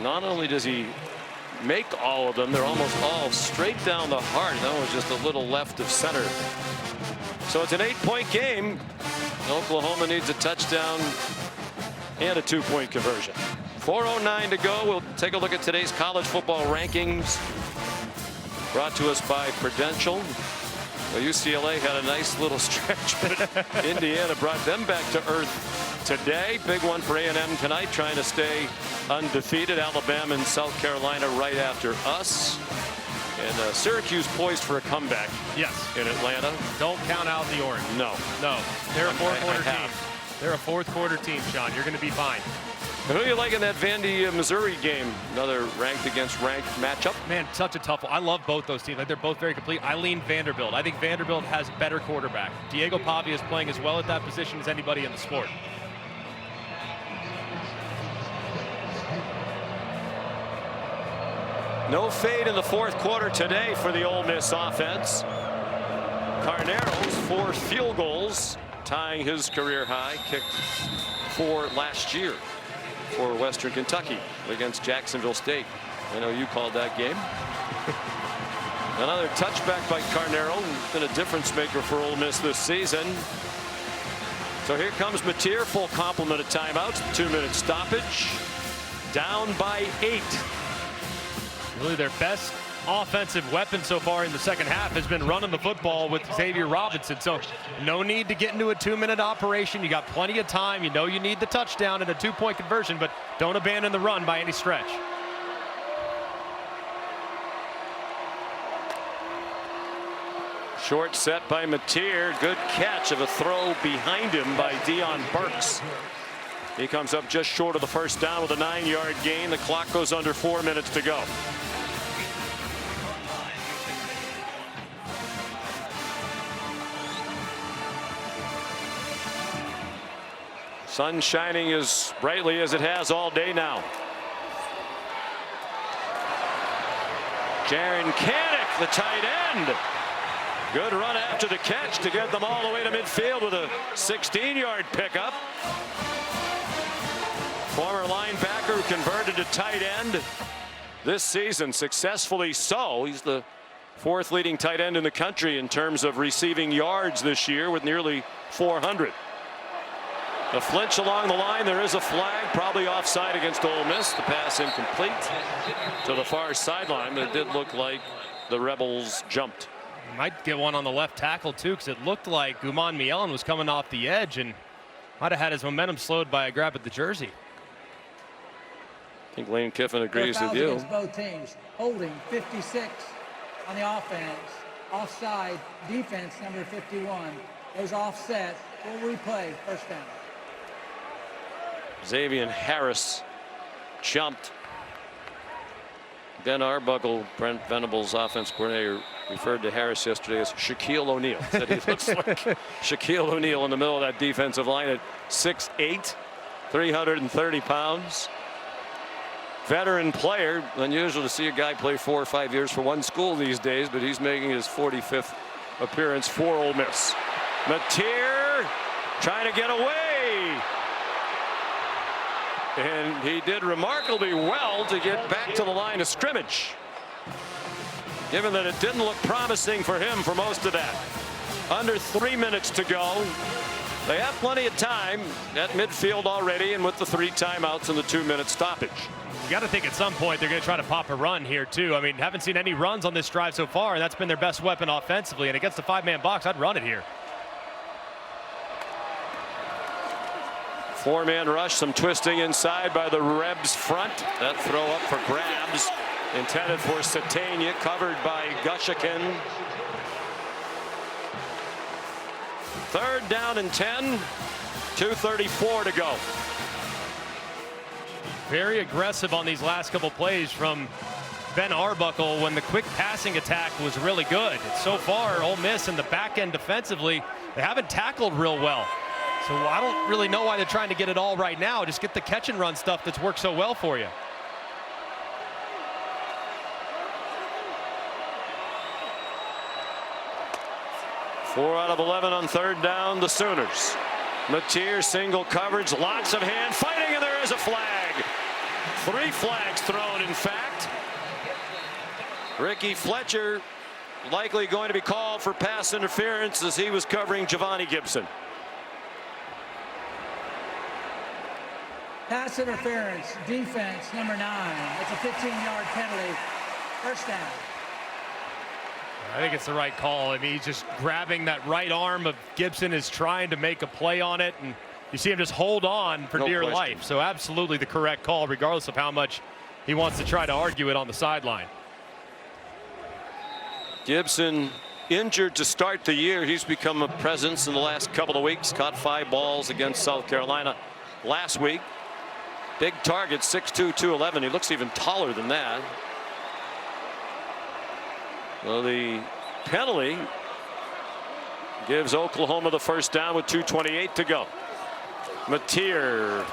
Not only does he make all of them, they're almost all straight down the heart. That was just a little left of center. So it's an 8-point game. Oklahoma needs a touchdown and a 2-point conversion. 4:09 to go. We'll take a look at today's college football rankings, brought to us by Prudential. Well, UCLA had a nice little stretch, but Indiana brought them back to earth today. Big one for A&M tonight, trying to stay undefeated. Alabama and South Carolina right after us. And Syracuse poised for a comeback. Yes. In Atlanta. Don't count out the Orange. No. No. They're a fourth-quarter team. They're a fourth-quarter team, Sean. You're going to be fine. Who do you like in that Vandy, Missouri game? Another ranked against ranked matchup? Man, such a tough one. I love both those teams. Like, they're both very complete. I lean Vanderbilt. I think Vanderbilt has better quarterback. Diego Pavia is playing as well at that position as anybody in the sport. No fade in the 4th quarter today for the Ole Miss offense. Carnero's 4 field goals, tying his career high, kicked 4 last year for Western Kentucky against Jacksonville State. I know you called that game. Another touchback by Carnero, been a difference maker for Ole Miss this season. So here comes Mateer, full complement of timeouts, 2-minute stoppage, down by 8. Really their best offensive weapon so far in the second half has been running the football with Xavier Robinson. So no need to get into a 2-minute operation. You got plenty of time. You know you need the touchdown and a 2-point conversion, but don't abandon the run by any stretch. Short set by Mateer. Good catch of a throw behind him by Deion Burks. He comes up just short of the first down with a 9-yard gain. The clock goes under 4 minutes to go. Sun shining as brightly as it has all day now. Jaron Kanak, the tight end. Good run after the catch to get them all the way to midfield with a 16-yard pickup. Former linebacker who converted to tight end this season, successfully so. He's the 4th leading tight end in the country in terms of receiving yards this year with nearly 400. A flinch along the line. There is a flag, probably offside against Ole Miss. The pass incomplete to the far sideline, but it did look like the Rebels jumped. Might get one on the left tackle too, because it looked like Guman Mielen was coming off the edge and might have had his momentum slowed by a grab at the jersey. I think Lane Kiffin agrees with you. Against both teams. Holding 56 on the offense. Offside defense number 51. Those offset. We'll replay. First down. Xavier Harris jumped. Ben Arbuckle, Brent Venables' offense coordinator, referred to Harris yesterday as Shaquille O'Neal. Said he looks like Shaquille O'Neal in the middle of that defensive line at 6'8", 330 pounds. Veteran player. Unusual to see a guy play 4 or 5 years for one school these days, but he's making his 45th appearance for Ole Miss. Mateer trying to get away. And he did remarkably well to get back to the line of scrimmage. given that it didn't look promising for him for most of that. Under 3 minutes to go. They have plenty of time at midfield already, and with the 3 timeouts and the 2-minute stoppage. You got to think at some point they're going to try to pop a run here too. I mean, haven't seen any runs on this drive so far, and that's been their best weapon offensively. And against the 5-man box, I'd run it here. 4-man rush, some twisting inside by the Rebs front. That throw up for grabs, intended for Satania, covered by Gushikin. 3rd down and 10, 2:34 to go. Very aggressive on these last couple plays from Ben Arbuckle when the quick passing attack was really good. So far, Ole Miss in the back end defensively, they haven't tackled real well. So I don't really know why they're trying to get it all right now. Just get the catch and run stuff that's worked so well for you. Four out of 11 on 3rd down, the Sooners. Mateer, single coverage, lots of hand fighting, and there is a flag. 3 flags thrown, in fact. Ricky Fletcher likely going to be called for pass interference as he was covering Giovanni Gibson. Pass interference, defense, number 9. That's a 15-yard penalty. 1st down. I think it's the right call. I mean, he's just grabbing that right arm of Gibson, is trying to make a play on it, and you see him just hold on for dear life. So absolutely the correct call, regardless of how much he wants to try to argue it on the sideline. Gibson injured to start the year. He's become a presence in the last couple of weeks. Caught 5 balls against South Carolina last week. Big target, 6'2", 211. He looks even taller than that. Well, the penalty gives Oklahoma the 1st down with 2:28 to go. Mateer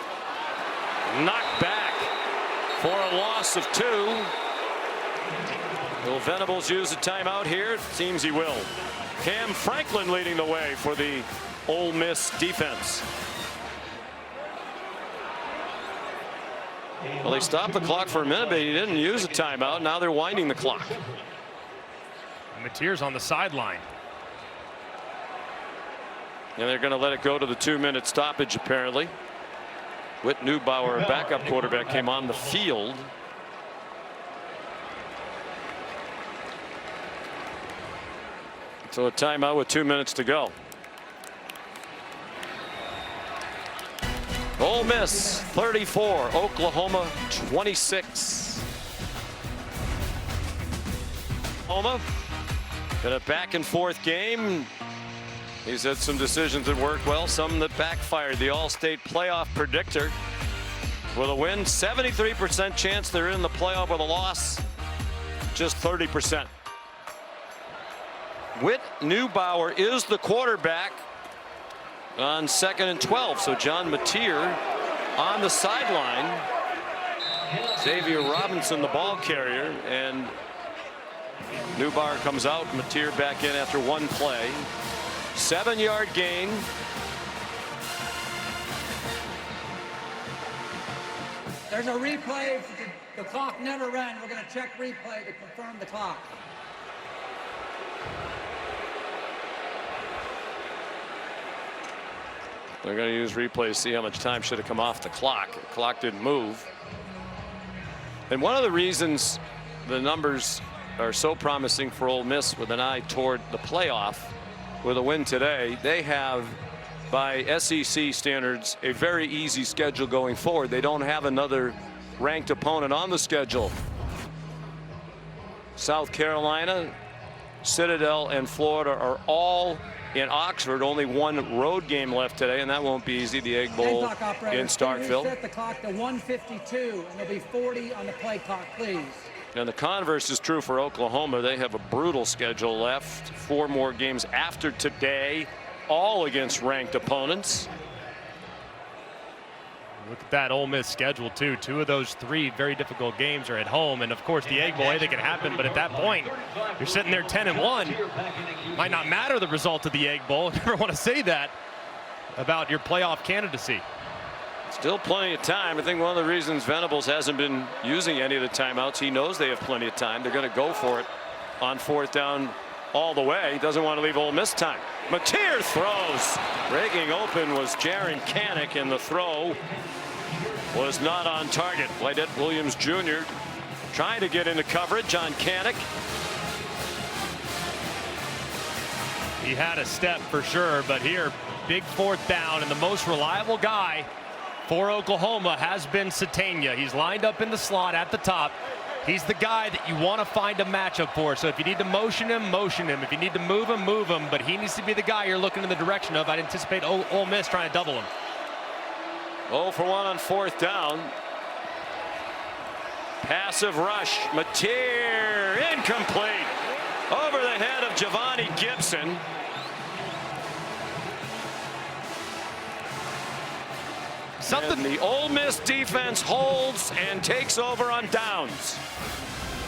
knocked back for a loss of 2. Will Venables use a timeout here? It seems he will. Cam Franklin leading the way for the Ole Miss defense. Well, they stopped the clock for a minute, but he didn't use a timeout. Now they're winding the clock. Mateer's on the sideline. And they're going to let it go to the 2-minute stoppage, apparently. Whit Neubauer, backup quarterback, came on the field. So a timeout with 2 minutes to go. Ole Miss 34, Oklahoma 26. Oklahoma in a back and forth game. He's had some decisions that worked well, some that backfired. The All-State playoff predictor with a win, 73% chance they're in the playoff. With a loss, just 30%. Whit Neubauer is the quarterback on 2nd and 12. So John Mateer on the sideline. Xavier Robinson, the ball carrier, and Neubauer comes out. Mateer back in after 1 play. 7-yard gain. There's a replay. The clock never ran. We're going to check replay to confirm the clock. They're going to use replay to see how much time should have come off the clock. The clock didn't move. And one of the reasons the numbers are so promising for Ole Miss with an eye toward the playoff with a win today, they have, by SEC standards, a very easy schedule going forward. They don't have another ranked opponent on the schedule. South Carolina, Citadel, and Florida are all in Oxford. Only 1 road game left today, and that won't be easy. The Egg Bowl in Starkville. Set the clock to 1:52, and there'll be 40 on the play clock, please. And the converse is true for Oklahoma. They have a brutal schedule left. 4 more games after today, all against ranked opponents. Look at that Ole Miss schedule too. 2 of those 3 very difficult games are at home, and of course the Egg Bowl, anything can happen. But at that point, you're sitting there 10-1. Might not matter the result of the Egg Bowl. You never want to say that about your playoff candidacy. Still plenty of time. I think one of the reasons Venables hasn't been using any of the timeouts, he knows they have plenty of time. They're going to go for it on 4th down all the way. Doesn't want to leave Ole Miss time. Mateer throws. Breaking open was Jaron Kanak, and the throw was not on target. Lydette Williams Jr. trying to get into coverage on Kanak. He had a step for sure, but here, big 4th down, and the most reliable guy for Oklahoma has been Satania. He's lined up in the slot at the top. He's the guy that you want to find a matchup for. So if you need to motion him, motion him. If you need to move him, move him. But he needs to be the guy you're looking in the direction of. I'd anticipate Ole Miss trying to double him. 0 for 1 on 4th down. Passive rush. Mateer incomplete. Over the head of Giovanni Gibson. And the Ole Miss defense holds and takes over on downs.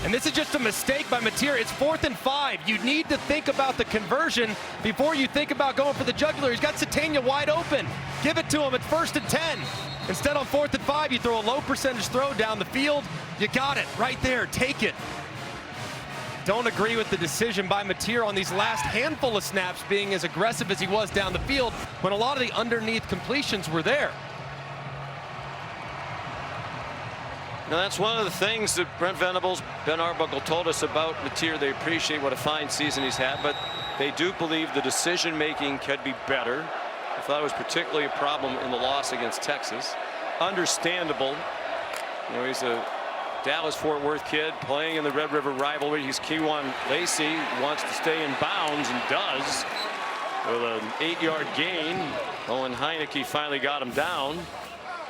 And this is just a mistake by Mateer. It's 4th and 5. You need to think about the conversion before you think about going for the jugular. He's got Satania wide open. Give it to him at 1st and 10. Instead, on 4th and 5, you throw a low percentage throw down the field. You got it right there. Take it. Don't agree with the decision by Mateer on these last handful of snaps being as aggressive as he was down the field when a lot of the underneath completions were there. Now, that's one of the things that Brent Venables, Ben Arbuckle told us about Mateer. They appreciate what a fine season he's had, but they do believe the decision-making could be better. I thought it was particularly a problem in the loss against Texas. Understandable. You know, he's a Dallas-Fort Worth kid playing in the Red River rivalry. He's Kewan Lacey, wants to stay in bounds and does with an 8-yard gain. Owen Heineke finally got him down.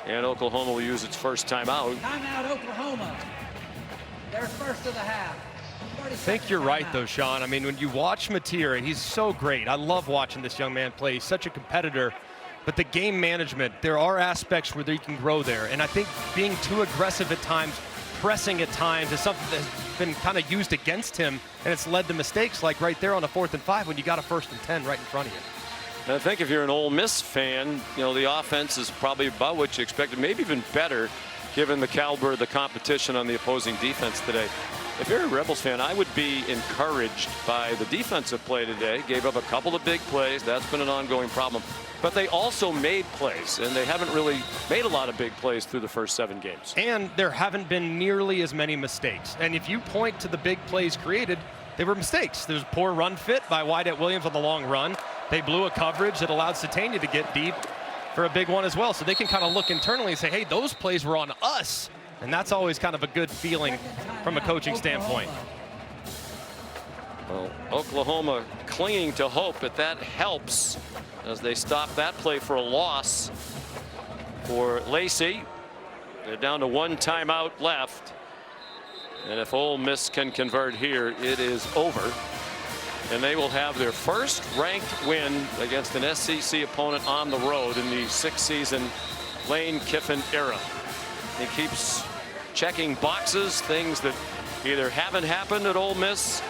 And Oklahoma will use its first timeout. Timeout, Oklahoma. Their first of the half. I think you're right, though, Sean. I mean, when you watch Mateer, and he's so great. I love watching this young man play. He's such a competitor. But the game management, there are aspects where you can grow there. And I think being too aggressive at times, pressing at times, is something that's been kind of used against him. And it's led to mistakes like right there on a 4th and 5 when you got a 1st and 10 right in front of you. And I think if you're an Ole Miss fan, you know, the offense is probably about what you expected, maybe even better, given the caliber of the competition on the opposing defense today. If you're a Rebels fan, I would be encouraged by the defensive play today. Gave up a couple of big plays. That's been an ongoing problem. But they also made plays, and they haven't really made a lot of big plays through the first 7 games. And there haven't been nearly as many mistakes. And if you point to the big plays created, they were mistakes. There was a poor run fit by Lydette Williams on the long run. They blew a coverage that allowed Satania to get deep for a big one as well. So they can kind of look internally and say, hey, those plays were on us. And that's always kind of a good feeling from a coaching standpoint. Well, Oklahoma clinging to hope that helps as they stop that play for a loss for Lacey. They're down to 1 timeout left. And if Ole Miss can convert here, it is over. And they will have their first ranked win against an SEC opponent on the road in the 6th-season Lane Kiffin era. He keeps checking boxes, things that either haven't happened at Ole Miss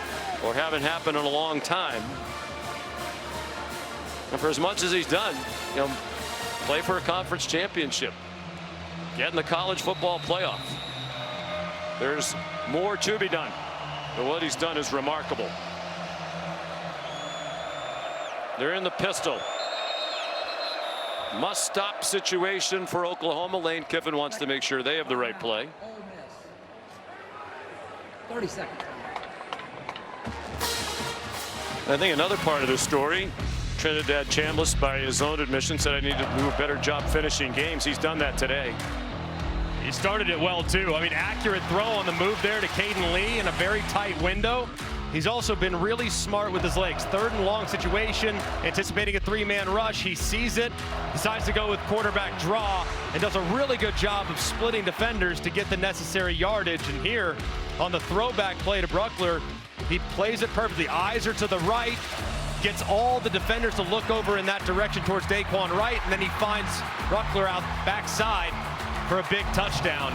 or haven't happened in a long time. And for as much as he's done, you know, play for a conference championship, get in the college football playoff. There's more to be done, but what he's done is remarkable. They're in the pistol. Must-stop situation for Oklahoma. Lane Kiffin wants to make sure they have the right play. 30 seconds. I think another part of the story, Trinidad Chambliss, by his own admission, said I need to do a better job finishing games. He's done that today. He started it well, too. I mean, accurate throw on the move there to Caden Lee in a very tight window. He's also been really smart with his legs. 3rd and long situation, anticipating a 3-man rush. He sees it, decides to go with quarterback draw, and does a really good job of splitting defenders to get the necessary yardage. And here, on the throwback play to Bruckler, he plays it perfectly. Eyes are to the right, gets all the defenders to look over in that direction towards Daquan Wright, and then he finds Bruckler out backside for a big touchdown.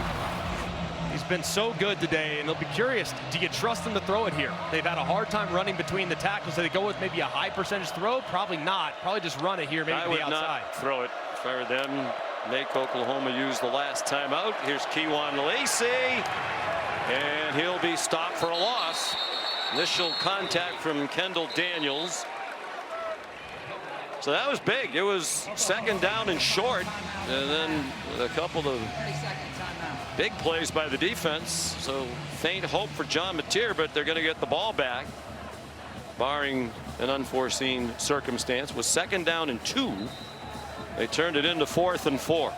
He's been so good today, and they'll be curious, do you trust them to throw it here? They've had a hard time running between the tackles. So they go with maybe a high percentage throw? Probably not. Probably just run it here, maybe to the outside. I would not throw it if I were them. Make Oklahoma use the last timeout. Here's Kewan Lacey, and he'll be stopped for a loss. Initial contact from Kendall Daniels. So that was big. It was second down and short, and then a couple of big plays by the defense. So faint hope for John Mateer, but they're going to get the ball back, barring an unforeseen circumstance. Was second down and 2. They turned it into 4th and 4.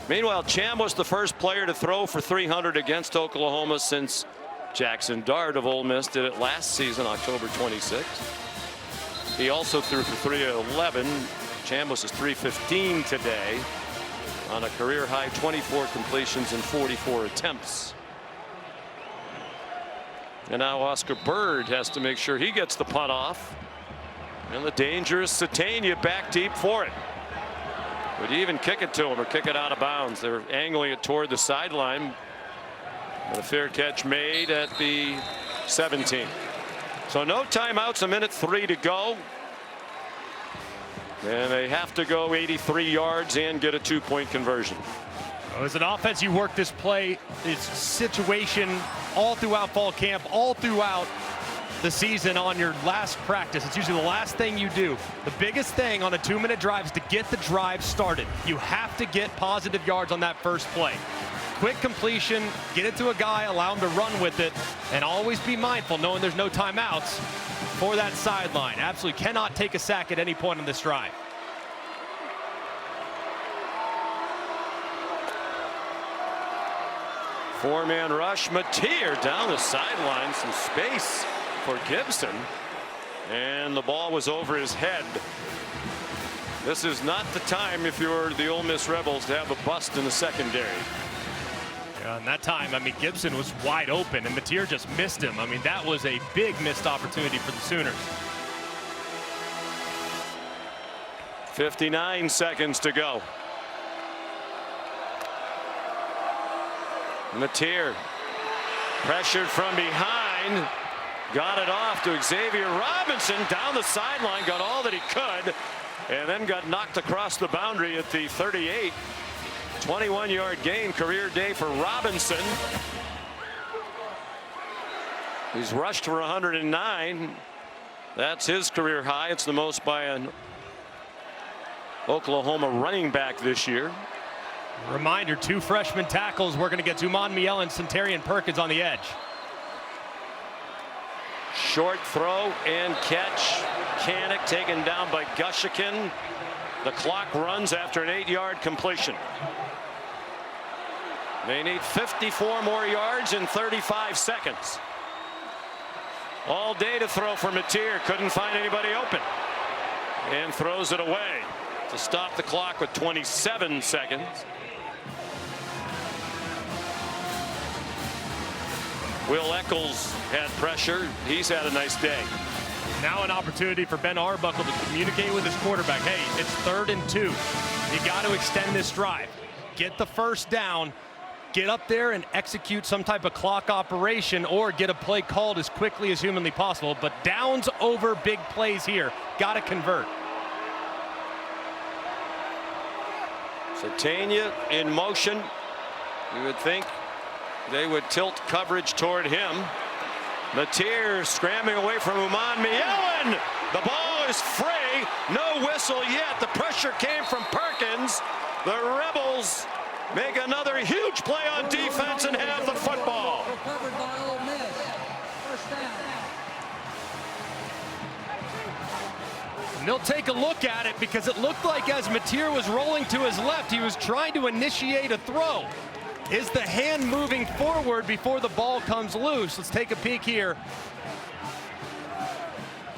Meanwhile, Cham was the first player to throw for 300 against Oklahoma since Jackson Dart of Ole Miss did it last season, October 26th. He also threw for 311. Chambliss is 315 today on a career high 24 completions and 44 attempts. And now Oscar Bird has to make sure he gets the punt off. And the dangerous Satania back deep for it. Would he even kick it to him or kick it out of bounds? They're angling it toward the sideline. But a fair catch made at the 17. So no timeouts, a minute 3 to go. And they have to go 83 yards and get a 2-point conversion. As an offense, you work this play, this situation all throughout fall camp, all throughout the season on your last practice. It's usually the last thing you do. The biggest thing on a 2-minute drive is to get the drive started. You have to get positive yards on that first play. Quick completion, get it to a guy, allow him to run with it, and always be mindful, knowing there's no timeouts for that sideline. Absolutely cannot take a sack at any point in this drive. Four-man rush. Mateer down the sideline. Some space for Gibson. And the ball was over his head. This is not the time, if you're the Ole Miss Rebels, to have a bust in the secondary. Yeah, and that time, I mean, Gibson was wide open, and Mateer just missed him. I mean, that was a big missed opportunity for the Sooners. 59 seconds to go. Mateer pressured from behind, got it off to Xavier Robinson down the sideline, got all that he could, and then got knocked across the boundary at the 38. 21-yard gain, career day for Robinson. He's rushed for 109. That's his career high. It's the most by an Oklahoma running back this year. Reminder, 2 freshman tackles. We're going to get Zuman Miel and Centarian Perkins on the edge. Short throw and catch. Kanik taken down by Gushikin. The clock runs after an 8-yard completion. They need 54 more yards in 35 seconds. All day to throw for Mateer. Couldn't find anybody open. And throws it away to stop the clock with 27 seconds. Will Eccles had pressure. He's had a nice day. Now an opportunity for Ben Arbuckle to communicate with his quarterback. Hey, it's 3rd and 2. You got to extend this drive. Get the first down. Get up there and execute some type of clock operation or get a play called as quickly as humanly possible. But downs over big plays here. Got to convert. Satania in motion. You would think they would tilt coverage toward him. Mateer scrambling away from Uman Mielen. The ball is free. No whistle yet. The pressure came from Perkins. The Rebels make another huge play on defense and have the football. Recovered by Ole Miss. First down. And they'll take a look at it because it looked like as Mateer was rolling to his left, he was trying to initiate a throw. Is the hand moving forward before the ball comes loose? Let's take a peek here.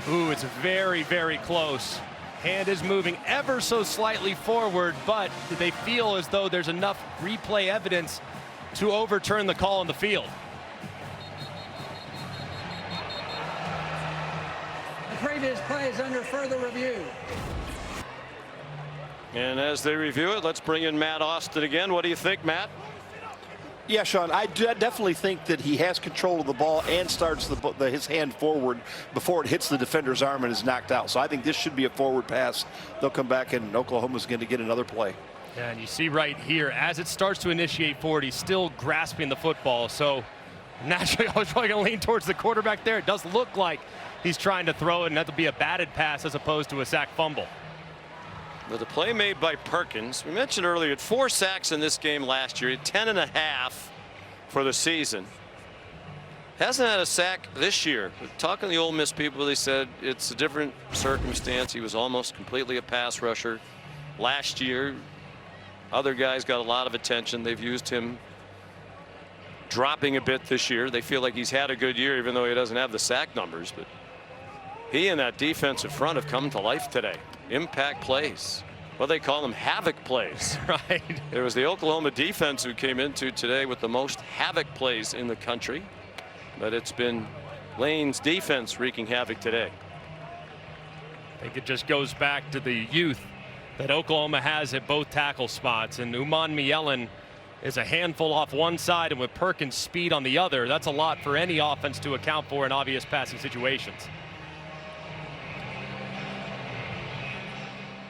Ooh, it's very, very close. Hand is moving ever so slightly forward, but they feel as though there's enough replay evidence to overturn the call on the field. The previous play is under further review. And as they review it, let's bring in Matt Austin again. What do you think, Matt? Yeah, Sean, I definitely think that he has control of the ball and starts his hand forward before it hits the defender's arm and is knocked out. So I think this should be a forward pass. They'll come back and Oklahoma's going to get another play. Yeah, and you see right here, as it starts to initiate forward, he's still grasping the football. So Naturally, I was probably going to lean towards the quarterback there. It does look like he's trying to throw it, and that'll be a batted pass as opposed to a sack fumble. But the play made by Perkins, we mentioned earlier, had 4 sacks in this game last year, 10.5 for the season. Hasn't had a sack this year. Talking to the Ole Miss people, they said it's a different circumstance. He was almost completely a pass rusher last year. Other guys got a lot of attention. They've used him dropping a bit this year. They feel like he's had a good year, even though he doesn't have the sack numbers. But he and that defensive front have come to life today. Impact plays. Well, they call them havoc plays. Right. There was the Oklahoma defense who came into today with the most havoc plays in the country. But it's been Lane's defense wreaking havoc today. I think it just goes back to the youth that Oklahoma has at both tackle spots. And Uman Mielen is a handful off one side, and with Perkins' speed on the other, that's a lot for any offense to account for in obvious passing situations.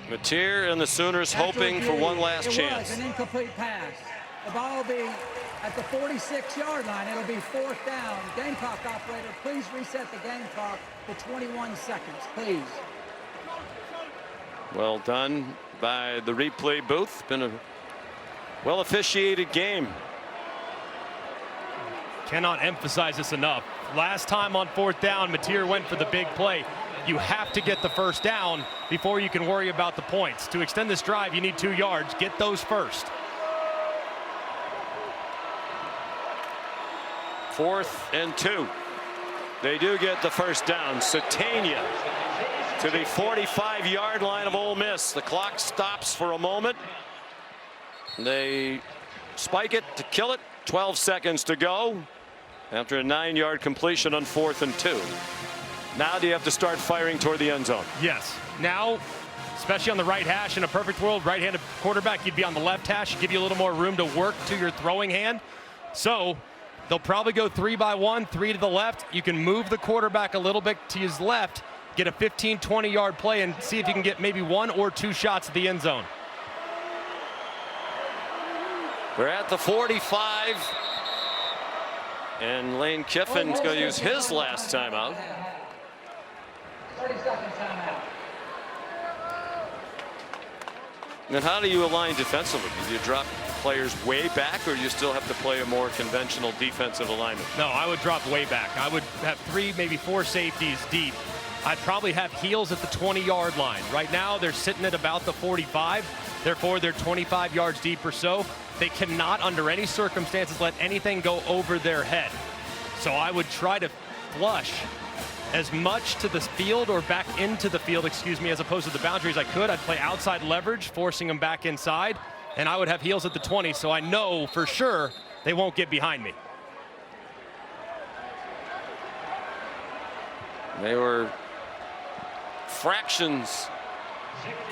Mateer and the Sooners hoping for one last chance. It was an incomplete pass. The ball will be at the 46-yard line. It'll be 4th down. Gamecock operator, please reset the game clock to 21 seconds, please. Well done by the replay booth. Been a well officiated game. Cannot emphasize this enough. Last time on 4th down, Mateer went for the big play. You have to get the first down before you can worry about the points. To extend this drive, you need 2 yards. Get those first. 4th and 2. They do get the first down. Satania to the 45-yard line of Ole Miss. The clock stops for a moment. They spike it to kill it. 12 seconds to go after a 9-yard completion on 4th and 2. Now do you have to start firing toward the end zone? Yes. Now, especially on the right hash, in a perfect world, right-handed quarterback, you'd be on the left hash, give you a little more room to work to your throwing hand. So they'll probably go 3 by 1, 3 to the left. You can move the quarterback a little bit to his left, get a 15, 20-yard play, and see if you can get maybe 1 or 2 shots at the end zone. We're at the 45. And Lane Kiffin's going to use his last timeout. 30-second timeout. And how do you align defensively? Do you drop players way back, or do you still have to play a more conventional defensive alignment? No, I would drop way back. I would have 3, maybe 4 safeties deep. I'd probably have heels at the 20-yard line. Right now, they're sitting at about the 45. Therefore, they're 25 yards deep or so. They cannot, under any circumstances, let anything go over their head. So I would try to flush as much to the field or back into the field, as opposed to the boundary as I could. I'd play outside leverage, forcing them back inside, and I would have heels at the 20, so I know for sure they won't get behind me. They were fractions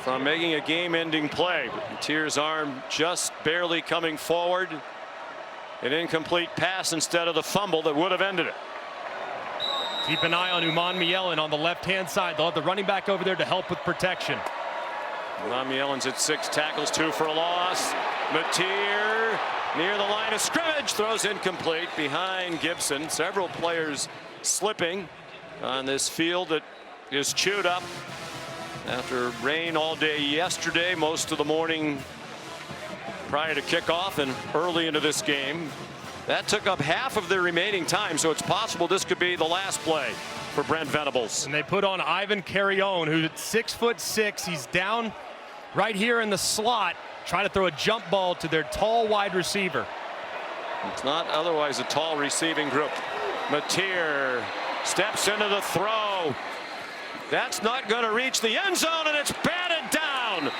from making a game-ending play. Mateer's arm just barely coming forward. An incomplete pass instead of the fumble that would have ended it. Keep an eye on Uman Mielen on the left-hand side. They'll have the running back over there to help with protection. Uman Mielen's at 6 tackles, 2 for a loss. Mateer near the line of scrimmage, throws incomplete behind Gibson. Several players slipping on this field that is chewed up after rain all day yesterday, most of the morning prior to kickoff and early into this game. That took up half of their remaining time, so it's possible this could be the last play for Brent Venables. And they put on Ivan Carrion, who's 6'6". He's down right here in the slot, trying to throw a jump ball to their tall wide receiver. It's not otherwise a tall receiving group. Mateer steps into the throw. That's not going to reach the end zone, and it's batted down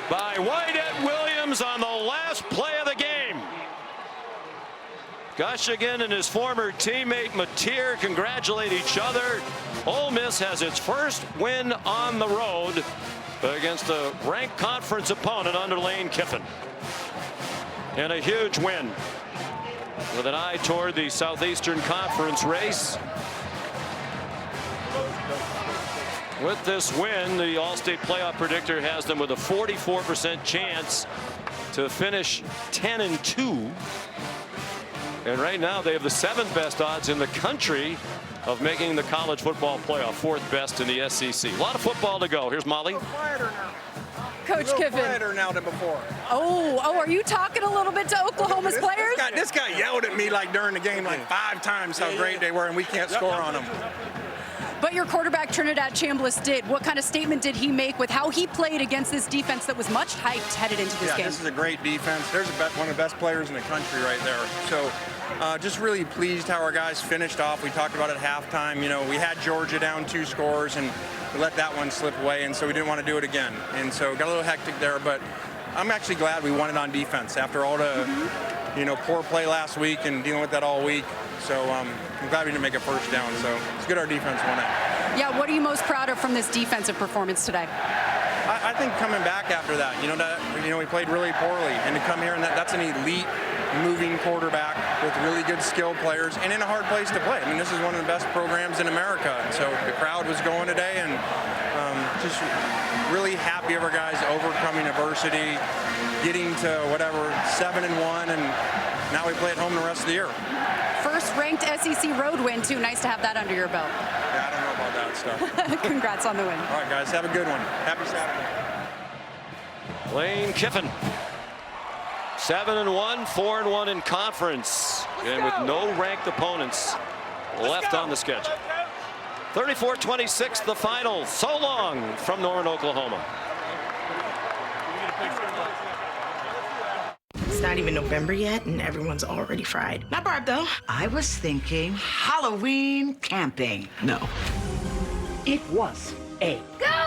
by Wyatt Williams on the last play of the game. Gushigan and his former teammate Mateer congratulate each other. Ole Miss has its first win on the road against a ranked conference opponent under Lane Kiffin. And a huge win with an eye toward the Southeastern Conference race. With this win, the All-State playoff predictor has them with a 44% chance to finish 10-2. And right now they have the 7th best odds in the country of making the college football playoff, 4th best in the SEC. A lot of football to go. Here's Molly. Coach Kiffin. Quieter now than before. Oh, are you talking a little bit to Oklahoma's players? This guy yelled at me like during the game like 5 times how great they were, and we can't score on them. But your quarterback, Trinidad Chambliss, did. What kind of statement did he make with how he played against this defense that was much hyped headed into this game? This is a great defense. There's one of the best players in the country right there. So just really pleased how our guys finished off. We talked about it at halftime. You know, we had Georgia down 2 scores, and we let that one slip away, and so we didn't want to do it again. And so got a little hectic there, but I'm actually glad we won it on defense after all the, poor play last week and dealing with that all week. So I'm glad we didn't make a first down. So it's good our defense won it. Yeah, what are you most proud of from this defensive performance today? I think coming back after that, we played really poorly, and to come here and that's an elite moving quarterback with really good skilled players and in a hard place to play. I mean, this is one of the best programs in America, and so the crowd was going today, and just really happy of our guys overcoming adversity, getting to 7-1, and now we play at home the rest of the year. First ranked SEC road win too. Nice to have that under your belt. Yeah, I don't know about that stuff. Congrats on the win. All right, guys, have a good one. Happy Saturday. Lane Kiffin, 7-1, 4-1 in conference, and with no ranked opponents left on the schedule. 34-26, the final. So long from Norman, Oklahoma. It's not even November yet, and everyone's already fried. Not Barb, though. I was thinking Halloween camping. No. It was a Go